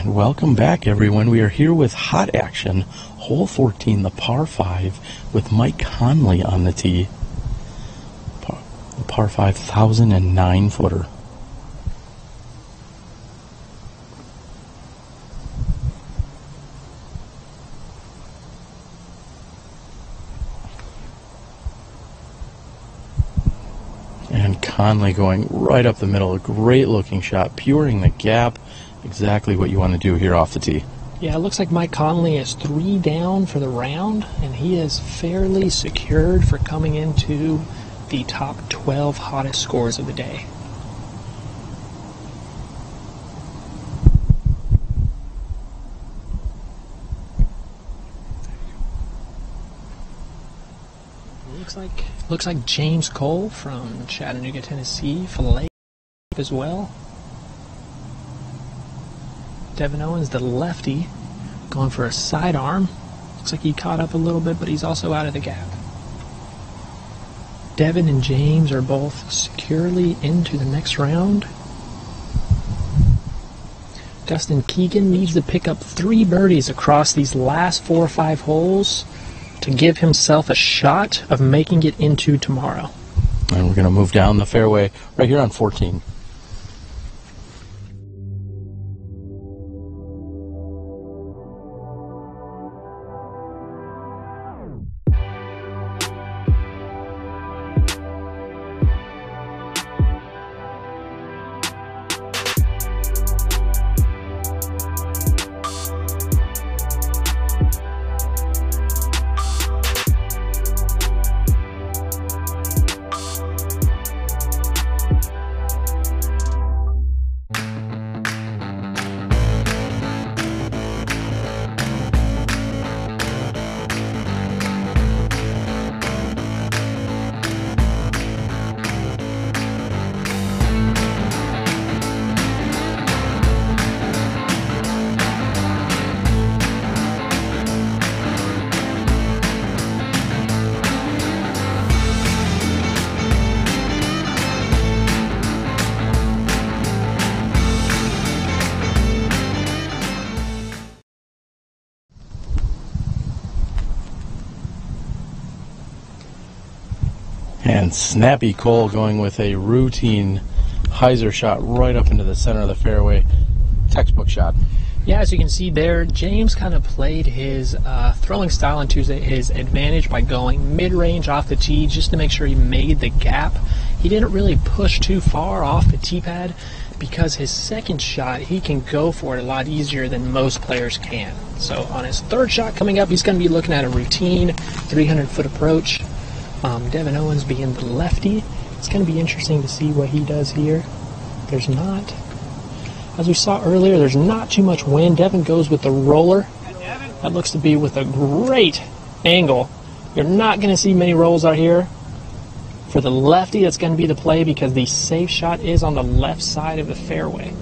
Welcome back, everyone. We are here with hot action, hole 14, the par 5, with Mike Conley on the tee. Par 5, 1,009 footer. And Conley going right up the middle, a great looking shot, puring the gap. Exactly what you want to do here off the tee. Yeah, it looks like Mike Conley is 3 down for the round, and he is fairly secured for coming into the top 12 hottest scores of the day. Looks like James Cole from Chattanooga, Tennessee, fillet as well. Devin Owens, the lefty, going for a sidearm. Looks like he caught up a little bit, but he's also out of the gap. Devin and James are both securely into the next round. Dustin Keegan needs to pick up 3 birdies across these last 4 or 5 holes to give himself a shot of making it into tomorrow. And we're going to move down the fairway right here on 14. And Snappy Cole going with a routine hyzer shot right up into the center of the fairway. Textbook shot. Yeah, as you can see there, James kind of played his throwing style into his advantage by going mid-range off the tee just to make sure he made the gap. He didn't really push too far off the tee pad because his second shot, he can go for it a lot easier than most players can. So on his third shot coming up, he's going to be looking at a routine 300-foot approach. Devin Owens being the lefty. It's going to be interesting to see what he does here. There's not, as we saw earlier, there's not too much wind. Devin goes with the roller. That looks to be with a great angle. You're not going to see many rolls out here. For the lefty, that's going to be the play because the safe shot is on the left side of the fairway.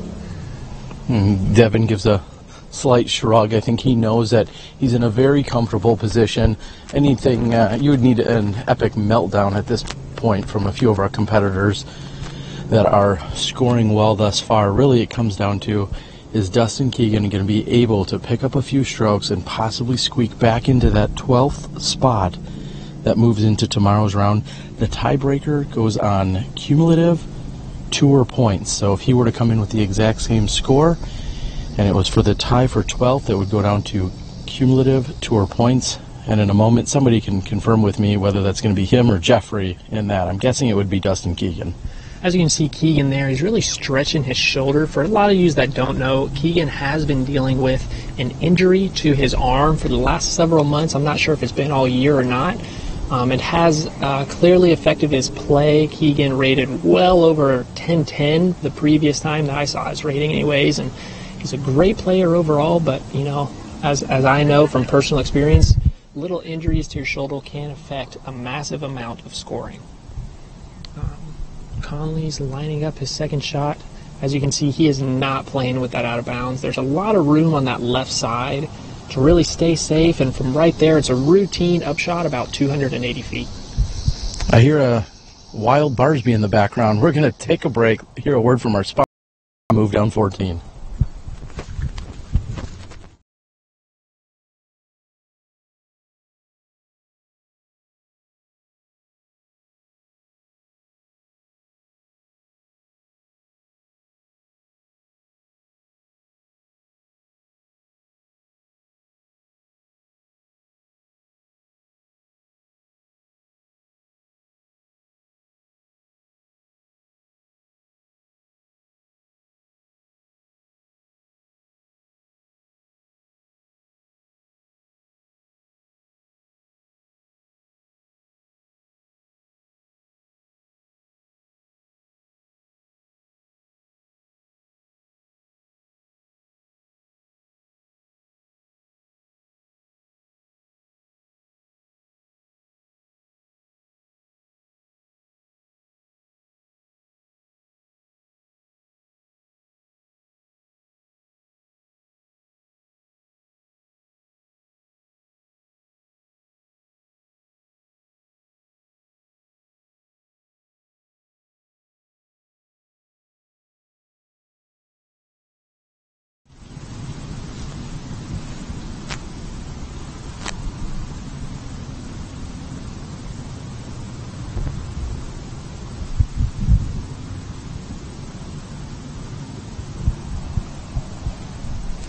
Devin gives a slight shrug. I think he knows that he's in a very comfortable position. Anything, you would need an epic meltdown at this point from a few of our competitors that are scoring well thus far. Really, it comes down to, is Dustin Keegan going to be able to pick up a few strokes and possibly squeak back into that 12th spot that moves into tomorrow's round? The tiebreaker goes on cumulative tour points. So if he were to come in with the exact same score, and it was for the tie for 12th, it would go down to cumulative tour points. And in a moment, somebody can confirm with me whether that's going to be him or Jeffrey in that. I'm guessing it would be Dustin Keegan. As you can see, Keegan there, he's really stretching his shoulder. For a lot of you that don't know, Keegan has been dealing with an injury to his arm for the last several months. I'm not sure if it's been all year or not. It has clearly affected his play. Keegan rated well over 1010 the previous time that I saw his rating anyways, and he's a great player overall, but you know, as I know from personal experience, little injuries to your shoulder can affect a massive amount of scoring. Conley's lining up his second shot. As you can see, he is not playing with that out of bounds. There's a lot of room on that left side to really stay safe, and from right there, it's a routine upshot about 280 feet. I hear a wild Barsby in the background. We're going to take a break, hear a word from our sponsor, move down 14.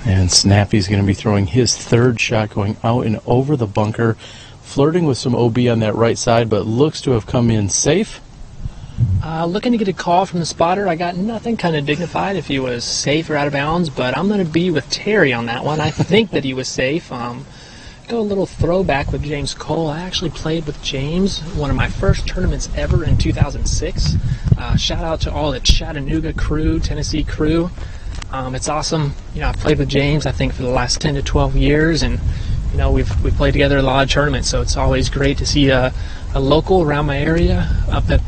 And Snappy's going to be throwing his third shot, going out and over the bunker, flirting with some OB on that right side, but looks to have come in safe. Looking to get a call from the spotter. I got nothing kind of dignified if he was safe or out of bounds, but I'm going to be with Terry on that one. I think that he was safe. Go a little throwback with James Cole. I actually played with James one of my first tournaments ever in 2006. Shout out to all the Chattanooga crew, Tennessee crew. It's awesome. You know, I've played with James, I think, for the last 10 to 12 years, and you know, we've played together a lot of tournaments, so it's always great to see a local around my area up at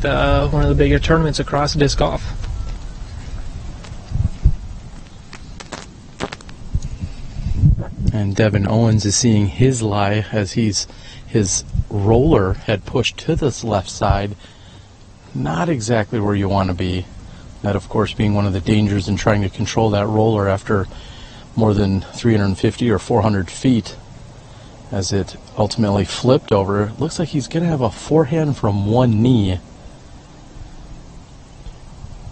one of the bigger tournaments across disc golf. And Devin Owens is seeing his lie as his roller had pushed to this left side. Not exactly where you want to be. That, of course, being one of the dangers in trying to control that roller after more than 350 or 400 feet. As it ultimately flipped over, it looks like he's going to have a forehand from one knee.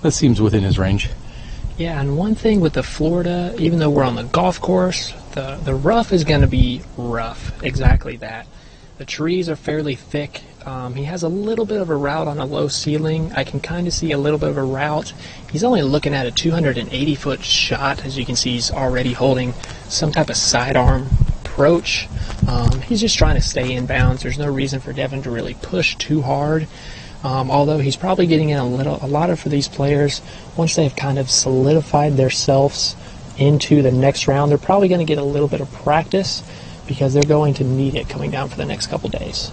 That seems within his range. Yeah, and one thing with the Florida, even though we're on the golf course, the rough is going to be rough. Exactly that. The trees are fairly thick. He has a little bit of a route on a low ceiling. I can kind of see a little bit of a route. He's only looking at a 280-foot shot. As you can see, he's already holding some type of sidearm approach. He's just trying to stay in bounds. There's no reason for Devin to really push too hard. Although he's probably getting in a lot of for these players, once they've kind of solidified themselves into the next round, they're probably going to get a little bit of practice because they're going to need it coming down for the next couple days.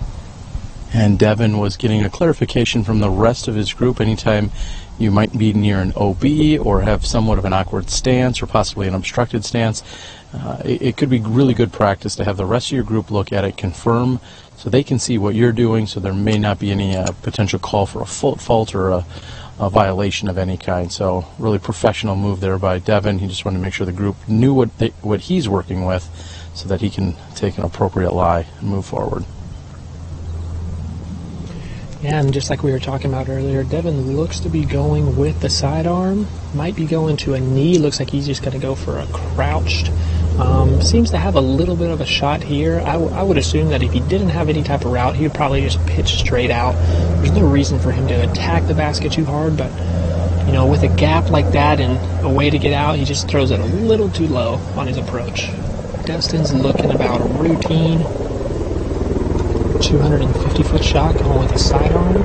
And Devin was getting a clarification from the rest of his group. Anytime you might be near an OB or have somewhat of an awkward stance or possibly an obstructed stance, it could be really good practice to have the rest of your group look at it, confirm, so they can see what you're doing, so there may not be any potential call for a foot fault or a violation of any kind. So really professional move there by Devin. He just wanted to make sure the group knew what he's working with so that he can take an appropriate lie and move forward. Yeah, and just like we were talking about earlier, Devin looks to be going with the sidearm. Might be going to a knee. Looks like he's just going to go for a crouched. Seems to have a little bit of a shot here. I would assume that if he didn't have any type of route, he would probably just pitch straight out. There's no reason for him to attack the basket too hard, but you know, with a gap like that and a way to get out, he just throws it a little too low on his approach. Dustin's looking about a routine 250-foot shot going with a sidearm.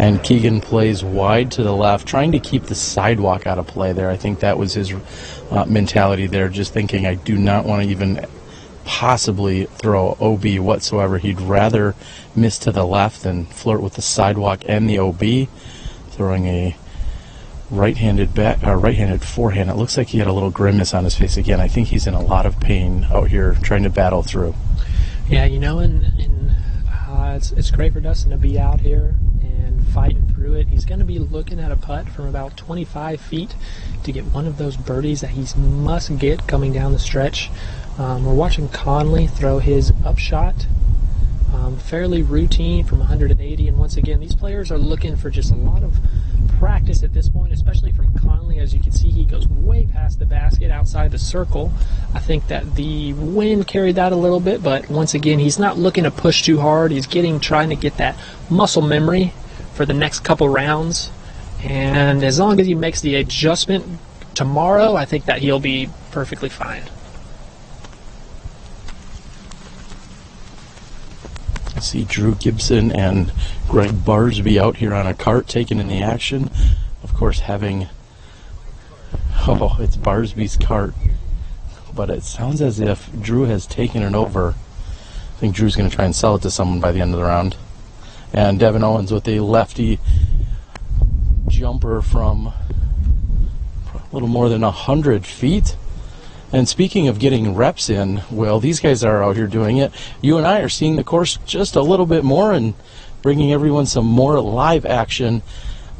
And Keegan plays wide to the left, trying to keep the sidewalk out of play there. I think that was his mentality there, just thinking, I do not want to even possibly throw OB whatsoever. He'd rather miss to the left than flirt with the sidewalk and the OB. Throwing a right-handed forehand. It looks like he had a little grimace on his face again. I think he's in a lot of pain out here trying to battle through. Yeah, you know, it's great for Dustin to be out here and fighting through it. He's going to be looking at a putt from about 25 feet to get one of those birdies that he must get coming down the stretch. We're watching Conley throw his upshot. Fairly routine from 180, and once again, these players are looking for just a lot of practice at this point, especially from Conley. As you can see, he goes way past the basket outside the circle. I think that the wind carried that a little bit, but once again, he's not looking to push too hard. He's trying to get that muscle memory for the next couple rounds, and as long as he makes the adjustment tomorrow, I think that he'll be perfectly fine. I see Drew Gibson and Greg Barsby out here on a cart taking in the action. Of course, it's Barsby's cart, but it sounds as if Drew has taken it over. I think Drew's going to try and sell it to someone by the end of the round. And Devin Owens with a lefty jumper from a little more than 100 feet. And speaking of getting reps in, well, these guys are out here doing it. You and I are seeing the course just a little bit more and bringing everyone some more live action.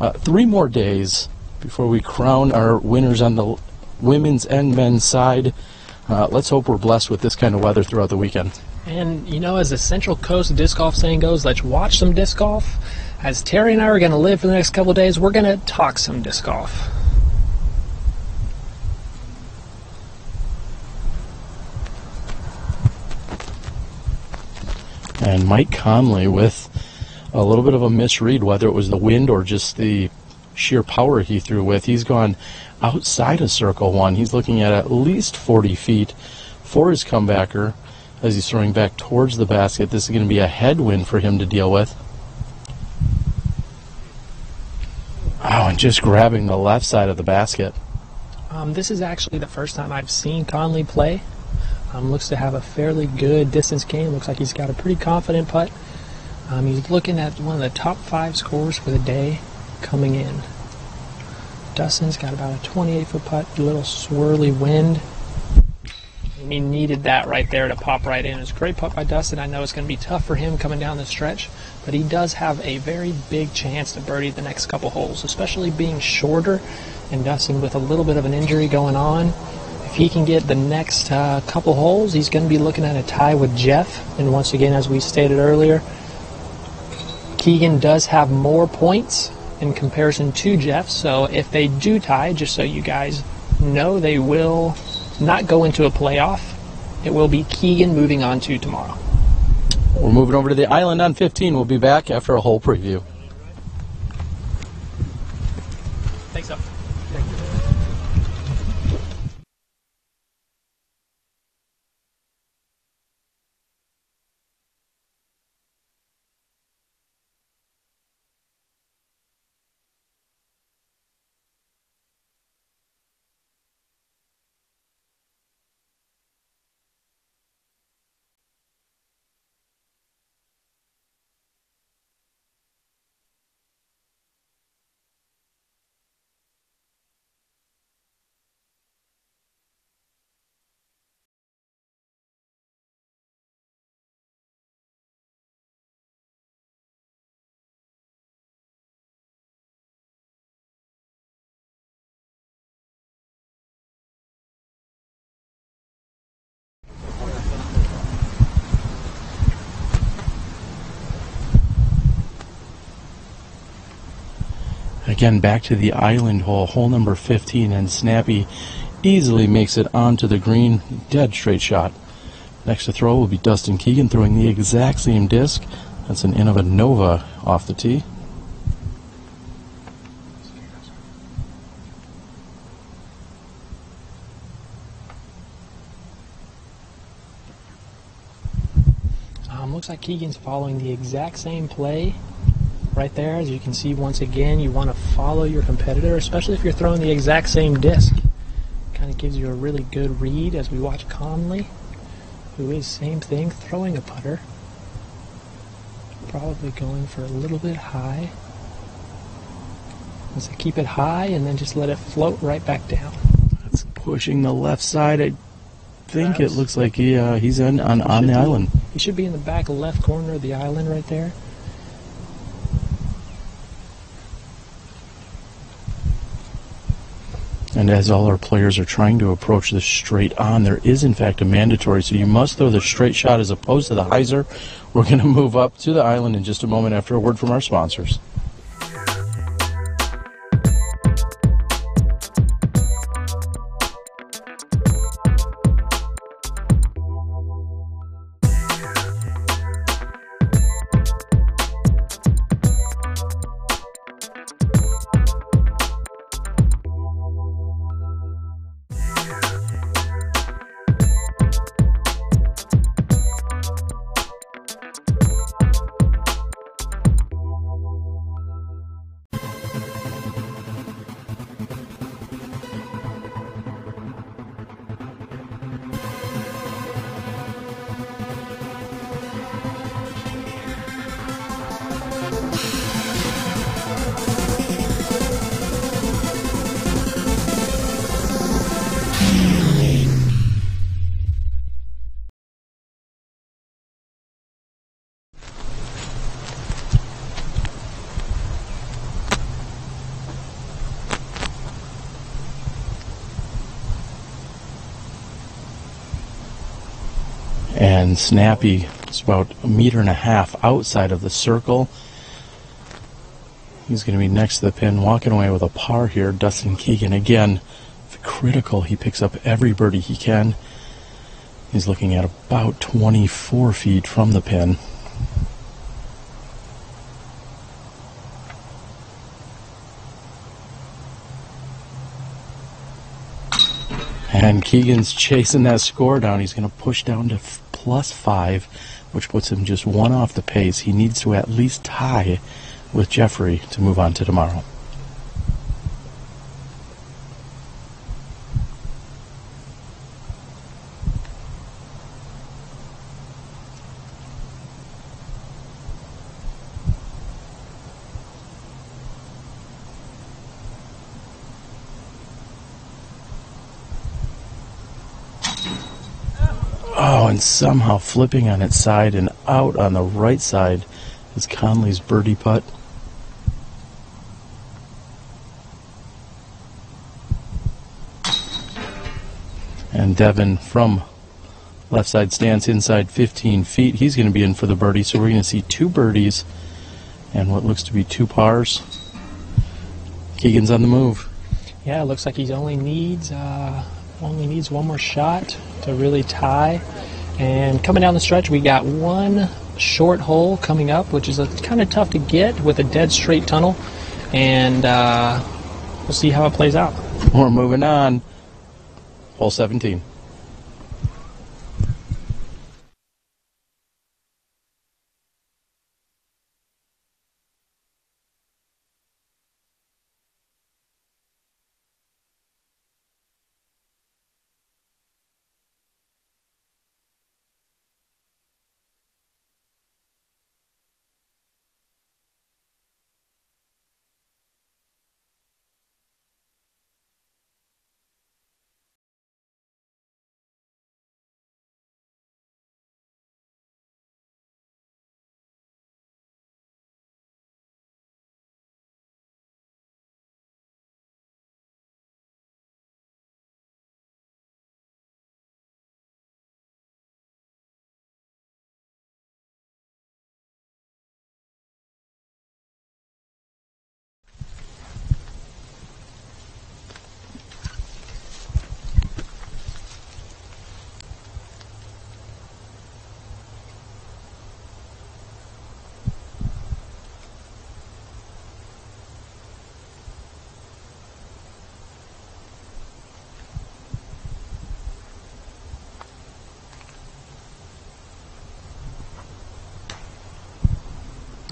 3 more days before we crown our winners on the women's and men's side. Let's hope we're blessed with this kind of weather throughout the weekend. And you know, as the Central Coast disc golf saying goes, let's watch some disc golf. As Terry and I are going to live for the next couple of days, we're going to talk some disc golf. And Mike Conley with a little bit of a misread, whether it was the wind or just the sheer power he threw with. He's gone outside of circle one. He's looking at least 40 feet for his comebacker as he's throwing back towards the basket. This is going to be a headwind for him to deal with. Oh, and just grabbing the left side of the basket. This is actually the first time I've seen Conley play. Looks to have a fairly good distance game. Looks like he's got a pretty confident putt. He's looking at one of the top 5 scores for the day coming in. Dustin's got about a 28-foot putt, a little swirly wind. And he needed that right there to pop right in. It's a great putt by Dustin. I know it's going to be tough for him coming down the stretch, but he does have a very big chance to birdie the next couple holes, especially being shorter and Dustin with a little bit of an injury going on. If he can get the next couple holes, he's going to be looking at a tie with Jeff. And once again, as we stated earlier, Keegan does have more points in comparison to Jeff. So if they do tie, just so you guys know, they will not go into a playoff. It will be Keegan moving on to tomorrow. We're moving over to the island on 15. We'll be back after a hole preview. Thanks, up. Again, back to the island hole, hole number 15, and Snappy easily makes it onto the green, dead straight shot. Next to throw will be Dustin Keegan throwing the exact same disc. That's an Innova Nova off the tee. Looks like Keegan's following the exact same play right there. As you can see, once again, you want to follow your competitor, especially if you're throwing the exact same disc. Kind of gives you a really good read as we watch Conley, who is same thing, throwing a putter. Probably going for a little bit high. So keep it high and then just let it float right back down. That's pushing the left side. I think it looks like he's on the island. He should be in the back left corner of the island right there. And as all our players are trying to approach this straight on, there is in fact a mandatory, so you must throw the straight shot as opposed to the hyzer. We're going to move up to the island in just a moment after a word from our sponsors. And Snappy is about 1.5 meters outside of the circle. He's going to be next to the pin, walking away with a par here. Dustin Keegan, again, critical. He picks up every birdie he can. He's looking at about 24 feet from the pin. And Keegan's chasing that score down. He's going to push down to +5, which puts him just 1 off the pace. He needs to at least tie with Jeffrey to move on to tomorrow. Oh, and somehow flipping on its side and out on the right side is Conley's birdie putt. And Devin from left side stance inside 15 feet. He's going to be in for the birdie, so we're going to see 2 birdies and what looks to be 2 pars. Keegan's on the move. Yeah, it looks like he only needs 1 more shot to really tie. And coming down the stretch, we got 1 short hole coming up, which is kind of tough to get with a dead straight tunnel. And we'll see how it plays out. We're moving on. Hole 17.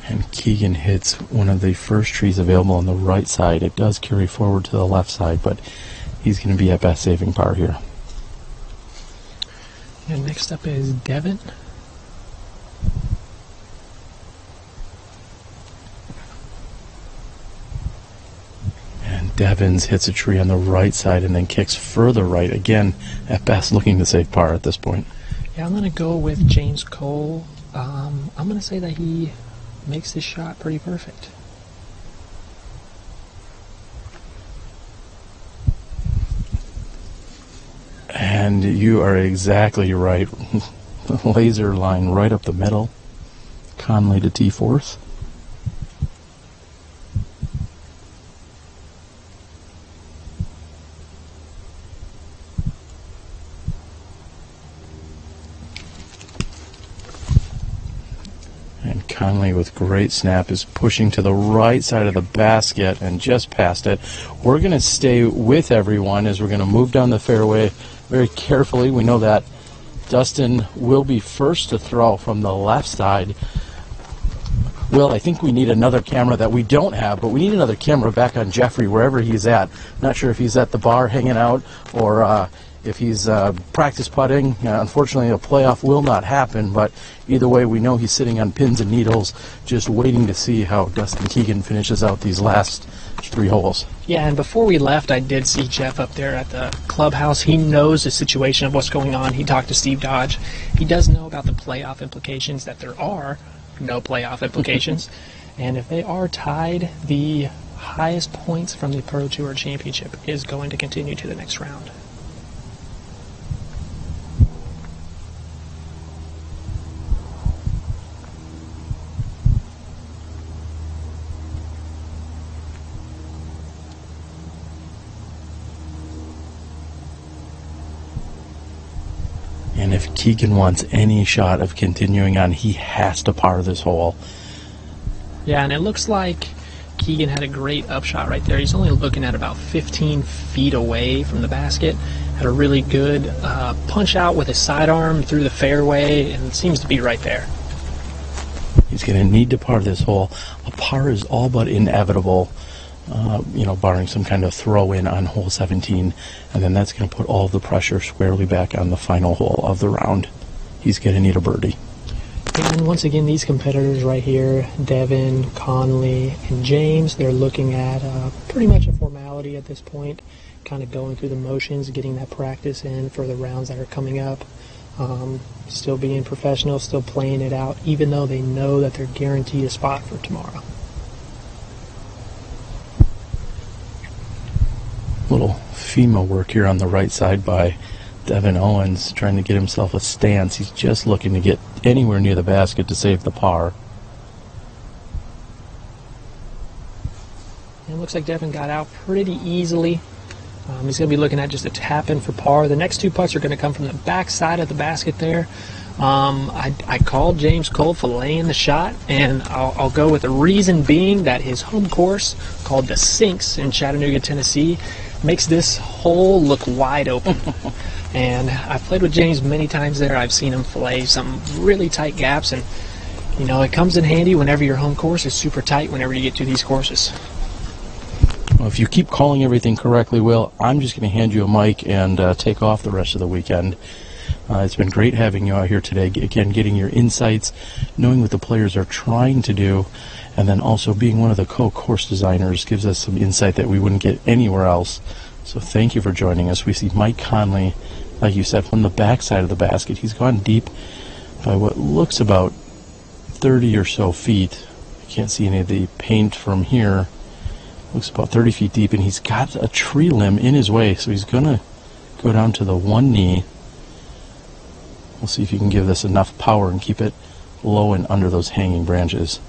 And Keegan hits one of the first trees available on the right side. It does carry forward to the left side, but he's going to be at best saving par here. And next up is Devin. And Devins hits a tree on the right side and then kicks further right. Again, at best looking to save par at this point. Yeah, I'm going to go with James Cole. I'm going to say that he makes this shot pretty perfect. And you are exactly right. Laser line right up the middle. Conley to tee fourth. And Conley with great snap is pushing to the right side of the basket and just past it. We're going to stay with everyone as we're going to move down the fairway very carefully. We know that Dustin will be first to throw from the left side. Will, I think we need another camera that we don't have, but we need another camera back on Jeffrey wherever he's at. Not sure if he's at the bar hanging out or if he's practice putting. Unfortunately, a playoff will not happen, but either way, we know he's sitting on pins and needles, just waiting to see how Dustin Keegan finishes out these last 3 holes. Yeah, and before we left, I did see Jeff up there at the clubhouse. He knows the situation of what's going on. He talked to Steve Dodge. He does know about the playoff implications, that there are no playoff implications. And if they are tied, the highest points from the Pro Tour Championship is going to continue to the next round. And if Keegan wants any shot of continuing on, he has to par this hole. Yeah, and it looks like Keegan had a great upshot right there. He's only looking at about 15 feet away from the basket. Had a really good punch out with his sidearm through the fairway, and it seems to be right there. He's going to need to par this hole. A par is all but inevitable, you know, barring some kind of throw-in on hole 17, and then that's going to put all the pressure squarely back on the final hole of the round. He's going to need a birdie. And once again, these competitors right here, Devin, Conley, and James, they're looking at pretty much a formality at this point, kind of going through the motions, getting that practice in for the rounds that are coming up. Still being professional, still playing it out, even though they know that they're guaranteed a spot for tomorrow. Little FEMA work here on the right side by Devin Owens, trying to get himself a stance. He's just looking to get anywhere near the basket to save the par. And it looks like Devin got out pretty easily. He's going to be looking at just a tap in for par. The next two putts are going to come from the back side of the basket there. I called James Cole for laying the shot, and I'll go with the reason being that his home course, called the Sinks in Chattanooga, Tennessee, makes this hole look wide open. And I've played with James many times there. I've seen him fillet some really tight gaps, and you know, it comes in handy whenever your home course is super tight whenever you get to these courses. Well, if you keep calling everything correctly, Will, I'm just going to hand you a mic and take off the rest of the weekend. It's been great having you out here today, again, getting your insights, knowing what the players are trying to do, and then also being one of the co-course designers gives us some insight that we wouldn't get anywhere else. So thank you for joining us. We see Mike Conley, like you said, from the back side of the basket. He's gone deep by what looks about 30 or so feet. I can't see any of the paint from here. Looks about 30 feet deep, and he's got a tree limb in his way, so he's going to go down to the one knee. We'll see if you can give this enough power and keep it low and under those hanging branches.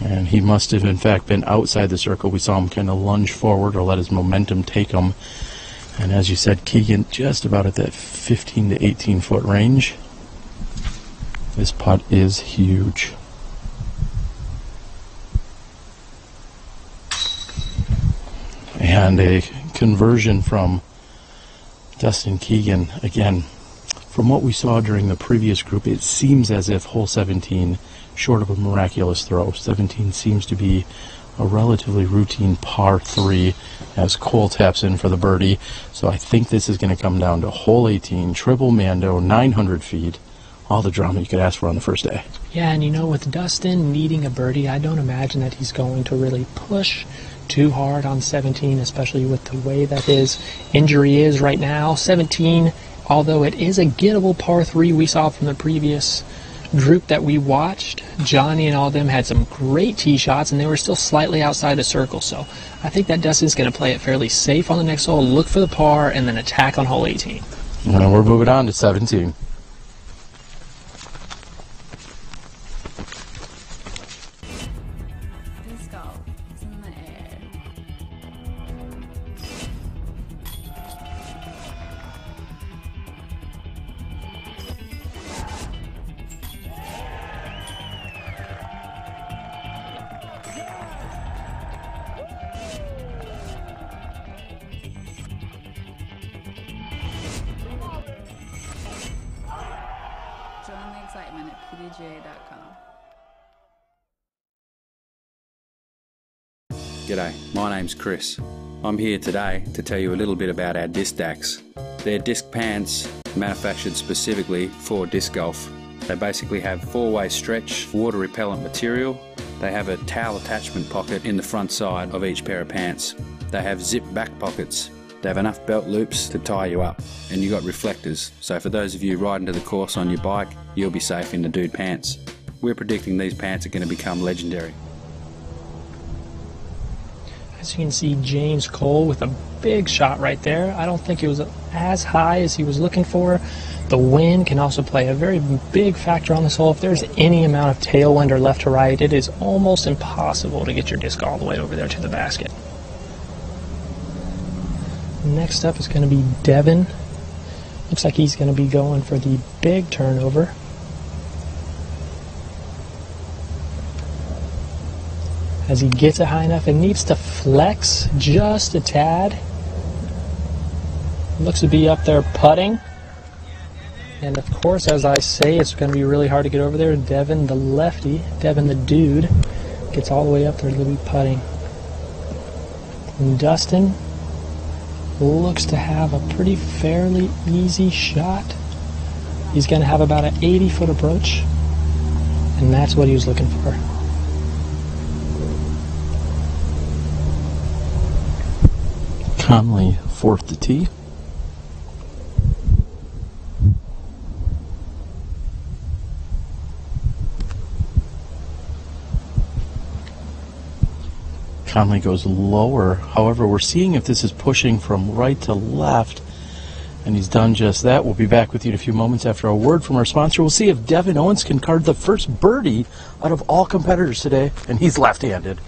And he must have, in fact, been outside the circle. We saw him kind of lunge forward or let his momentum take him. And as you said, Keegan just about at that 15 to 18 foot range. This putt is huge. And a conversion from Dustin Keegan. Again, from what we saw during the previous group, it seems as if hole 17, short of a miraculous throw, 17 seems to be a relatively routine par 3 as Cole taps in for the birdie. So I think this is going to come down to hole 18, triple Mando, 900 feet. All the drama you could ask for on the first day. Yeah, and you know, with Dustin needing a birdie, I don't imagine that he's going to really push too hard on 17, especially with the way that his injury is right now. 17, although it is a gettable par 3 we saw from the previous group that we watched, Johnny and all of them had some great tee shots, and they were still slightly outside the circle. So I think that Dustin's going to play it fairly safe on the next hole, look for the par, and then attack on hole 18. And we're moving on to 17. Join the excitement at PDGA.com. G'day, my name's Chris. I'm here today to tell you a little bit about our disc stacks. They're disc pants manufactured specifically for disc golf. They basically have 4-way stretch, water repellent material. They have a towel attachment pocket in the front side of each pair of pants. They have zip back pockets. They have enough belt loops to tie you up, and you got reflectors, so for those of you riding to the course on your bike, you'll be safe in the dude pants. We're predicting these pants are going to become legendary. As you can see, James Cole with a big shot right there. I don't think it was as high as he was looking for. The wind can also play a very big factor on this hole. If there's any amount of tailwind or left to right, it is almost impossible to get your disc all the way over there to the basket. Next up is going to be Devin. Looks like he's going to be going for the big turnover. As he gets it high enough, it needs to flex just a tad. Looks to be up there putting. And of course, as I say, it's going to be really hard to get over there. Devin, the lefty, Devin, the dude, gets all the way up there to be putting. And Dustin looks to have a pretty fairly easy shot. He's going to have about an 80-foot approach, and that's what he was looking for. Conley, fourth to tee. Conley goes lower. However, we're seeing if this is pushing from right to left, and he's done just that. We'll be back with you in a few moments after a word from our sponsor. We'll see if Devin Owens can card the first birdie out of all competitors today, and he's left-handed.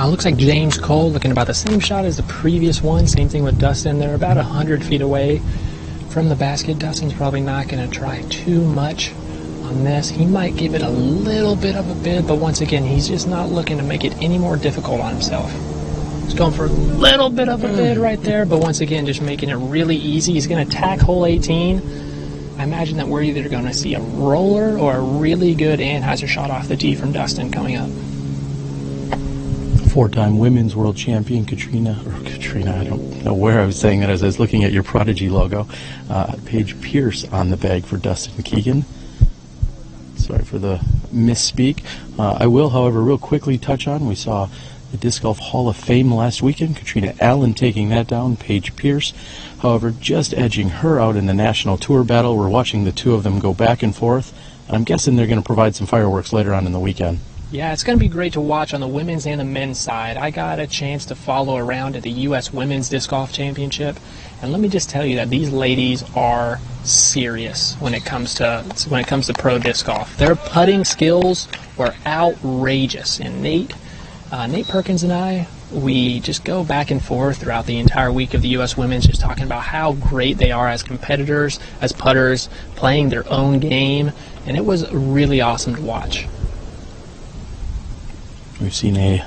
Looks like James Cole looking about the same shot as the previous one. Same thing with Dustin. They're about 100 feet away from the basket. Dustin's probably not going to try too much on this. He might give it a little bit of a bid, but once again, he's just not looking to make it any more difficult on himself. He's going for a little bit of a bid right there, but once again, just making it really easy. He's going to attack hole 18. I imagine that we're either going to see a roller or a really good Anheuser shot off the tee from Dustin coming up. Four-time women's world champion Katrina, I don't know where I was saying that as I was looking at your Prodigy logo. Paige Pierce on the bag for Dustin Keegan. Sorry for the misspeak. I will, however, real quickly touch on, we saw the Disc Golf Hall of Fame last weekend. Katrina Allen taking that down, Paige Pierce, however, just edging her out in the National Tour battle. We're watching the two of them go back and forth. I'm guessing they're going to provide some fireworks later on in the weekend. Yeah, it's going to be great to watch on the women's and the men's side. I got a chance to follow around at the U.S. Women's Disc Golf Championship, and let me just tell you that these ladies are serious when it comes to pro disc golf. Their putting skills were outrageous, and Nate Perkins and I, we just go back and forth throughout the entire week of the U.S. Women's, just talking about how great they are as competitors, as putters, playing their own game, and it was really awesome to watch. We've seen a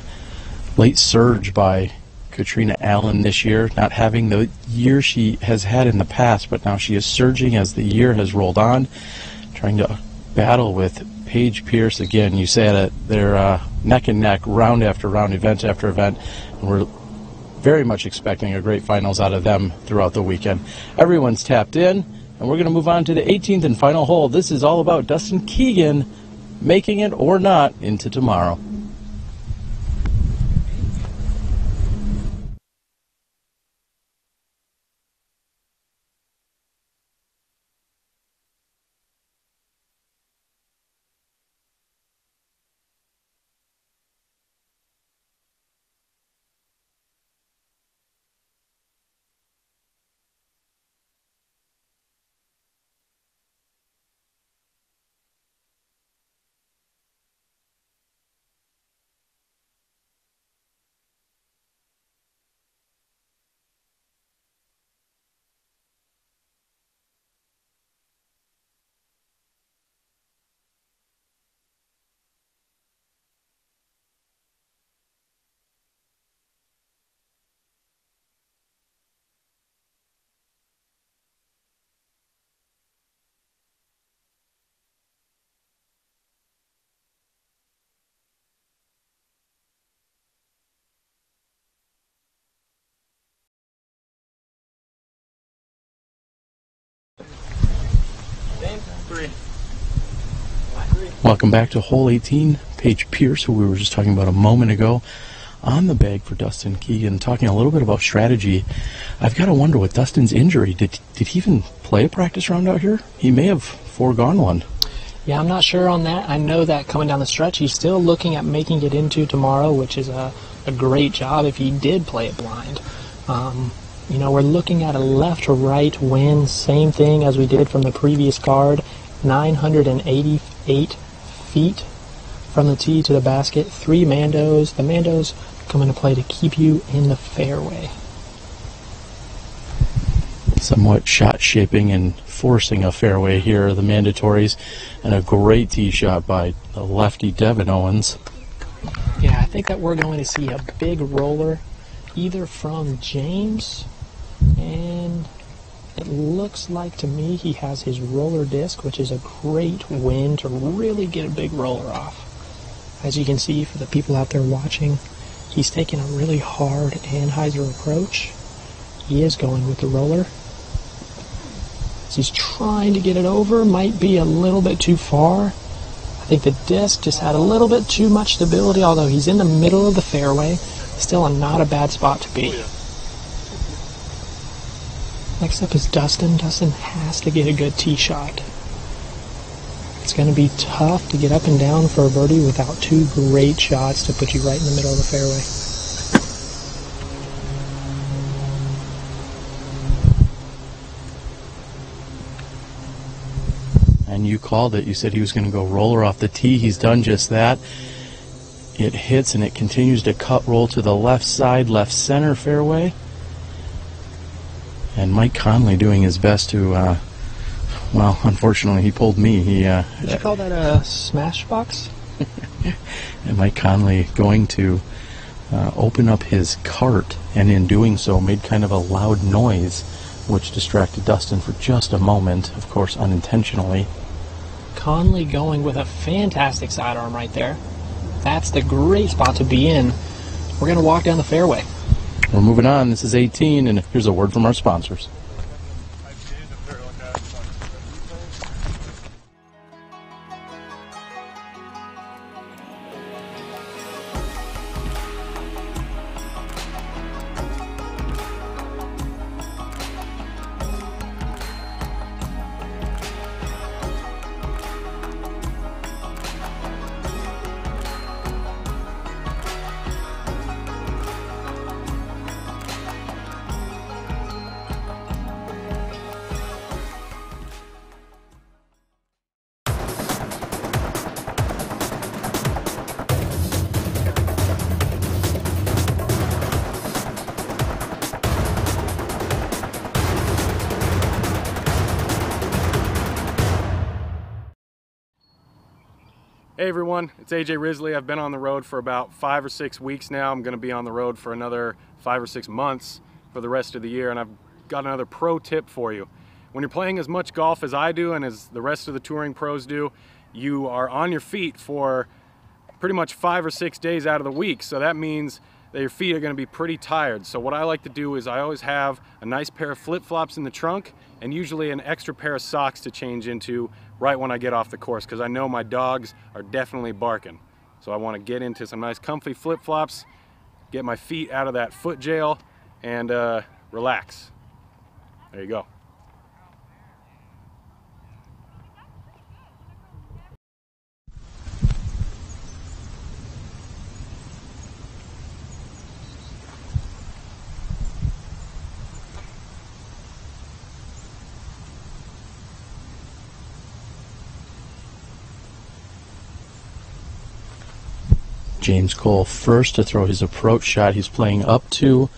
late surge by Katrina Allen this year, not having the year she has had in the past, but now she is surging as the year has rolled on, trying to battle with Paige Pierce. Again, you said it, they're neck and neck, round after round, event after event, and we're very much expecting a great finals out of them throughout the weekend. Everyone's tapped in, And we're going to move on to the 18th and final hole. This is all about Dustin Keegan making it or not into tomorrow. Welcome back to hole 18. Paige Pierce, who we were just talking about a moment ago, on the bag for Dustin Keegan, talking a little bit about strategy. I've got to wonder, with Dustin's injury, did he even play a practice round out here? He may have foregone one. Yeah, I'm not sure on that. I know that coming down the stretch, he's still looking at making it into tomorrow, which is a great job if he did play it blind. You know, we're looking at a left to right win, same thing as we did from the previous card, 988 feet from the tee to the basket, 3 Mandos. The Mandos come into play to keep you in the fairway. Somewhat shot shaping and forcing a fairway here, the mandatories, and a great tee shot by the lefty Devin Owens. Yeah, I think that we're going to see a big roller either from James, and it looks like to me he has his roller disc, which is a great win to really get a big roller off. As you can see, for the people out there watching, he's taking a really hard Anheuser approach. He is going with the roller. As he's trying to get it over, might be a little bit too far. I think the disc just had a little bit too much stability, although he's in the middle of the fairway. Still not a bad spot to be. Next up is Dustin. Dustin has to get a good tee shot. It's going to be tough to get up and down for a birdie without 2 great shots to put you right in the middle of the fairway. And you called it. You said he was going to go roller off the tee. He's done just that. It hits and it continues to cut roll to the left side, left center fairway. And Mike Conley doing his best to, well, unfortunately he pulled me. Did you call that a smash box? And Mike Conley going to open up his cart, and in doing so made kind of a loud noise, which distracted Dustin for just a moment, of course unintentionally. Conley going with a fantastic sidearm right there. That's the great spot to be in. We're going to walk down the fairway. We're moving on. This is 18, and here's a word from our sponsors. Hey everyone, it's AJ Risley. I've been on the road for about 5 or 6 weeks now. I'm going to be on the road for another 5 or 6 months for the rest of the year, and I've got another pro tip for you. When you're playing as much golf as I do and as the rest of the touring pros do, you are on your feet for pretty much 5 or 6 days out of the week. So that means that your feet are going to be pretty tired. So what I like to do is I always have a nice pair of flip-flops in the trunk and usually an extra pair of socks to change into right when I get off the course, because I know my dogs are definitely barking. So I want to get into some nice comfy flip-flops, get my feet out of that foot jail, and relax. There you go. James Cole first to throw his approach shot. He's playing up to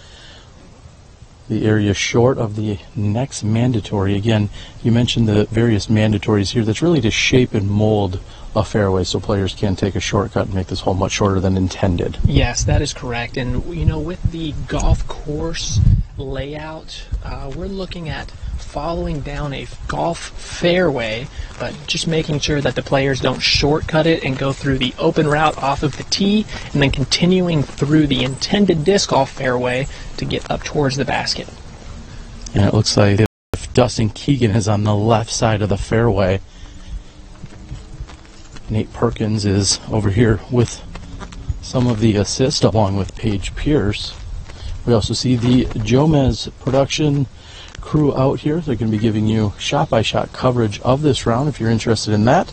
the area short of the next mandatory. Again, you mentioned the various mandatories here. That's really to shape and mold a fairway so players can take a shortcut and make this hole much shorter than intended. Yes, that is correct. And you know, with the golf course layout, we're looking at following down a golf fairway, but just making sure that the players don't shortcut it and go through the open route off of the tee and then continuing through the intended disc golf fairway to get up towards the basket. And it looks like if Dustin Keegan is on the left side of the fairway, Nate Perkins is over here with some of the assist along with Paige Pierce. We also see the Jomez production crew out here. They're going to be giving you shot-by-shot coverage of this round. If you're interested in that,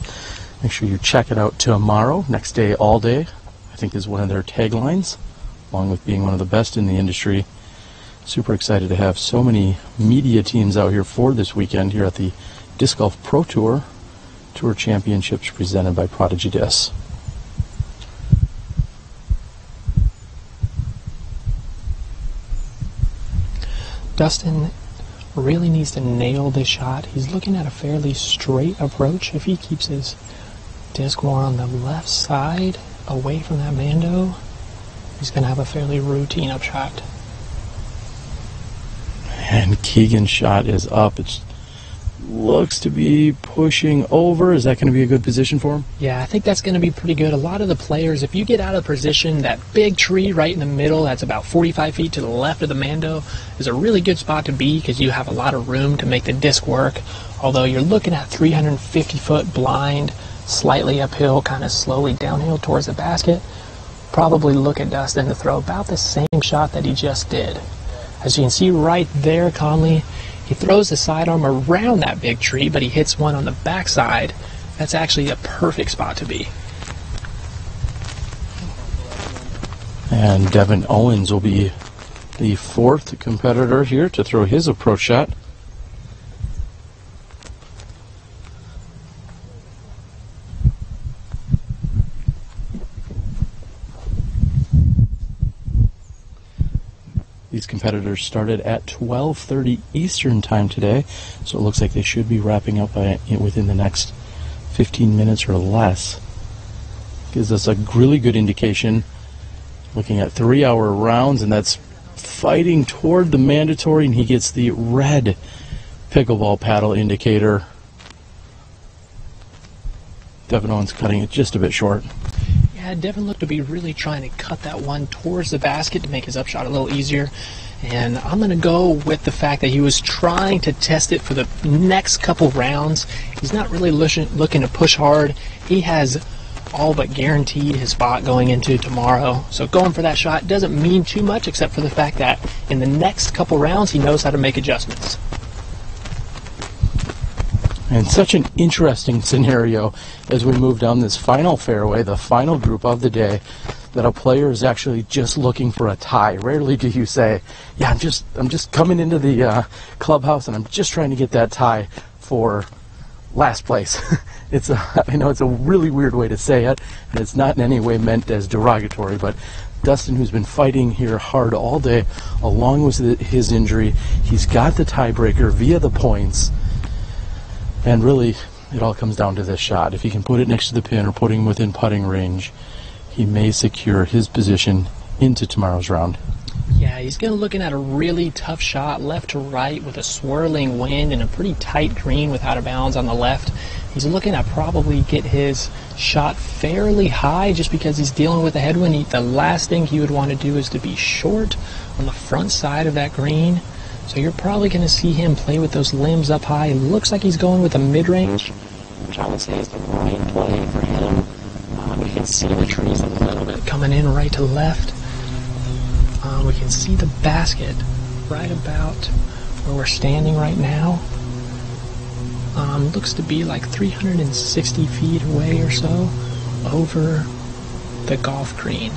make sure you check it out tomorrow. Next day, all day, I think is one of their taglines, along with being one of the best in the industry. Super excited to have so many media teams out here for this weekend here at the Disc Golf Pro Tour Championships presented by Prodigy Disc. Dustin really needs to nail this shot. He's looking at a fairly straight approach. If he keeps his disc more on the left side, away from that Mando, he's going to have a fairly routine upshot. And Keegan's shot is up. It looks to be pushing over. Is that going to be a good position for him? Yeah, I think that's going to be pretty good. A lot of the players, if you get out of position, that big tree right in the middle, that's about 45 feet to the left of the Mando, is a really good spot to be because you have a lot of room to make the disc work. Although you're looking at 350-foot blind, slightly uphill, kind of slowly downhill towards the basket. Probably look at Dustin to throw about the same shot that he just did. As you can see right there, Conley, he throws the sidearm around that big tree, but he hits one on the backside. That's actually a perfect spot to be. And Devin Owens will be the fourth competitor here to throw his approach shot. These competitors started at 12:30 Eastern time today, so it looks like they should be wrapping up within the next 15 minutes or less. Gives us a really good indication. Looking at 3-hour rounds, and that's fighting toward the mandatory, and he gets the red pickleball paddle indicator. Devin Owens cutting it just a bit short. Yeah, Devin looked to be really trying to cut that one towards the basket to make his upshot a little easier. And I'm going to go with the fact that he was trying to test it for the next couple rounds. He's not really looking to push hard. He has all but guaranteed his spot going into tomorrow. So going for that shot doesn't mean too much, except for the fact that in the next couple rounds he knows how to make adjustments. And such an interesting scenario as we move down this final fairway, the final group of the day, that a player is actually just looking for a tie. Rarely do you say, yeah, I'm just coming into the clubhouse and I'm just trying to get that tie for last place. I know it's a really weird way to say it, and it's not in any way meant as derogatory, but Dustin, who's been fighting here hard all day, along with his injury, he's got the tiebreaker via the points. And really, it all comes down to this shot. If he can put it next to the pin or put him within putting range, he may secure his position into tomorrow's round. Yeah, he's going to looking at a really tough shot, left to right with a swirling wind and a pretty tight green with out of bounds on the left. He's looking to probably get his shot fairly high just because he's dealing with a headwind. The last thing he would want to do is to be short on the front side of that green. So you're probably going to see him play with those limbs up high. It looks like he's going with a mid-range, which I would say is the right play for him. We can see the trees a little bit coming in right to left. We can see the basket right about where we're standing right now. Looks to be like 360 feet away or so over the golf green.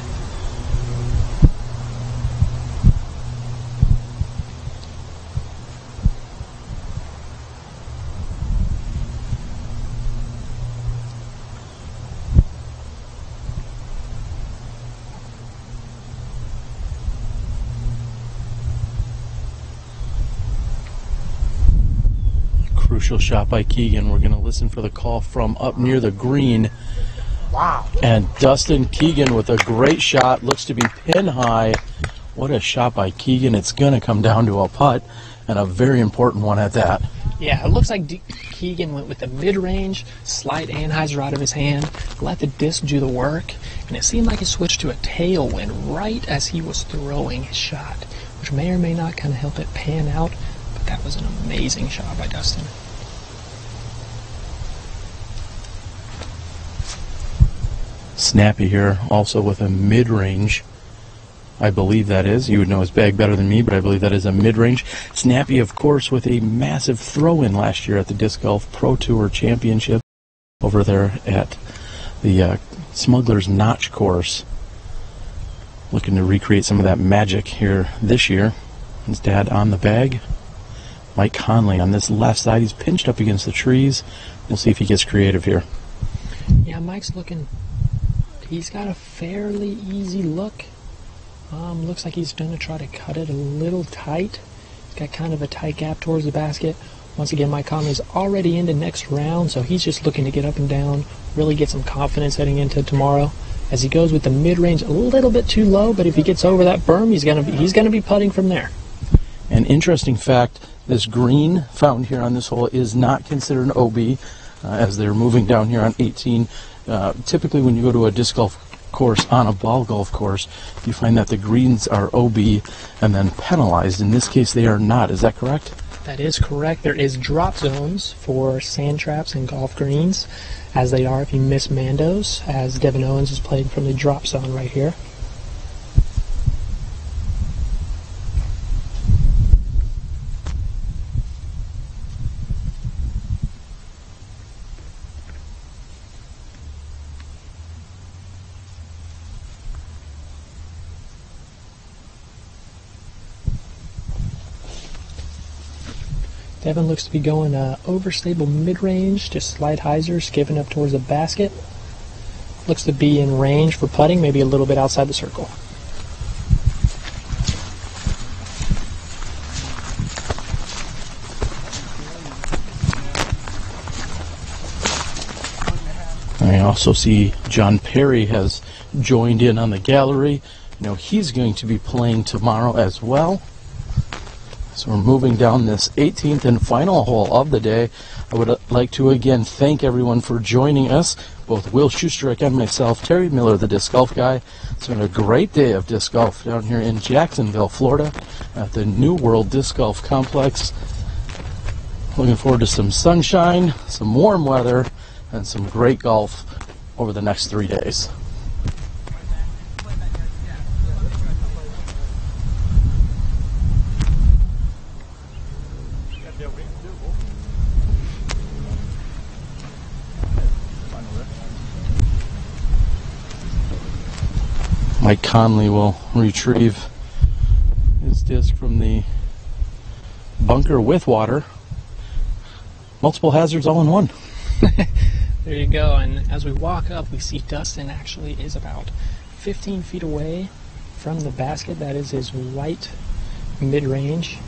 Crucial shot by Keegan. We're going to listen for the call from up near the green. Wow. And Dustin Keegan with a great shot. Looks to be pin high. What a shot by Keegan. It's going to come down to a putt, and a very important one at that. Yeah, it looks like Keegan went with the mid-range, slight anhyzer out of his hand, let the disc do the work, and it seemed like it switched to a tailwind right as he was throwing his shot, which may or may not kind of help it pan out, but that was an amazing shot by Dustin. Snappy here, also with a mid-range. I believe that is. You would know his bag better than me, but I believe that is a mid-range. Snappy, of course, with a massive throw-in last year at the Disc Golf Pro Tour Championship over there at the Smuggler's Notch course. Looking to recreate some of that magic here this year. His dad on the bag. Mike Conley on this left side. He's pinched up against the trees. We'll see if he gets creative here. Yeah, Mike's looking... He's got a fairly easy look. Looks like he's going to try to cut it a little tight. He's got kind of a tight gap towards the basket. Once again, Mike Conley's already into next round, so he's just looking to get up and down, really get some confidence heading into tomorrow. As he goes with the mid-range, a little bit too low, but if he gets over that berm, he's going to be putting from there. An interesting fact, this green found here on this hole is not considered an OB, as they're moving down here on 18. Typically when you go to a disc golf course on a ball golf course, you find that the greens are OB and then penalized. In this case, they are not. Is that correct? That is correct. There is drop zones for sand traps and golf greens, as they are if you miss Mandos, as Devin Owens is playing from the drop zone right here. Devin looks to be going overstable mid-range to slight hyzers, giving up towards the basket. Looks to be in range for putting, maybe a little bit outside the circle. I also see John Perry has joined in on the gallery. You know, he's going to be playing tomorrow as well. So we're moving down this 18th and final hole of the day. I would like to again thank everyone for joining us, both Will Schustrick and myself, Terry Miller, the disc golf guy. It's been a great day of disc golf down here in Jacksonville, Florida, at the New World Disc Golf Complex. Looking forward to some sunshine, some warm weather, and some great golf over the next 3 days. Mike Conley will retrieve his disc from the bunker with water. Multiple hazards all in one. There you go, and as we walk up, we see Dustin actually is about 15 feet away from the basket. That is his right mid-range.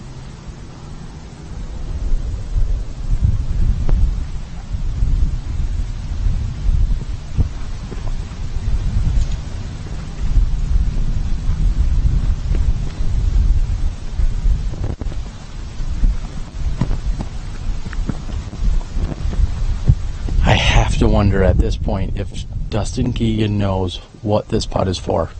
to wonder at this point if Dustin Keegan knows what this putt is for.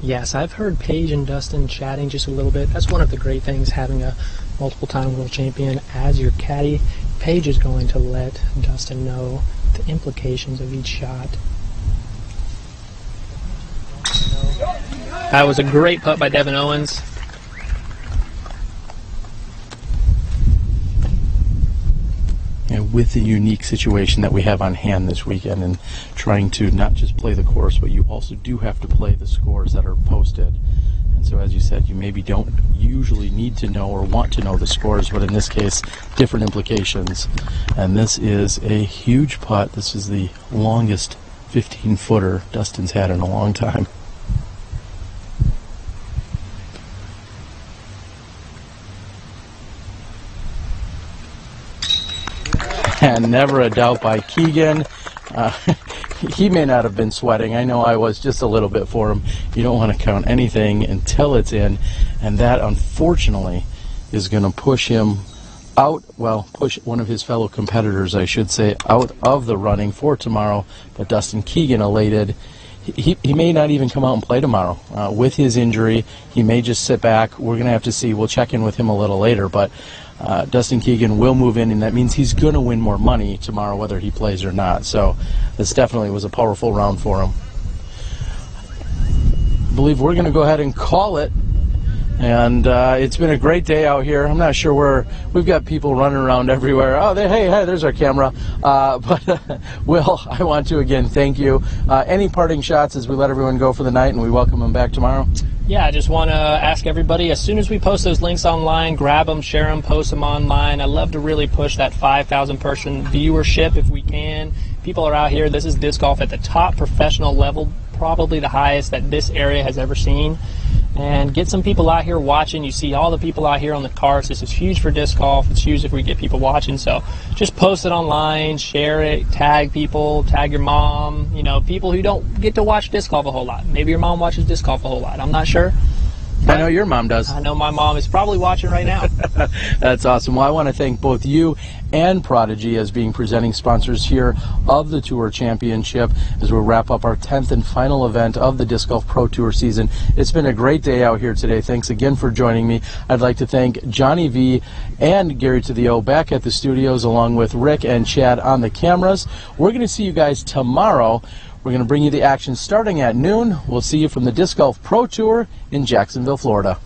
Yes, I've heard Paige and Dustin chatting just a little bit. That's one of the great things, having a multiple-time world champion as your caddy. Paige is going to let Dustin know the implications of each shot. That was a great putt by Devin Owens. And with the unique situation that we have on hand this weekend and trying to not just play the course, but you also do have to play the scores that are posted. And so as you said, you maybe don't usually need to know or want to know the scores, but in this case, different implications. And this is a huge putt. This is the longest 15-footer Dustin's had in a long time. And never a doubt by Keegan. He may not have been sweating. I know I was just a little bit for him. You don't want to count anything until it's in, and that unfortunately is going to push him out, well, push one of his fellow competitors, I should say, out of the running for tomorrow. But Dustin Keegan elated. He may not even come out and play tomorrow. With his injury, he may just sit back. We're going to have to see. We'll check in with him a little later, but Dustin Keegan will move in, and that means he's going to win more money tomorrow whether he plays or not. So this definitely was a powerful round for him. I believe we're going to go ahead and call it. And it's been a great day out here. I'm not sure where we've got people running around everywhere. Oh, hey, there's our camera. But Will, I want to again thank you. Any parting shots as we let everyone go for the night and we welcome them back tomorrow? Yeah, I just want to ask everybody, as soon as we post those links online, grab them, share them, post them online. I love to really push that 5,000 person viewership if we can. People are out here. This is disc golf at the top professional level, probably the highest that this area has ever seen. And get some people out here watching. You see all the people out here on the carts. This is huge for disc golf. It's huge if we get people watching. So just post it online, share it, tag people, tag your mom, you know, people who don't get to watch disc golf a whole lot. Maybe your mom watches disc golf a whole lot. I'm not sure. I know your mom does. I know my mom is probably watching right now. That's awesome. Well, I want to thank both you and Prodigy as being presenting sponsors here of the Tour Championship as we wrap up our 10th and final event of the Disc Golf Pro Tour season. It's been a great day out here today. Thanks again for joining me. I'd like to thank Johnny V and Gary to the O back at the studios, along with Rick and Chad on the cameras. We're going to see you guys tomorrow. We're going to bring you the action starting at noon. We'll see you from the Disc Golf Pro Tour in Jacksonville, Florida.